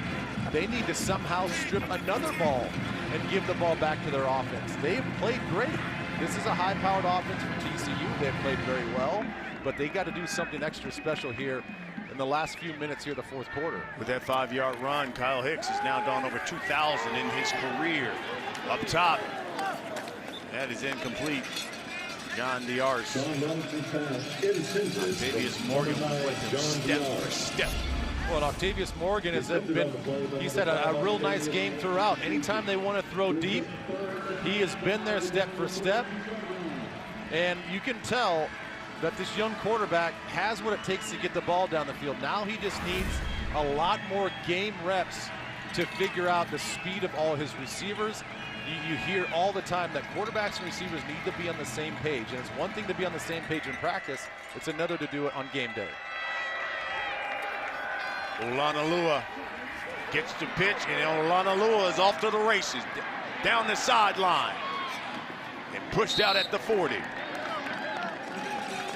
they need to somehow strip another ball and give the ball back to their offense. They have played great. This is a high-powered offense for TCU. They've played very well, but they got to do something extra special here in the last few minutes here, the fourth quarter. With that 5-yard run, Kyle Hicks has now gone over 2,000 in his career. Up top, that is incomplete. John Diarse. Octavius Morgan with him step for step. Well, Octavius Morgan he's had a real nice game throughout. Anytime they want to throw deep, he has been there step for step. And you can tell that this young quarterback has what it takes to get the ball down the field. Now he just needs a lot more game reps to figure out the speed of all his receivers you hear all the time that quarterbacks and receivers need to be on the same page. And it's one thing to be on the same page in practice. It's another to do it on game day. Olanalua gets the pitch, and Olanalua is off to the races. Down the sideline and pushed out at the 40.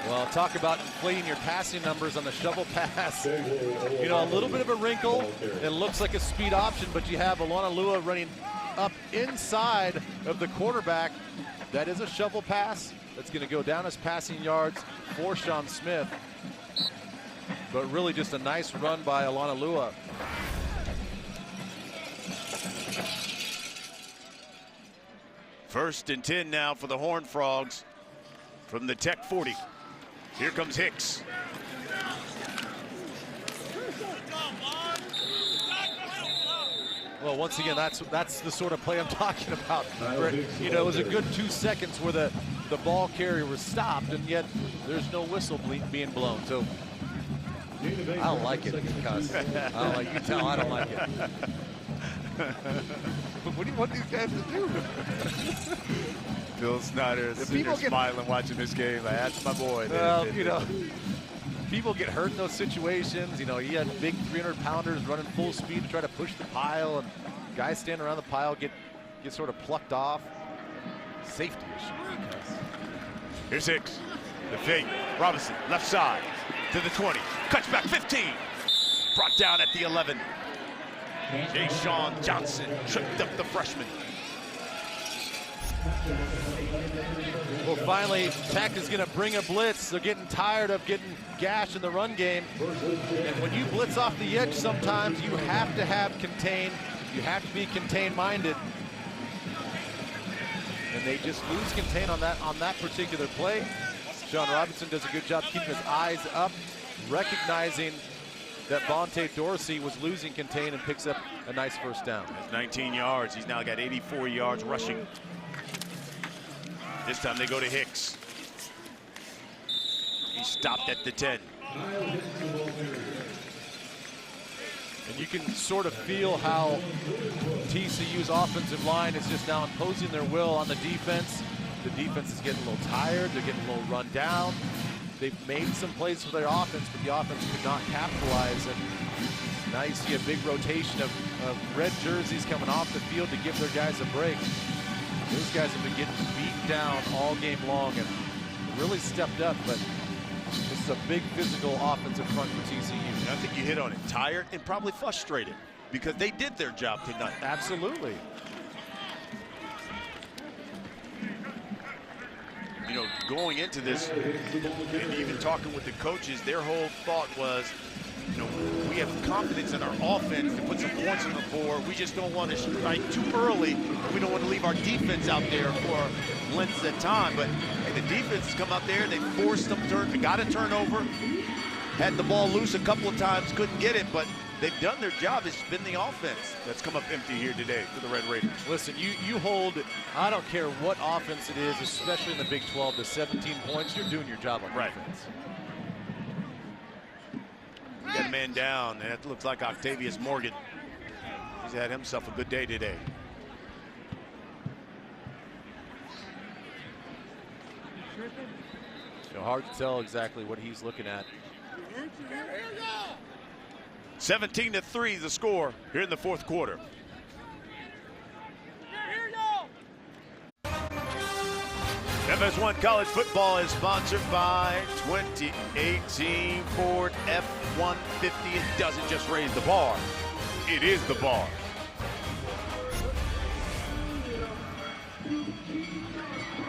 Well, talk about inflating your passing numbers on the shovel pass. You know, a little bit of a wrinkle. It looks like a speed option, but you have Olanalua running up inside of the quarterback. That is a shovel pass. That's going to go down as passing yards for Sean Smith. But really just a nice run by Olanalua. First and 10 now for the Horned Frogs from the Tech 40. Here comes Hicks. Well, once again, that's the sort of play I'm talking about. Where, you know, it was a good 2 seconds where the ball carrier was stopped, and yet there's no whistle being blown. So I don't like it because I don't like, you can tell I don't like it. What do you want these guys to do? Bill Snyder is sitting there smiling watching this game. Like, that's my boy. Well, you know, people get hurt in those situations. You know, you had big 300-pounders running full speed to try to push the pile, and guys standing around the pile get sort of plucked off. Safety issue. Here's Hicks. The fake. Robinson, left side to the 20. Cuts back 15. Brought down at the 11. Jay Sean Johnson tripped up the freshman. Well, finally, Tech is going to bring a blitz. They're getting tired of getting gashed in the run game. And when you blitz off the edge, sometimes you have to have contain. You have to be contain-minded. And they just lose contain on that particular play. Sean Robinson does a good job keeping his eyes up, recognizing that Vontae Dorsey was losing contain, and picks up a nice first down. That's 19 yards. He's now got 84 yards rushing. This time they go to Hicks. He stopped at the 10. And you can sort of feel how TCU's offensive line is just now imposing their will on the defense. The defense is getting a little tired. They're getting a little run down. They've made some plays for their offense, but the offense could not capitalize. And now you see a big rotation of red jerseys coming off the field to give their guys a break. Those guys have been getting beat down all game long and really stepped up, but this is a big physical offensive front for TCU. And I think you hit on it. Tired and probably frustrated because they did their job tonight. Absolutely. You know, going into this and even talking with the coaches, their whole thought was, you know, we have confidence in our offense to put some points on the board. We just don't want to strike too early. We don't want to leave our defense out there for lengths of time. But hey, the defense has come out there. They forced them to got a turnover. Had the ball loose a couple of times, couldn't get it, but they've done their job. It's been the offense that's come up empty here today for the Red Raiders. Listen, you hold, I don't care what offense it is, especially in the Big 12, to 17 points, you're doing your job on defense. We got a man down, and it looks like Octavius Morgan. He's had himself a good day today. You know, hard to tell exactly what he's looking at. 17-3 the score here in the fourth quarter. FS1 College Football is sponsored by 2018 Ford F-150. It doesn't just raise the bar, it is the bar.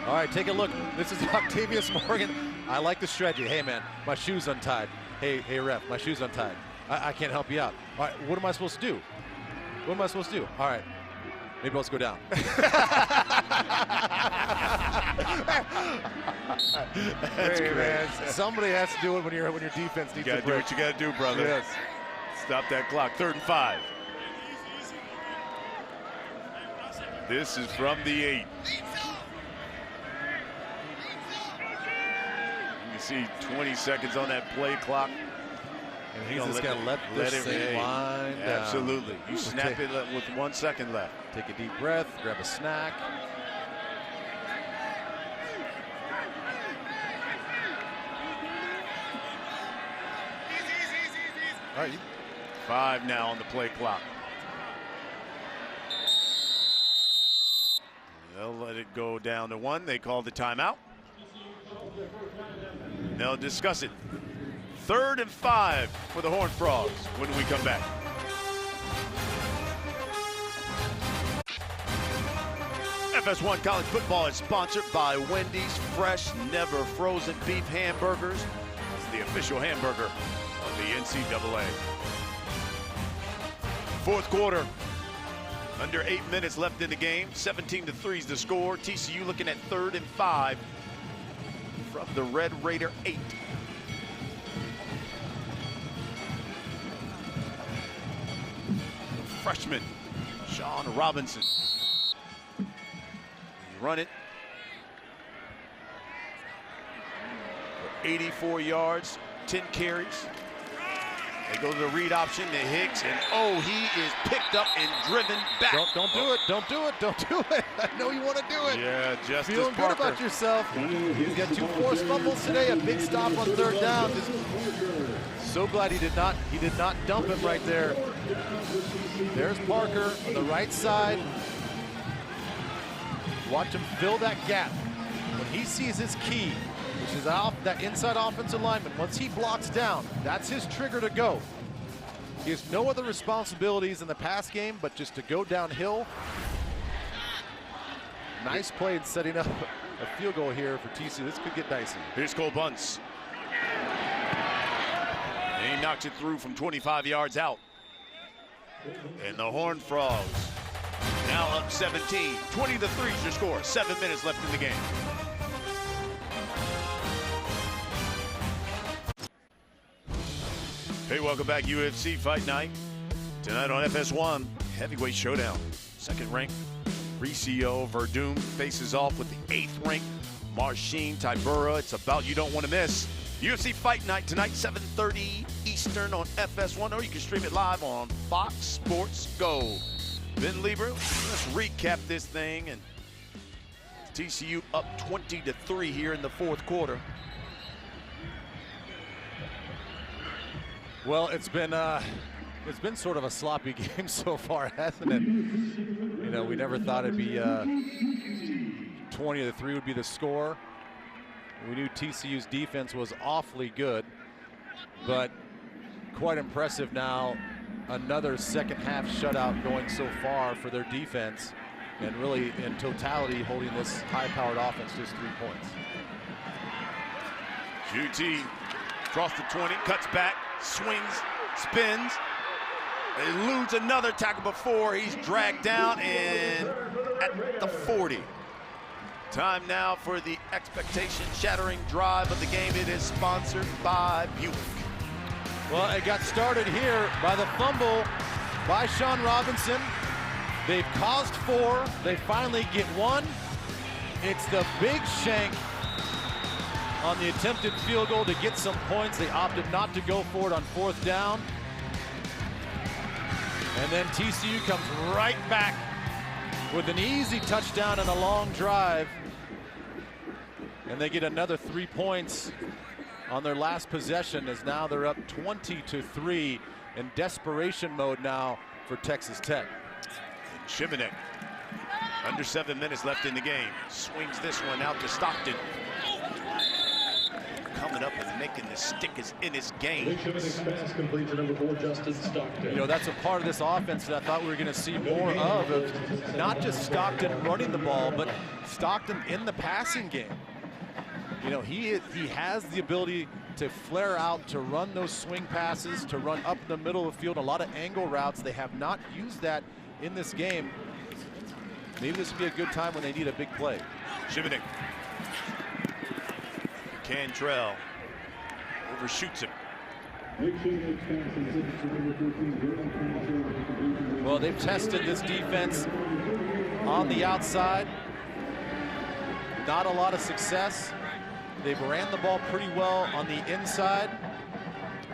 All right, take a look. This is Octavius Morgan. I like the strategy. Hey, man, my shoe's untied. Hey, ref, my shoe's untied. I can't help you out. All right, what am I supposed to do? What am I supposed to do? All right, maybe let's go down. That's great. Man. Somebody has to do it when your defense needs to break. You gotta do what you gotta do, brother. Yes. Stop that clock. 3rd and 5. This is from the 8. You can see 20 seconds on that play clock. And he's just got to let this thing wind down. Absolutely. You snap it with 1 second left. Take a deep breath, grab a snack. All right. 5 now on the play clock. They'll let it go down to 1. They call the timeout. They'll discuss it. 3rd and 5 for the Horned Frogs when we come back. FS1 College Football is sponsored by Wendy's Fresh, Never Frozen Beef Hamburgers. It's the official hamburger of the NCAA. 4th quarter. Under 8 minutes left in the game. 17-3 is the score. TCU looking at 3rd and 5 from the Red Raider 8. Freshman Sean Robinson. Run it. For 84 yards, 10 carries. They go to the read option to Hicks, and he is picked up and driven back. Don't do it. Don't do it. Don't do it. I know you want to do it. Yeah, Justice Feeling Parker. good about yourself. He's got 2 forced fumbles today. A big stop on 3rd down. Just so glad he did not dump him right there. There's Parker on the right side. Watch him fill that gap. When he sees his key, which is that inside offensive lineman, once he blocks down, that's his trigger to go. He has no other responsibilities in the pass game but just to go downhill. Nice play in setting up a field goal here for TCU. This could get dicey. Here's Cole Bunce. And he knocks it through from 25 yards out. And the Horned Frogs now up 17. 20-3 is your score. 7 minutes left in the game. Hey, welcome back. UFC Fight Night. Tonight on FS1, heavyweight showdown. 2nd-ranked Ricio Verdum faces off with the 8th-ranked Marcin Tybura. It's about you don't want to miss. UFC Fight Night tonight, 7:30 Eastern on FS1, or you can stream it live on Fox Sports Go. Ben Lieber, let's recap this thing. And TCU up 20-3 here in the 4th quarter. Well, it's been sort of a sloppy game so far, hasn't it? You know, we never thought it'd be 20-3 would be the score. We knew TCU's defense was awfully good, but quite impressive now. Another 2nd half shutout going so far for their defense, and really in totality holding this high-powered offense just 3 points. QT across the 20, cuts back, swings, spins, eludes another tackle before he's dragged down, and at the 40. Time now for the expectation-shattering drive of the game. It is sponsored by Buick. Well, it got started here by the fumble by Sean Robinson. They've caused 4. They finally get 1. It's the big shank on the attempted field goal to get some points. They opted not to go for it on 4th down. And then TCU comes right back with an easy touchdown and a long drive. And they get another 3 points on their last possession, as now they're up 20-3 in desperation mode now for Texas Tech. And Shimanek, under 7 minutes left in the game, swings this one out to Stockton. Coming up and making the stick in his game. You know, that's a part of this offense that I thought we were going to see more of not just Stockton running the ball, but Stockton in the passing game. You know, he has the ability to flare out, to run those swing passes, to run up the middle of the field, a lot of angle routes. They have not used that in this game. Maybe this would be a good time when they need a big play. Shimanek. Cantrell overshoots him. Well, they've tested this defense on the outside. Not a lot of success. They've ran the ball pretty well on the inside.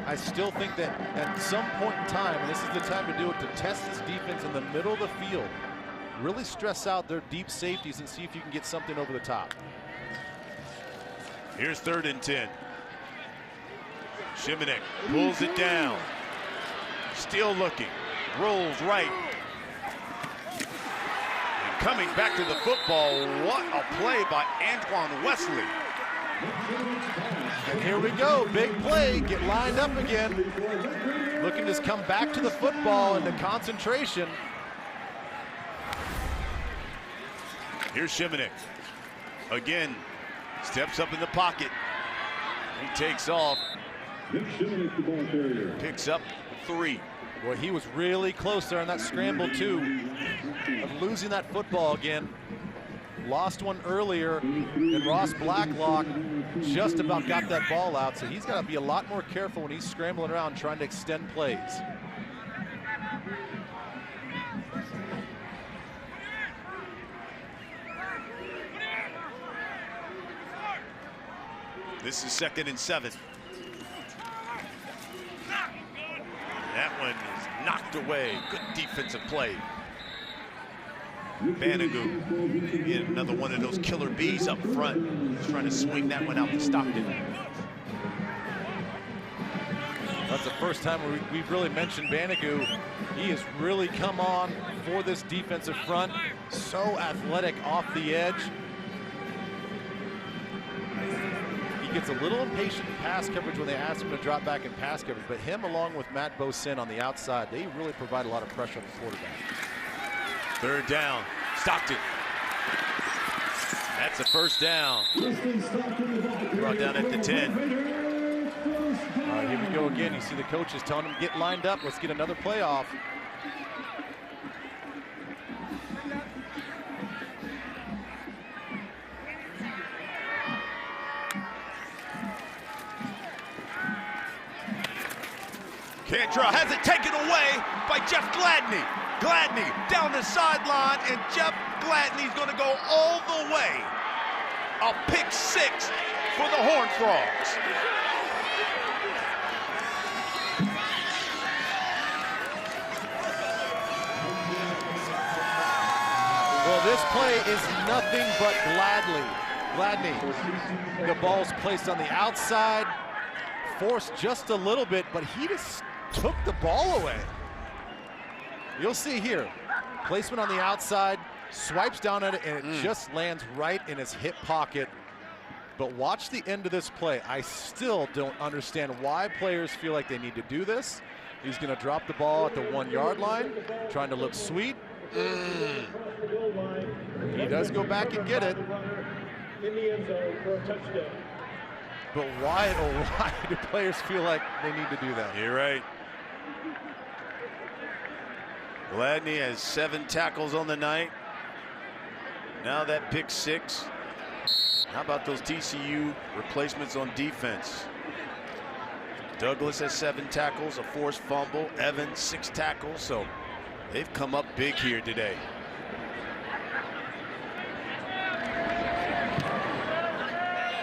I still think that at some point in time, and this is the time to do it, to test this defense in the middle of the field, really stress out their deep safeties and see if you can get something over the top. Here's 3rd and 10. Shimonek pulls it down. Still looking. Rolls right. And coming back to the football. What a play by Antoine Wesley. And here we go. Big play. Get lined up again. Looking to come back to the football into concentration. Here's Shimonek. Again. Steps up in the pocket. He takes off. Picks up 3. Boy, he was really close there on that scramble, too, of losing that football again. Lost one earlier, and Ross Blacklock just about got that ball out, so he's got to be a lot more careful when he's scrambling around trying to extend plays. This is 2nd and 7. That one is knocked away. Good defensive play. Banagoo in another one of those killer bees up front. He's trying to swing that one out to Stockton. That's the first time we've really mentioned Banagoo. He has really come on for this defensive front. So athletic off the edge. He gets a little impatient in pass coverage when they ask him to drop back in pass coverage, but him along with Matt Bosin on the outside, they really provide a lot of pressure on the quarterback. 3rd down, Stockton. That's a 1st down. Brought down at the 10. All right, here we go again. You see the coaches telling him, get lined up. Let's get another play off. Cantrell has it taken away by Jeff Gladney. Gladney down the sideline, and Jeff Gladney's going to go all the way. A pick 6 for the Horned Frogs. Well, this play is nothing but Gladney. The ball's placed on the outside, forced just a little bit, but he just took the ball away. You'll see here, placement on the outside, swipes down at it, and it just lands right in his hip pocket. But watch the end of this play. I still don't understand why players feel like they need to do this. He's going to drop the ball at the 1-yard line, trying to look sweet. He does go back and get it. In the end zone for a touchdown. But why, oh why do players feel like they need to do that? You're right. Gladney has 7 tackles on the night. Now that pick 6. How about those TCU replacements on defense? Douglas has 7 tackles, a forced fumble. Evans 6 tackles, so they've come up big here today.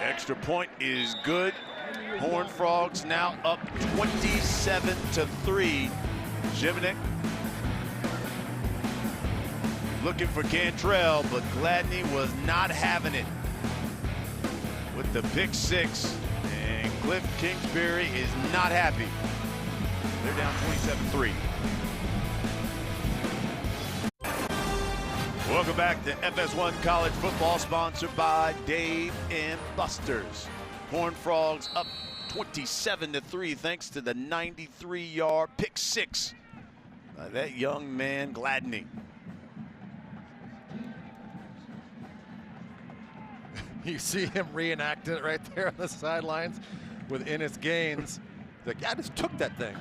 Extra point is good. Horned Frogs now up 27-3. Shimonek looking for Cantrell, but Gladney was not having it with the pick 6, and Cliff Kingsbury is not happy. They're down 27-3. Welcome back to FS1 College Football, sponsored by Dave and Buster's. Horned Frogs up 27-3 thanks to the 93-yard pick 6 by that young man Gladney. You see him reenact it right there on the sidelines with Ennis Gaines. The guy just took that thing.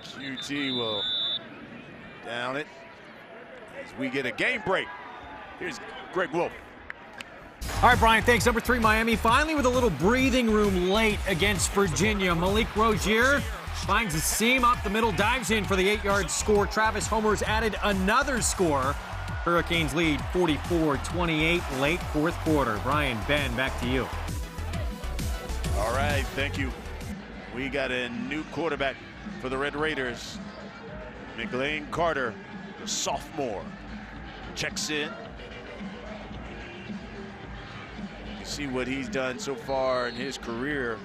QT will down it as we get a game break. Here's Greg Wolf. All right, Brian, thanks. Number 3, Miami, finally with a little breathing room late against Virginia. Malik Rozier finds a seam up the middle, dives in for the 8-yard score. Travis Homer's added another score. Hurricanes lead 44-28 late 4th quarter. Brian, Ben, back to you. All right, thank you. We got a new quarterback for the Red Raiders. McLean Carter, the sophomore, checks in. You see what he's done so far in his career.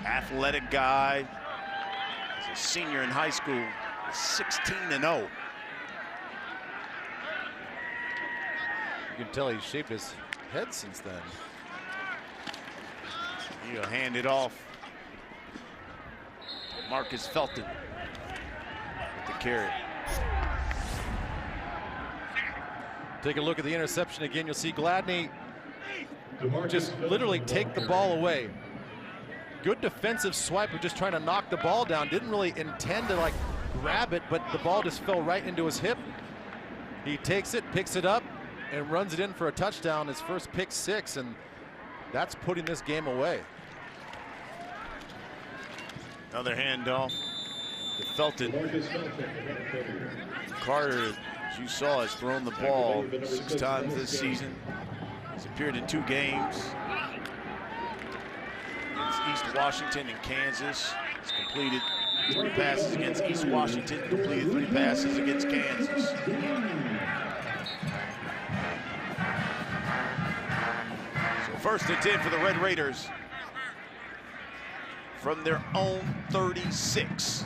Athletic guy. He's a senior in high school, 16-0. You can tell he's shaped his head since then. He'll hand it off. Marcus Felton with the carry. Take a look at the interception again. You'll see Gladney just literally take the ball away. Good defensive swipe of just trying to knock the ball down. Didn't really intend to like grab it, but the ball just fell right into his hip. He takes it, picks it up, and runs it in for a touchdown. His first pick six, and that's putting this game away. Another handoff to Felton. Carter, as you saw, has thrown the ball 6 times this season. He's appeared in 2 games. Against East Washington and Kansas. He's completed 3 passes against East Washington, completed 3 passes against Kansas. So first and 10 for the Red Raiders from their own 36.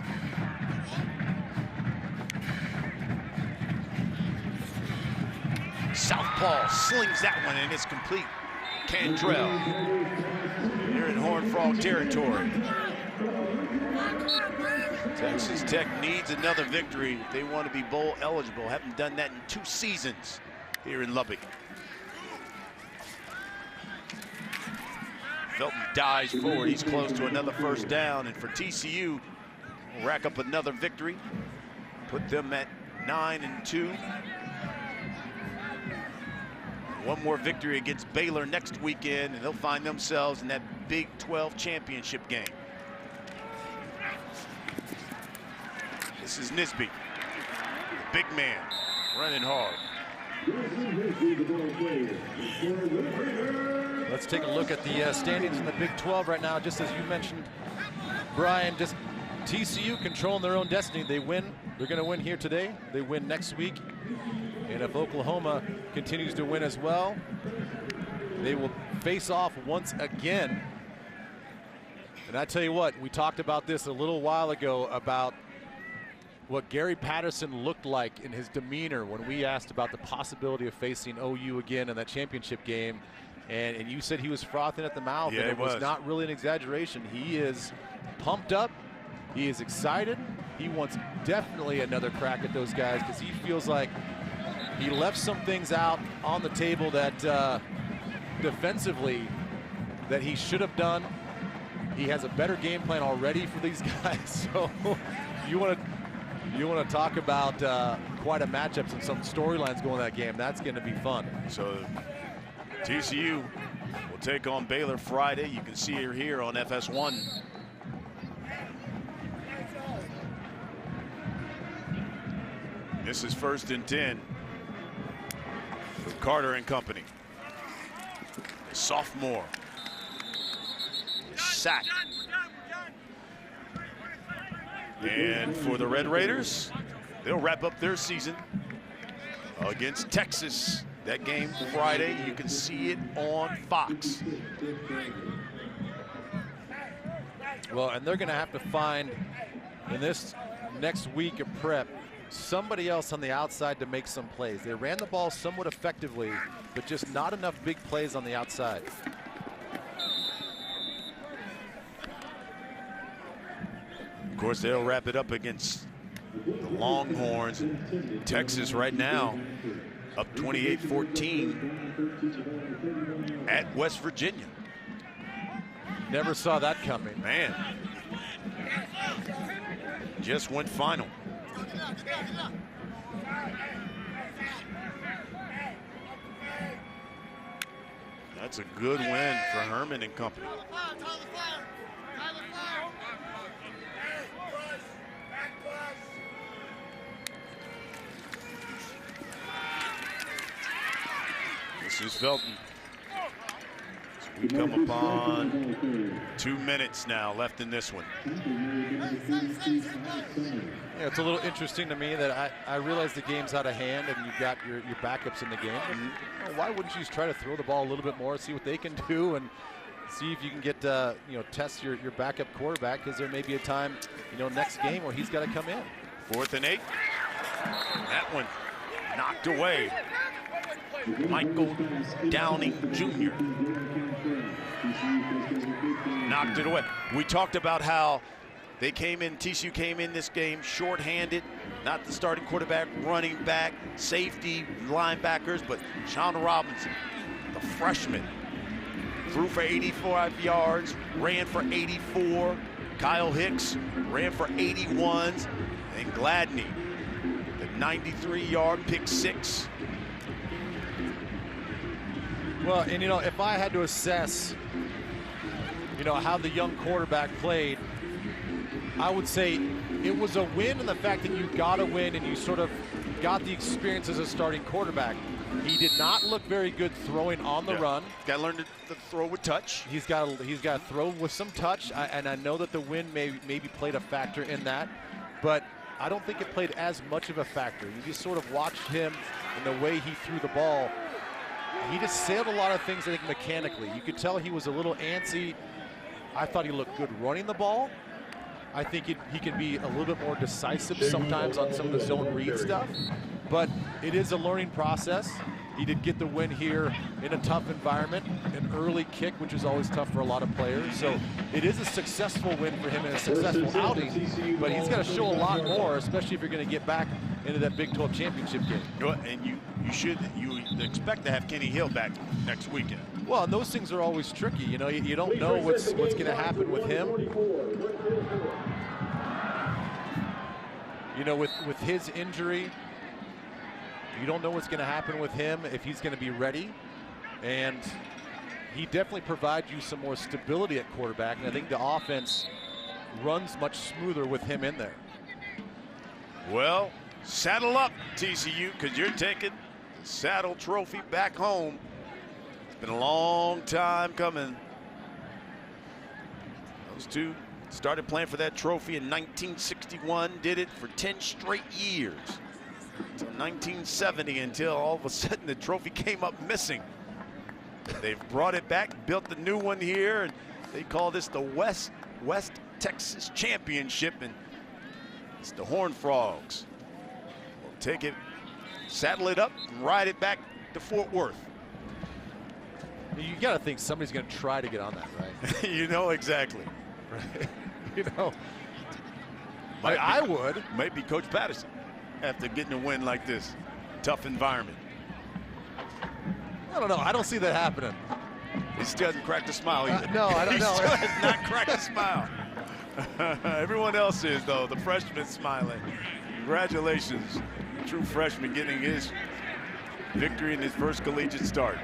Southpaw slings that one and it's complete. Cantrell. You're in Horned Frog territory. Texas Tech needs another victory if they want to be bowl eligible. Haven't done that in 2 seasons here in Lubbock. Felton dives forward. He's close to another first down. And for TCU, we'll rack up another victory. Put them at 9-2. One more victory against Baylor next weekend, and they'll find themselves in that Big 12 championship game. This is Nisby, the big man, running hard. Let's take a look at the standings in the Big 12 right now. Just as you mentioned, Brian, just TCU controlling their own destiny. They win, they're going to win here today. They win next week. And if Oklahoma continues to win as well, they will face off once again. And I tell you what, we talked about this a little while ago about what Gary Patterson looked like in his demeanor when we asked about the possibility of facing OU again in that championship game. And you said he was frothing at the mouth, yeah, and it was not really an exaggeration. He is pumped up. He is excited. He wants definitely another crack at those guys because he feels like he left some things out on the table that defensively that he should have done. He has a better game plan already for these guys. So you want to talk about quite a matchup and some storylines going in that game. That's going to be fun. So TCU will take on Baylor Friday. You can see her here on FS1. This is 1st and 10 for Carter and company. The sophomore. Sack. And for the Red Raiders, they'll wrap up their season against Texas. That game Friday, you can see it on Fox. Well, and they're going to have to find in this next week of prep somebody else on the outside to make some plays. They ran the ball somewhat effectively, but just not enough big plays on the outside. Of course, they'll wrap it up against the Longhorns. Texas right now up 28-14 at West Virginia. Never saw that coming. Man. Just went final. That's a good win for Herman and company. This is Felton. He's We come upon 2 minutes now left in this one. Yeah, it's a little interesting to me that I realize the game's out of hand and you've got your backups in the game. But, why wouldn't you just try to throw the ball a little bit more, see what they can do, and see if you can get, test your backup quarterback, because there may be a time, next game where he's got to come in. 4th and 8. That one knocked away. Michael Downing Jr. knocked it away. We talked about how TCU came in this game shorthanded, not the starting quarterback, running back, safety, linebackers, but Sean Robinson, the freshman, threw for 85 yards, ran for 84. Kyle Hicks ran for 81s, and Gladney, the 93-yard pick six. Well, and if I had to assess, how the young quarterback played, I would say it was a win in the fact that you got to win and you sort of got the experience as a starting quarterback. He did not look very good throwing on the run. Got to learn to throw with touch. He's got to throw with some touch, and I know that the wind maybe played a factor in that, but I don't think it played as much of a factor. You just sort of watched him and the way he threw the ball. He just sailed a lot of things, I think, mechanically. You could tell he was a little antsy. I thought he looked good running the ball. I think he can be a little bit more decisive sometimes on some of the zone read stuff, but it is a learning process. He did get the win here in a tough environment, an early kick, which is always tough for a lot of players. So it is a successful win for him and a successful outing, but he's got to show a lot more, especially if you're going to get back into that Big 12 championship game. And you expect to have Kenny Hill back next weekend. Well, and those things are always tricky. You don't know what's going to happen with him. With his injury, you don't know what's going to happen with him, if he's going to be ready. And he definitely provides you some more stability at quarterback. And I think the offense runs much smoother with him in there. Well, saddle up, TCU, because you're taking the Saddle Trophy back home. It's been a long time coming. Those two started playing for that trophy in 1961, did it for 10 straight years. Until 1970, until all of a sudden the trophy came up missing. They've brought it back, built the new one here, and they call this the West Texas Championship, and it's the Horned Frogs. We'll take it, saddle it up, and ride it back to Fort Worth. You got to think somebody's going to try to get on that, right? Exactly. Right. I would. Maybe Coach Patterson after getting a win like this. Tough environment. I don't know. I don't see that happening. He still hasn't cracked a smile either. No, I don't know. He still has not cracked a smile. Everyone else is, though. The freshman smiling. Congratulations. True freshman getting his victory in his first collegiate start.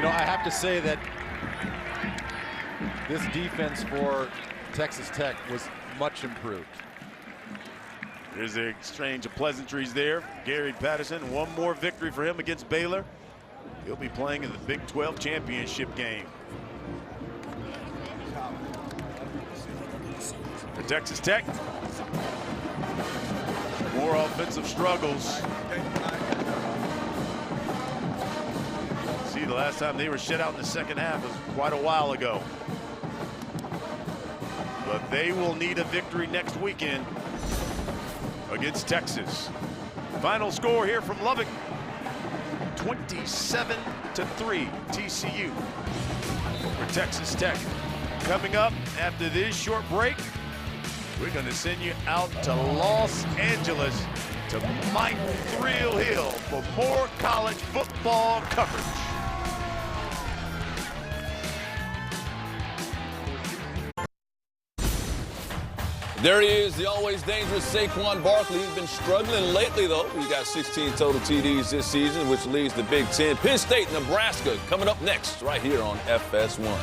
I have to say that this defense for Texas Tech was much improved. There's an exchange of pleasantries there. Gary Patterson, one more victory for him against Baylor. He'll be playing in the Big 12 championship game. For Texas Tech, more offensive struggles. See, the last time they were shut out in the second half was quite a while ago. But they will need a victory next weekend against Texas. Final score here from Lubbock, 27-3 TCU for Texas Tech. Coming up after this short break, we're going to send you out to Los Angeles to Mike Thrill Hill for more college football coverage. There he is, the always dangerous Saquon Barkley. He's been struggling lately, though. He got 16 total TDs this season, which leads the Big Ten. Penn State, Nebraska, coming up next, right here on FS1.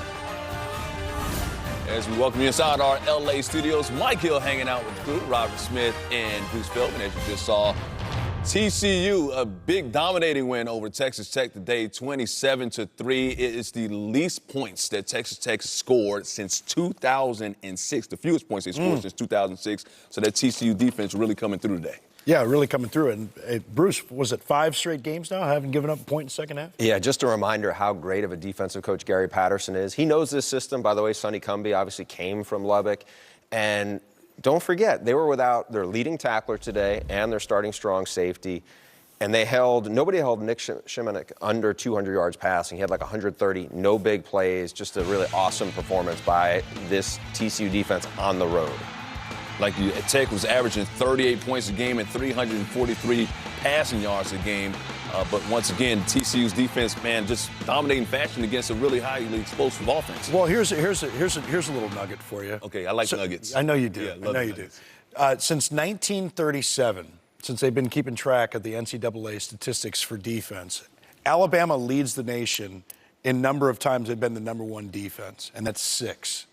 As we welcome you inside our LA studios, Mike Hill hanging out with the crew, Robert Smith and Bruce Feldman, as you just saw. TCU, a big dominating win over Texas Tech today, 27-3. It is the least points that Texas Tech scored since 2006, the fewest points they scored since 2006. So that TCU defense really coming through today. Yeah, really coming through. And Bruce, was it 5 straight games now? Haven't given up a point in the second half? Yeah, just a reminder how great of a defensive coach Gary Patterson is. He knows this system. By the way, Sonny Cumbie obviously came from Lubbock. And don't forget, they were without their leading tackler today and their starting strong safety. And nobody held Nick Shimonek under 200 yards passing. He had like 130, no big plays, just a really awesome performance by this TCU defense on the road. Like Tech was averaging 38 points a game and 343 passing yards a game. But once again, TCU's defense, man, just dominating fashion against a really highly explosive offense. Well, here's a little nugget for you. Okay, I like nuggets. I know you do. Yeah, I know you do. Since 1937, since they've been keeping track of the NCAA statistics for defense, Alabama leads the nation in number of times they've been the number 1 defense, and that's 6.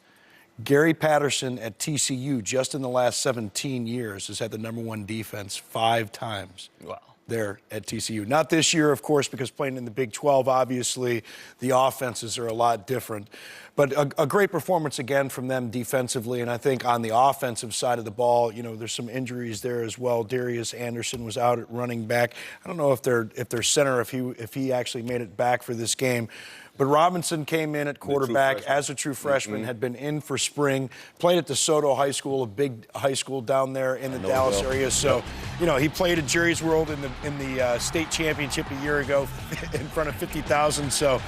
Gary Patterson at TCU, just in the last 17 years, has had the number 1 defense 5 times. Wow. There at TCU. Not this year, of course, because playing in the Big 12, obviously, the offenses are a lot different. But a great performance again from them defensively, and I think on the offensive side of the ball, there's some injuries there as well. Darius Anderson was out at running back. I don't know if their center, if he actually made it back for this game. But Robinson came in at quarterback as a true freshman, had been in for spring, played at DeSoto High School, a big high school down there in the Dallas area. So, he played at Jerry's World in the state championship a year ago in front of 50,000. So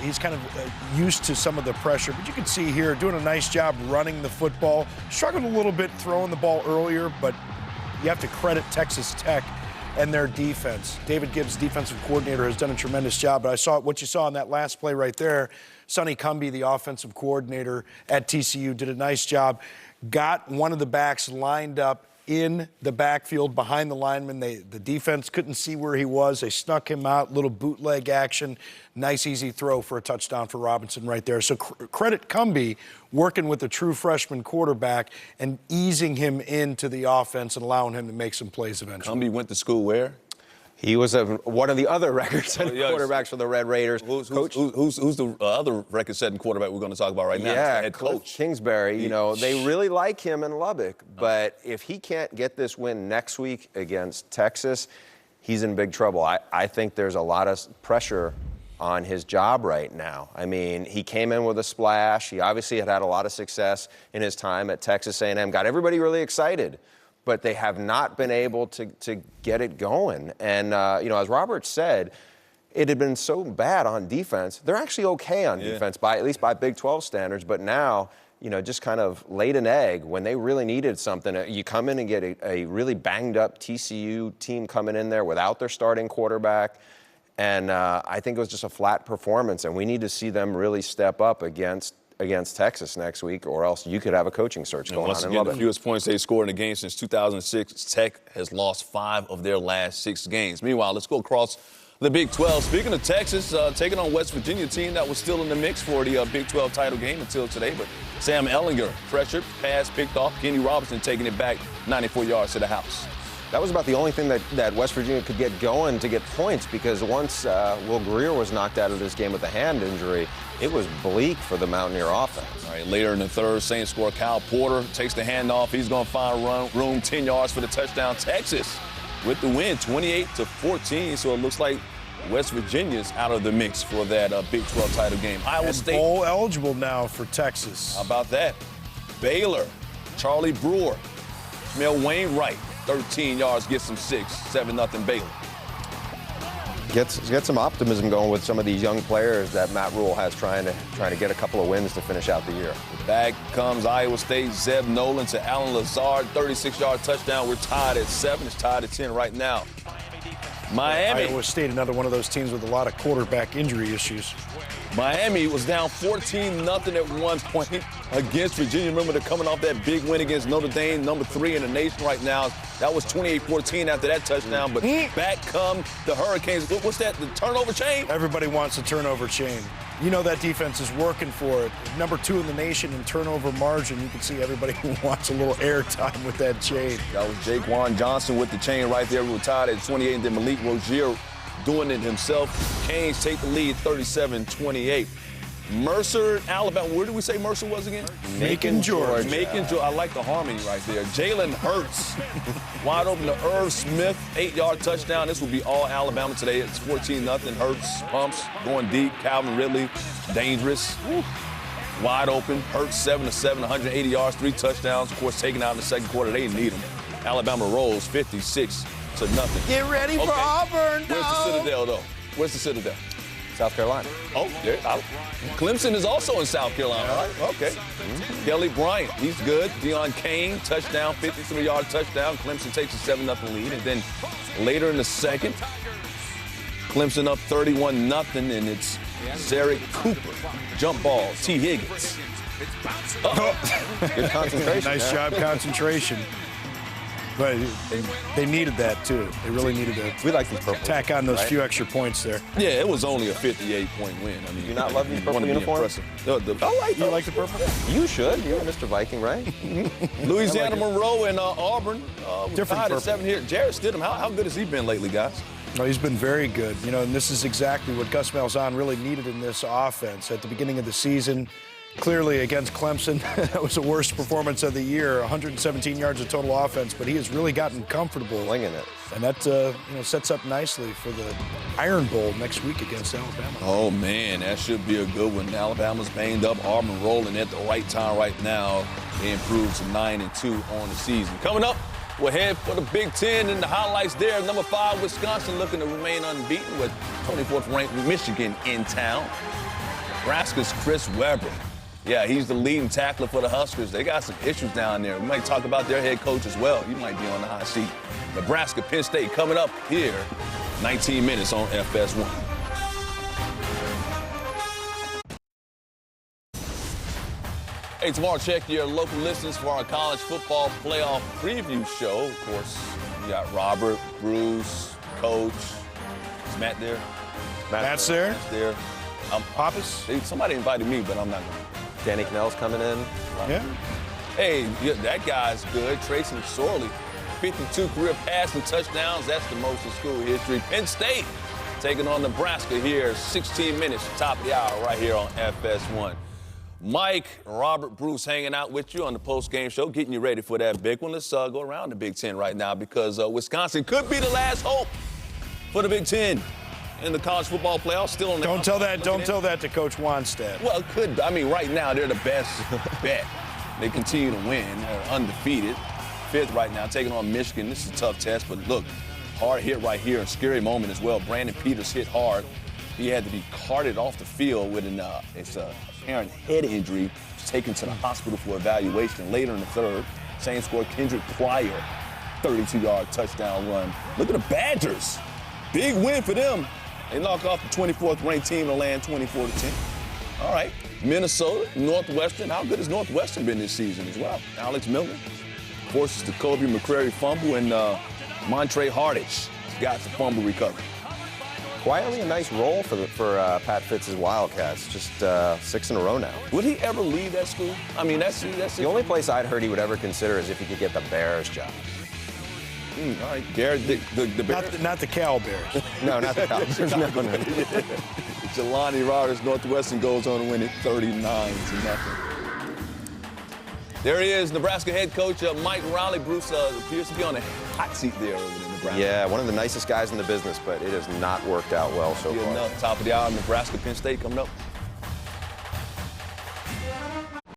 he's kind of used to some of the pressure. But you can see here, doing a nice job running the football. Struggled a little bit throwing the ball earlier, but you have to credit Texas Tech and their defense. David Gibbs, defensive coordinator, has done a tremendous job. But what you saw in that last play right there, Sonny Cumbie, the offensive coordinator at TCU, did a nice job. Got one of the backs lined up in the backfield behind the lineman. The defense couldn't see where he was. They snuck him out, little bootleg action. Nice, easy throw for a touchdown for Robinson right there. So credit Cumbie working with a true freshman quarterback and easing him into the offense and allowing him to make some plays eventually. Cumbie went to school where? He was one of the other record-setting quarterbacks for the Red Raiders. Who's the other record-setting quarterback we're going to talk about right now? Yeah, head coach Kingsbury. They really like him in Lubbock, but if he can't get this win next week against Texas, he's in big trouble. I think there's a lot of pressure on his job right now. I mean, he came in with a splash. He obviously had a lot of success in his time at Texas A&M, got everybody really excited. But they have not been able to get it going. And, as Robert said, it had been so bad on defense. They're actually okay on defense, at least by Big 12 standards. But now, just kind of laid an egg when they really needed something. You come in and get a really banged-up TCU team coming in there without their starting quarterback. And I think it was just a flat performance. And we need to see them really step up against Texas next week, or else you could have a coaching search going on in Lubbock. The fewest points they scored in a game since 2006. Tech has lost 5 of their last 6 games. Meanwhile, let's go across the Big 12. Speaking of Texas, taking on West Virginia, team that was still in the mix for the Big 12 title game until today. But Sam Ehlinger pressured, pass picked off. Kenny Robinson taking it back 94 yards to the house. That was about the only thing that West Virginia could get going to get points, because once Will Greer was knocked out of this game with a hand injury, it was bleak for the Mountaineer offense. All right, later in the third, Saints score. Kyle Porter takes the handoff. He's going to find room 10 yards for the touchdown. Texas with the win, 28-14. So it looks like West Virginia's out of the mix for that Big 12 title game. Iowa State. Bowl eligible now for Texas. How about that? Baylor, Charlie Brewer, Mel Wainwright. 13 yards, gets them 6, 7-0 Baylor. Get some optimism going with some of these young players that Matt Rule has trying to get a couple of wins to finish out the year. Back comes Iowa State. Zeb Nolan to Alan Lazard, 36-yard touchdown. We're tied at 7. It's tied at 10 right now. Miami. Iowa State, another one of those teams with a lot of quarterback injury issues. Miami was down 14-0 at one point. against Virginia. Remember, they're coming off that big win against Notre Dame, number 3 in the nation right now. That was 28-14 after that touchdown, but back come the Hurricanes. What's that, the turnover chain? Everybody wants a turnover chain. You know that defense is working for it. Number 2 in the nation in turnover margin. You can see everybody wants a little airtime with that chain. That was Jaquan Johnson with the chain right there. We were tied at 28, and then Malik Rozier doing it himself. Canes take the lead 37-28. Mercer, Alabama. Where did we say Mercer was again? Macon, Georgia. Macon, Georgia. I like the harmony right there. Jalen Hurts, wide open to Irv Smith, 8-yard touchdown. This will be all Alabama today. It's 14-0. Hurts pumps, going deep. Calvin Ridley, dangerous. Woo. Wide open. Hurts 7-7, 180 yards, 3 touchdowns. Of course, taken out in the second quarter. They need them. Alabama rolls 56-0. Get ready for Auburn. Where's the Citadel, though? Where's the Citadel? South Carolina. Oh, yeah. Clemson is also in South Carolina. Right? Okay. Kelly Bryant, he's good. Deion Kane, touchdown, 53-yard touchdown. Clemson takes a 7-0 lead. And then later in the second, Clemson up 31-0, and it's Zarek Cooper. Jump ball, T. Higgins. Good concentration. Nice job, concentration. But they needed that, too. They really needed to we like these purple. Tack on those few extra points there. Yeah, it was only a 58-point win. I mean, you not love these purple uniforms? I like You like the purple? You should. You're Mr. Viking, right? Louisiana Monroe and Auburn. Different tied at purple. 7 here. Jarrett Stidham, how good has he been lately, guys? No, he's been very good. You know, and this is exactly what Gus Malzahn really needed in this offense. At the beginning of the season, clearly against Clemson, that was the worst performance of the year, 117 yards of total offense, but he has really gotten comfortable. Winging it. And that sets up nicely for the Iron Bowl next week against Alabama. Oh, man, that should be a good one. Alabama's banged up. Auburn rolling at the right time right now. They improved to 9-2 on the season. Coming up, we'll head for the Big Ten and the highlights there. Number 5, Wisconsin looking to remain unbeaten with 24th-ranked Michigan in town. Nebraska's Chris Webber. Yeah, he's the leading tackler for the Huskers. They got some issues down there. We might talk about their head coach as well. You might be on the hot seat. Nebraska, Penn State coming up here. 19 minutes on FS1. Hey, tomorrow check your local listings for our college football playoff preview show. Of course, we got Robert, Bruce, Coach. Is Matt there? Matt's there. Matt's there. Pappas? Somebody invited me, but I'm not going to. Danny Knell's coming in. Yeah. Hey, that guy's good. Tracy McSorley, 52 career passing touchdowns. That's the most in school history. Penn State taking on Nebraska here. 16 minutes, top of the hour right here on FS1. Mike, Robert, Bruce hanging out with you on the post-game show, getting you ready for that big one. Let's go around the Big Ten right now because Wisconsin could be the last hope for the Big Ten in the college football playoffs. Still on the Don't tell that to Coach Wanstead. Well, it could. I mean, right now they're the best bet. They continue to win. They're undefeated. 5th right now, taking on Michigan. This is a tough test, but look, hard hit right here. A scary moment as well. Brandon Peters hit hard. He had to be carted off the field with an apparent head injury. He was taken to the hospital for evaluation. Later in the 3rd, same score, Kendrick Pryor, 32-yard touchdown run. Look at the Badgers. Big win for them. They knock off the 24th-ranked team to land 24-10. All right, Minnesota, Northwestern. How good has Northwestern been this season as well? Alex Miller. Of course, it's the Kobe McCrary fumble, and Montre Hardage got the fumble recovery. Quietly a nice roll for Pat Fitz's Wildcats. Just 6 in a row now. Would he ever leave that school? I mean, that's the only place I'd heard he would ever consider is if he could get the Bears job. All right, Garrett, the Bears. Not the Cal Bears. No, not the Cal Bears. No. Jelani Rodgers, Northwestern goes on to win it 39-0. There he is, Nebraska head coach Mike Riley. Bruce appears to be on a hot seat there over in Nebraska. Yeah, one of the nicest guys in the business, but it has not worked out well so far. Top of the hour, Nebraska, Penn State coming up.